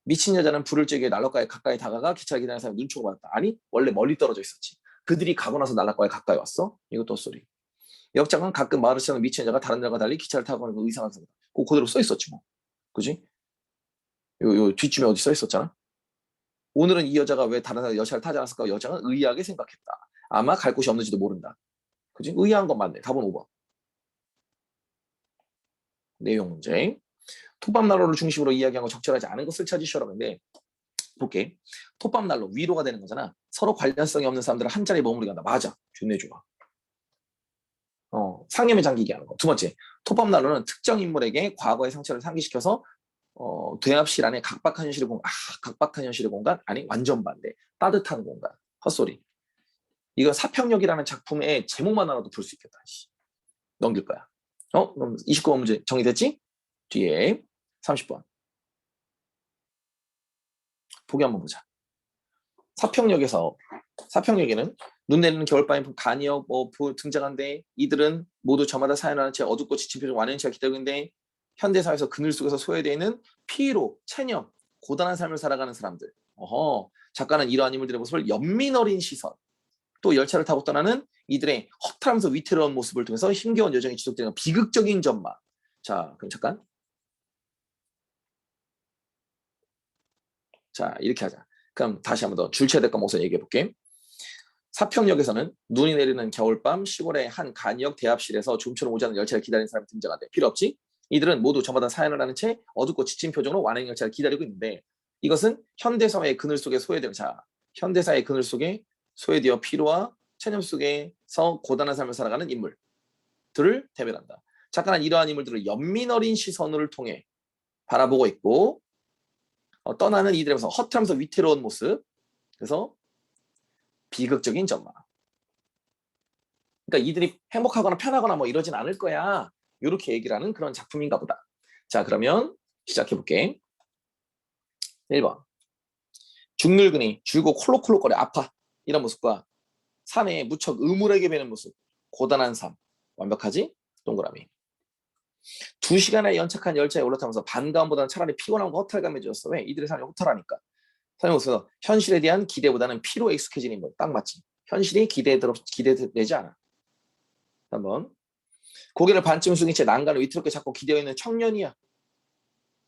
미친 여자는 불을 쬐게 난로가에 가까이 다가가 기차를 기다리는 사람이 눈초고 받았다. 아니, 원래 멀리 떨어져 있었지. 그들이 가고 나서 난로가에 가까이 왔어? 이것도 헛소리. 역장은 가끔 마을을 지나는 미친 여자가 다른 여자가 달리 기차를 타고 가는 그 이상한 사람. 그대로 써 있었지 뭐. 그지? 요 뒷줄에 어디 써 있었잖아. 오늘은 이 여자가 왜 다른 여자를 타지 않았을까? 여자는 의아하게 생각했다. 아마 갈 곳이 없는지도 모른다. 그지? 의아한 건 맞네. 답은 5번. 내용 문제. 톱밥난로를 중심으로 이야기한 거 적절하지 않은 것을 찾으시오라고 했는데, 볼게. 톱밥난로 위로가 되는 거잖아. 서로 관련성이 없는 사람들은 한 자리에 머무르게 한다. 맞아. 좋네, 좋아. 상념에 잠기게 하는 거. 두 번째, 톱밥난로는 특정 인물에게 과거의 상처를 상기시켜서 대합실 안에 각박한 현실의 공간? 아니, 완전 반대. 따뜻한 공간. 헛소리. 이거 사평역이라는 작품의 제목만 알아도 볼 수 있겠다. 넘길 거야. 그럼 29번 문제 정리됐지? 뒤에 30번. 보기 한번 보자. 사평역에서 사평역에는 눈 내리는 겨울밤에 간이역 등장한데 이들은 모두 저마다 사연하는 채 어둡고 지친 표정 완연치가 기다리고 있는데 현대사회에서 그늘 속에서 소외되어 있는 피로, 체념, 고단한 삶을 살아가는 사람들. 작가는 이러한 인물들의 모습을 연민 어린 시선, 또 열차를 타고 떠나는 이들의 허탈하면서 위태로운 모습을 통해서 힘겨운 여정이 지속되는 비극적인 전망. 자, 그럼 잠깐. 자, 이렇게 하자. 그럼 다시 한번 더 줄체될까 모서 얘기해 볼게. 사평역에서는 눈이 내리는 겨울밤 시골의 한 간이역 대합실에서 좀처럼 오지 않는 열차를 기다리는 사람이 등장한대. 필요 없지? 이들은 모두 저마다 사연을 하는 채 어둡고 지친 표정으로 완행 열차를 기다리고 있는데 이것은 현대사회의 그늘 속에 소외되어 현대사의 그늘 속에 소외되어 피로와 체념 속에서 고단한 삶을 살아가는 인물들을 대변한다. 작가는 이러한 인물들을 연민 어린 시선을 통해 바라보고 있고 떠나는 이들의 허탈하면서 위태로운 모습, 그래서 비극적인 전망. 그러니까 이들이 행복하거나 편하거나 뭐 이러진 않을 거야. 이렇게 얘기를 하는 그런 작품인가 보다. 자, 그러면 시작해 볼게. 1번. 중늙으니 줄고 콜록콜록거려 아파. 이런 모습과 산에 무척 의물하게 배는 모습. 고단한 삶. 완벽하지? 동그라미. 2시간에 연착한 열차에 올라타면서 반가움보다는 차라리 피곤함과 허탈감이 줬어. 왜? 이들의 삶이 허탈하니까. 삶이 없어서 현실에 대한 기대보다는 피로에 익숙해지는 거. 딱 맞지? 현실이 기대되지 않아. 한번. 고개를 반쯤 숙인 채 난간을 위태롭게 잡고 기대어 있는 청년이야.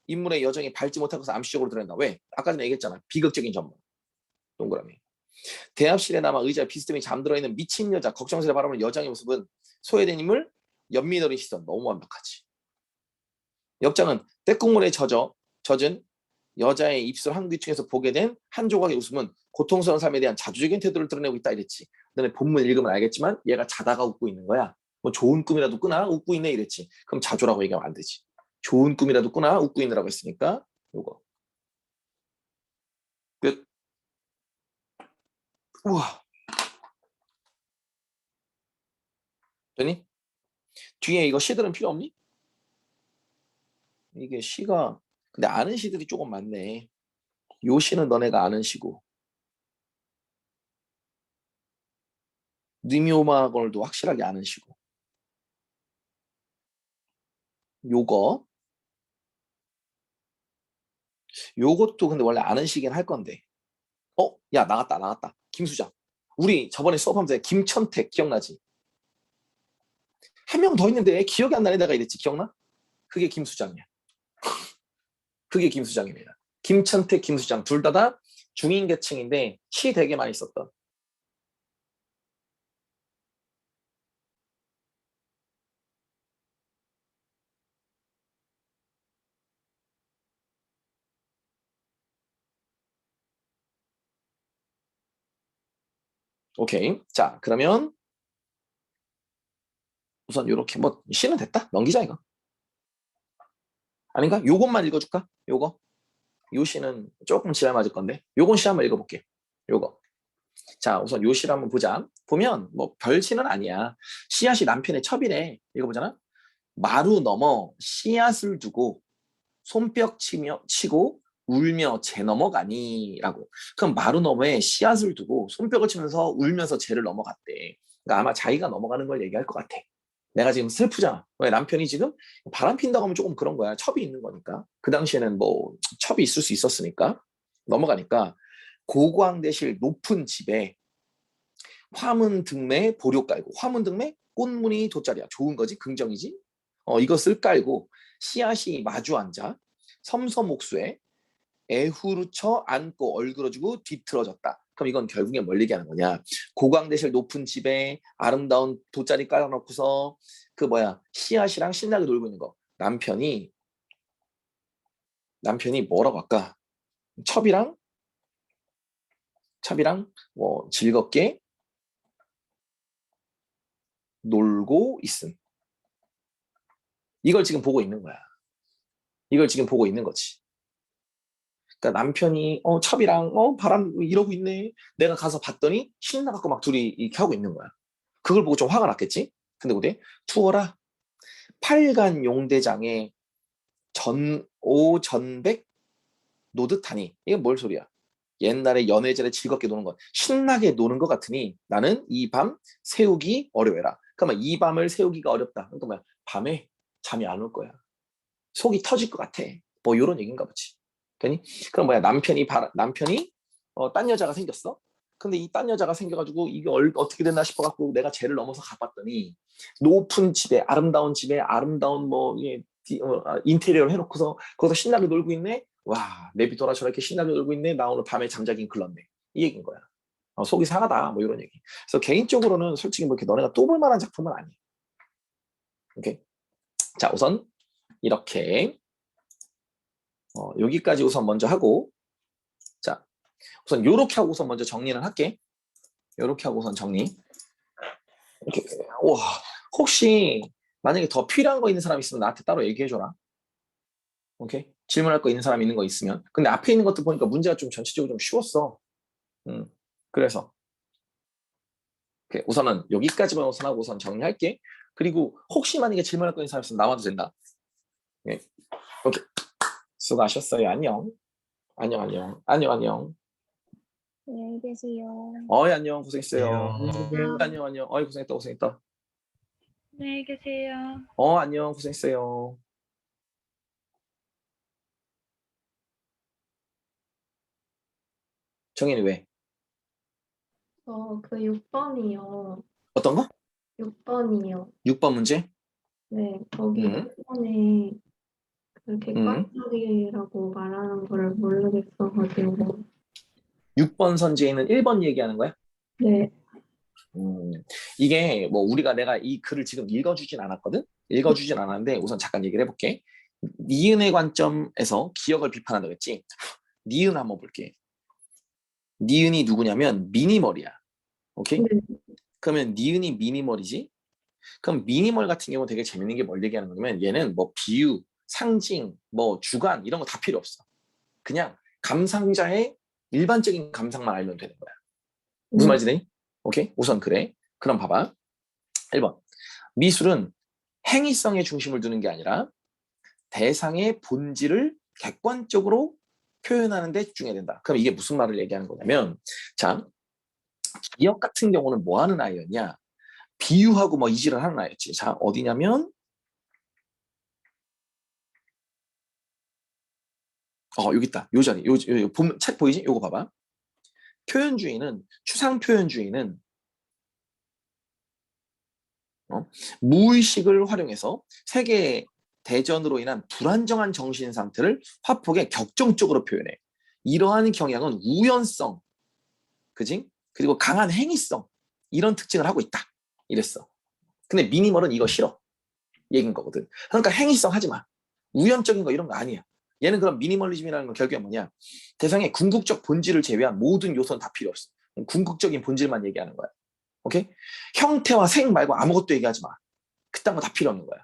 인물의 여정이 밟지 못하고서 암시적으로 드러낸다. 왜? 아까 전에 얘기했잖아. 비극적인 전망. 동그라미. 대합실에 남아 의자에 비스듬히 잠들어 있는 미친 여자, 걱정스레 바라보는 여장의 모습은 소외된 인물, 연민 어린 시선. 너무 완벽하지. 역장은 때국물에 젖은 여자의 입술 한 귀퉁에서 보게 된 한 조각의 웃음은 고통스러운 삶에 대한 자주적인 태도를 드러내고 있다 이랬지. 너네 본문 읽으면 알겠지만 얘가 자다가 웃고 있는 거야. 뭐 좋은 꿈이라도 꾸나 웃고 있네 이랬지. 그럼 자조라고 얘기하면 안 되지. 좋은 꿈이라도 꾸나 웃고 있느라고 했으니까 요거 끝. 우와. 되니? 뒤에 이거 시들은 필요 없니? 이게 시가 근데 아는 시들이 조금 많네. 요 시는 너네가 아는 시고 느미오마걸도 확실하게 아는 시고 요거 요것도 근데 원래 아는 시긴 할 건데 야 나갔다 김수장. 우리 저번에 수업하면서 김천택 기억나지? 한 명 더 있는데 기억이 안 나네 내가 이랬지. 기억나? 그게 김수장이야. 그게 김수장입니다. 김천택 김수장 둘 다 중인 계층인데 시 되게 많이 썼던. 오케이. 자, 그러면 우선 요렇게 뭐 C는 됐다. 넘기자 이거. 아닌가? 요것만 읽어줄까? 요거. 요 C는 조금 지랄 맞을 건데. 요건 C 한번 읽어볼게. 요거. 자, 우선 요 시를 한번 보자. 보면 뭐 별시는 아니야. 씨앗이 남편의 첩이래. 읽어보잖아. 마루 넘어 씨앗을 두고 손뼉 치고 울며 재 넘어가니라고. 그럼 마루 너머에 씨앗을 두고 손뼉을 치면서 울면서 재를 넘어갔대. 그러니까 아마 자기가 넘어가는 걸 얘기할 것 같아. 내가 지금 슬프잖아. 왜 남편이 지금 바람 핀다고 하면 조금 그런 거야. 첩이 있는 거니까. 그 당시에는 뭐 첩이 있을 수 있었으니까 넘어가니까 고광대실 높은 집에 화문 등매 보료 깔고 화문 등매 꽃무늬 돗자리야. 좋은 거지 긍정이지. 이것을 깔고 씨앗이 마주 앉아 섬섬옥수에 애후르쳐 앉고 얼그러지고 뒤틀어졌다. 그럼 이건 결국에 뭘 얘기하는 거냐? 고광대실 높은 집에 아름다운 돗자리 깔아놓고서 그 뭐야 씨앗이랑 신나게 놀고 있는 거. 남편이 뭐라고 할까? 첩이랑 뭐 즐겁게 놀고 있음. 이걸 지금 보고 있는 거야. 이걸 지금 보고 있는 거지. 그러니까 남편이 첩이랑 바람 이러고 있네. 내가 가서 봤더니 신나갖고 막 둘이 이렇게 하고 있는 거야. 그걸 보고 좀 화가 났겠지. 근데 그때 투어라 팔간 용대장에 전오전백 노듯하니 이게 뭘 소리야? 옛날에 연애절에 즐겁게 노는 것, 신나게 노는 것 같으니 나는 이 밤 세우기 어려워라. 그러면 이 밤을 세우기가 어렵다. 그러니까 뭐야? 밤에 잠이 안 올 거야. 속이 터질 것 같아. 뭐 이런 얘기인가 보지. 그니? 그럼 뭐야? 남편이 딴 여자가 생겼어. 근데 이 딴 여자가 생겨가지고 이게 어떻게 됐나 싶어갖고 내가 쟤를 넘어서 가봤더니 높은 집에 아름다운 뭐 인테리어를 해놓고서 거기서 신나게 놀고 있네. 와, 내비둬라 저렇게 신나게 놀고 있네. 나 오늘 밤에 잠자긴 글렀네. 이 얘기인 거야. 속이 상하다. 뭐 이런 얘기. 그래서 개인적으로는 솔직히 뭐 이렇게 너네가 또 볼 만한 작품은 아니야. 오케이. 자, 우선 이렇게 여기까지 우선 먼저 하고, 자, 우선 요렇게 하고 우선 먼저 정리는 할게. 요렇게 하고 우선 정리. 이렇게, 와, 혹시 만약에 더 필요한 거 있는 사람 있으면 나한테 따로 얘기해줘라. 오케이? 질문할 거 있는 사람 있는 거 있으면. 근데 앞에 있는 것도 보니까 문제가 좀 전체적으로 좀 쉬웠어. 그래서 우선은 여기까지만 우선 하고 우선 정리할게. 그리고 혹시 만약에 질문할 거 있는 사람 있으면 나와도 된다. 네. 오케이. 수고하셨어요. 안녕. 안녕. 안녕히 계세요. 안녕. 고생했어요. 안녕. 고생했다. 안녕히 계세요. 안녕. 고생했어요. 정현이 왜? 그 6번이요. 어떤 거? 6번이요. 6번 문제? 네, 거기 음. 6번에 그 객관적이라고 말하는 거를 모르겠어가지고. 6번 선지에는 1번 얘기하는 거야? 네, 이게 뭐 내가 이 글을 지금 읽어주진 않았거든? 읽어주진 않았는데 우선 잠깐 얘기를 해볼게. 니은의 관점에서 기억을 비판한다고 했지? 니은 한번 볼게. 니은이 누구냐면 미니멀이야. 오케이? 네. 그러면 니은이 미니멀이지? 그럼 미니멀 같은 경우 되게 재밌는 게 뭘 얘기하는 거냐면 얘는 뭐 비유, 상징, 뭐 주관 이런 거 다 필요 없어. 그냥 감상자의 일반적인 감상만 알면 되는 거야. 무슨 말인지 되니? 오케이? 우선 그래. 그럼 봐봐. 1번. 미술은 행위성에 중심을 두는 게 아니라 대상의 본질을 객관적으로 표현하는 데 집중해야 된다. 그럼 이게 무슨 말을 얘기하는 거냐면 자, 기억 같은 경우는 뭐 하는 아이였냐? 비유하고 뭐 이질을 하는 아이였지. 자, 어디냐면 여기 있다. 요 자리. 책 보이지? 요거 봐봐. 추상 표현주의는 무의식을 활용해서 세계 대전으로 인한 불안정한 정신 상태를 화폭에 격정적으로 표현해. 이러한 경향은 우연성, 그지? 그리고 강한 행위성 이런 특징을 하고 있다. 이랬어. 근데 미니멀은 이거 싫어. 얘긴 거거든. 그러니까 행위성 하지 마. 우연적인 거 이런 거 아니야. 얘는 그럼 미니멀리즘이라는 건 결국에 뭐냐? 대상의 궁극적 본질을 제외한 모든 요소는 다 필요 없어. 궁극적인 본질만 얘기하는 거야. 오케이? 형태와 색 말고 아무것도 얘기하지 마. 그딴 거 다 필요 없는 거야.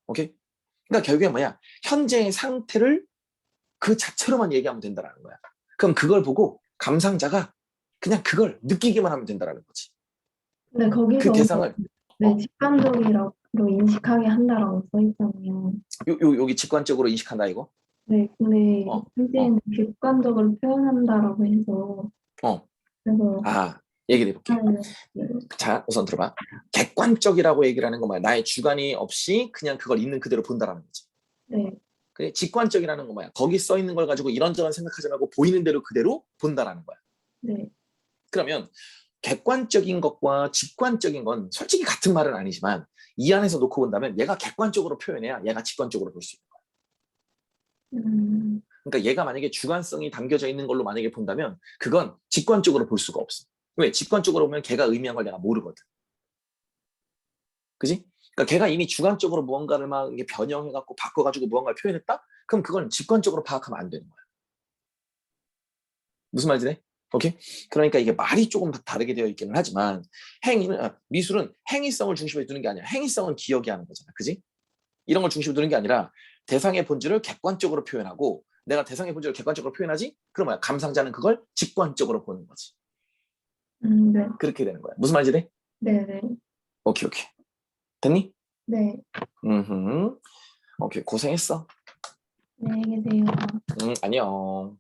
오케이? 그러니까 결국에 뭐야? 현재의 상태를 그 자체로만 얘기하면 된다라는 거야. 그럼 그걸 보고 감상자가 그냥 그걸 느끼기만 하면 된다라는 거지. 근데 그 거기서 대상을 네, 직관적이라고 인식하게 한다라고 써 있잖아요. 여기 직관적으로 인식한다 이거? 네, 근데 어, 현재는 객관적으로 표현한다라고 해서 어. 그래서 아, 얘기해 볼게. 네, 자, 우선 들어봐. 객관적이라고 얘기를 하는 건 뭐야? 나의 주관이 없이 그냥 그걸 있는 그대로 본다라는 거지. 네, 그래, 직관적이라는 건 뭐야? 거기 써 있는 걸 가지고 이런저런 생각하지 말고 보이는 대로 그대로 본다라는 거야. 네, 그러면 객관적인 것과 직관적인 건 솔직히 같은 말은 아니지만 이 안에서 놓고 본다면 얘가 객관적으로 표현해야 얘가 직관적으로 볼 수 있는 거야. 그러니까 얘가 만약에 주관성이 담겨져 있는 걸로 만약에 본다면 그건 직관적으로 볼 수가 없어. 왜? 직관적으로 보면 걔가 의미한 걸 내가 모르거든. 그지? 그러니까 걔가 이미 주관적으로 무언가를 막 이게 변형해갖고 바꿔가지고 무언가를 표현했다? 그럼 그건 직관적으로 파악하면 안 되는 거야. 무슨 말인지 돼? 오케이? 그러니까 이게 말이 조금 다르게 되어 있기는 하지만 미술은 행위성을 중심에 두는 게 아니야. 행위성은 기억이 하는 거잖아. 그지? 이런 걸 중심에 두는 게 아니라 대상의 본질을 객관적으로 표현하고 내가 대상의 본질을 객관적으로 표현하지? 그럼 뭐야? 감상자는 그걸 직관적으로 보는 거지. 네, 그렇게 되는 거야. 무슨 말인지 돼? 네, 네, 오케이, 오케이. 됐니? 네, 오케이, 고생했어. 안녕히 계세요. 안녕.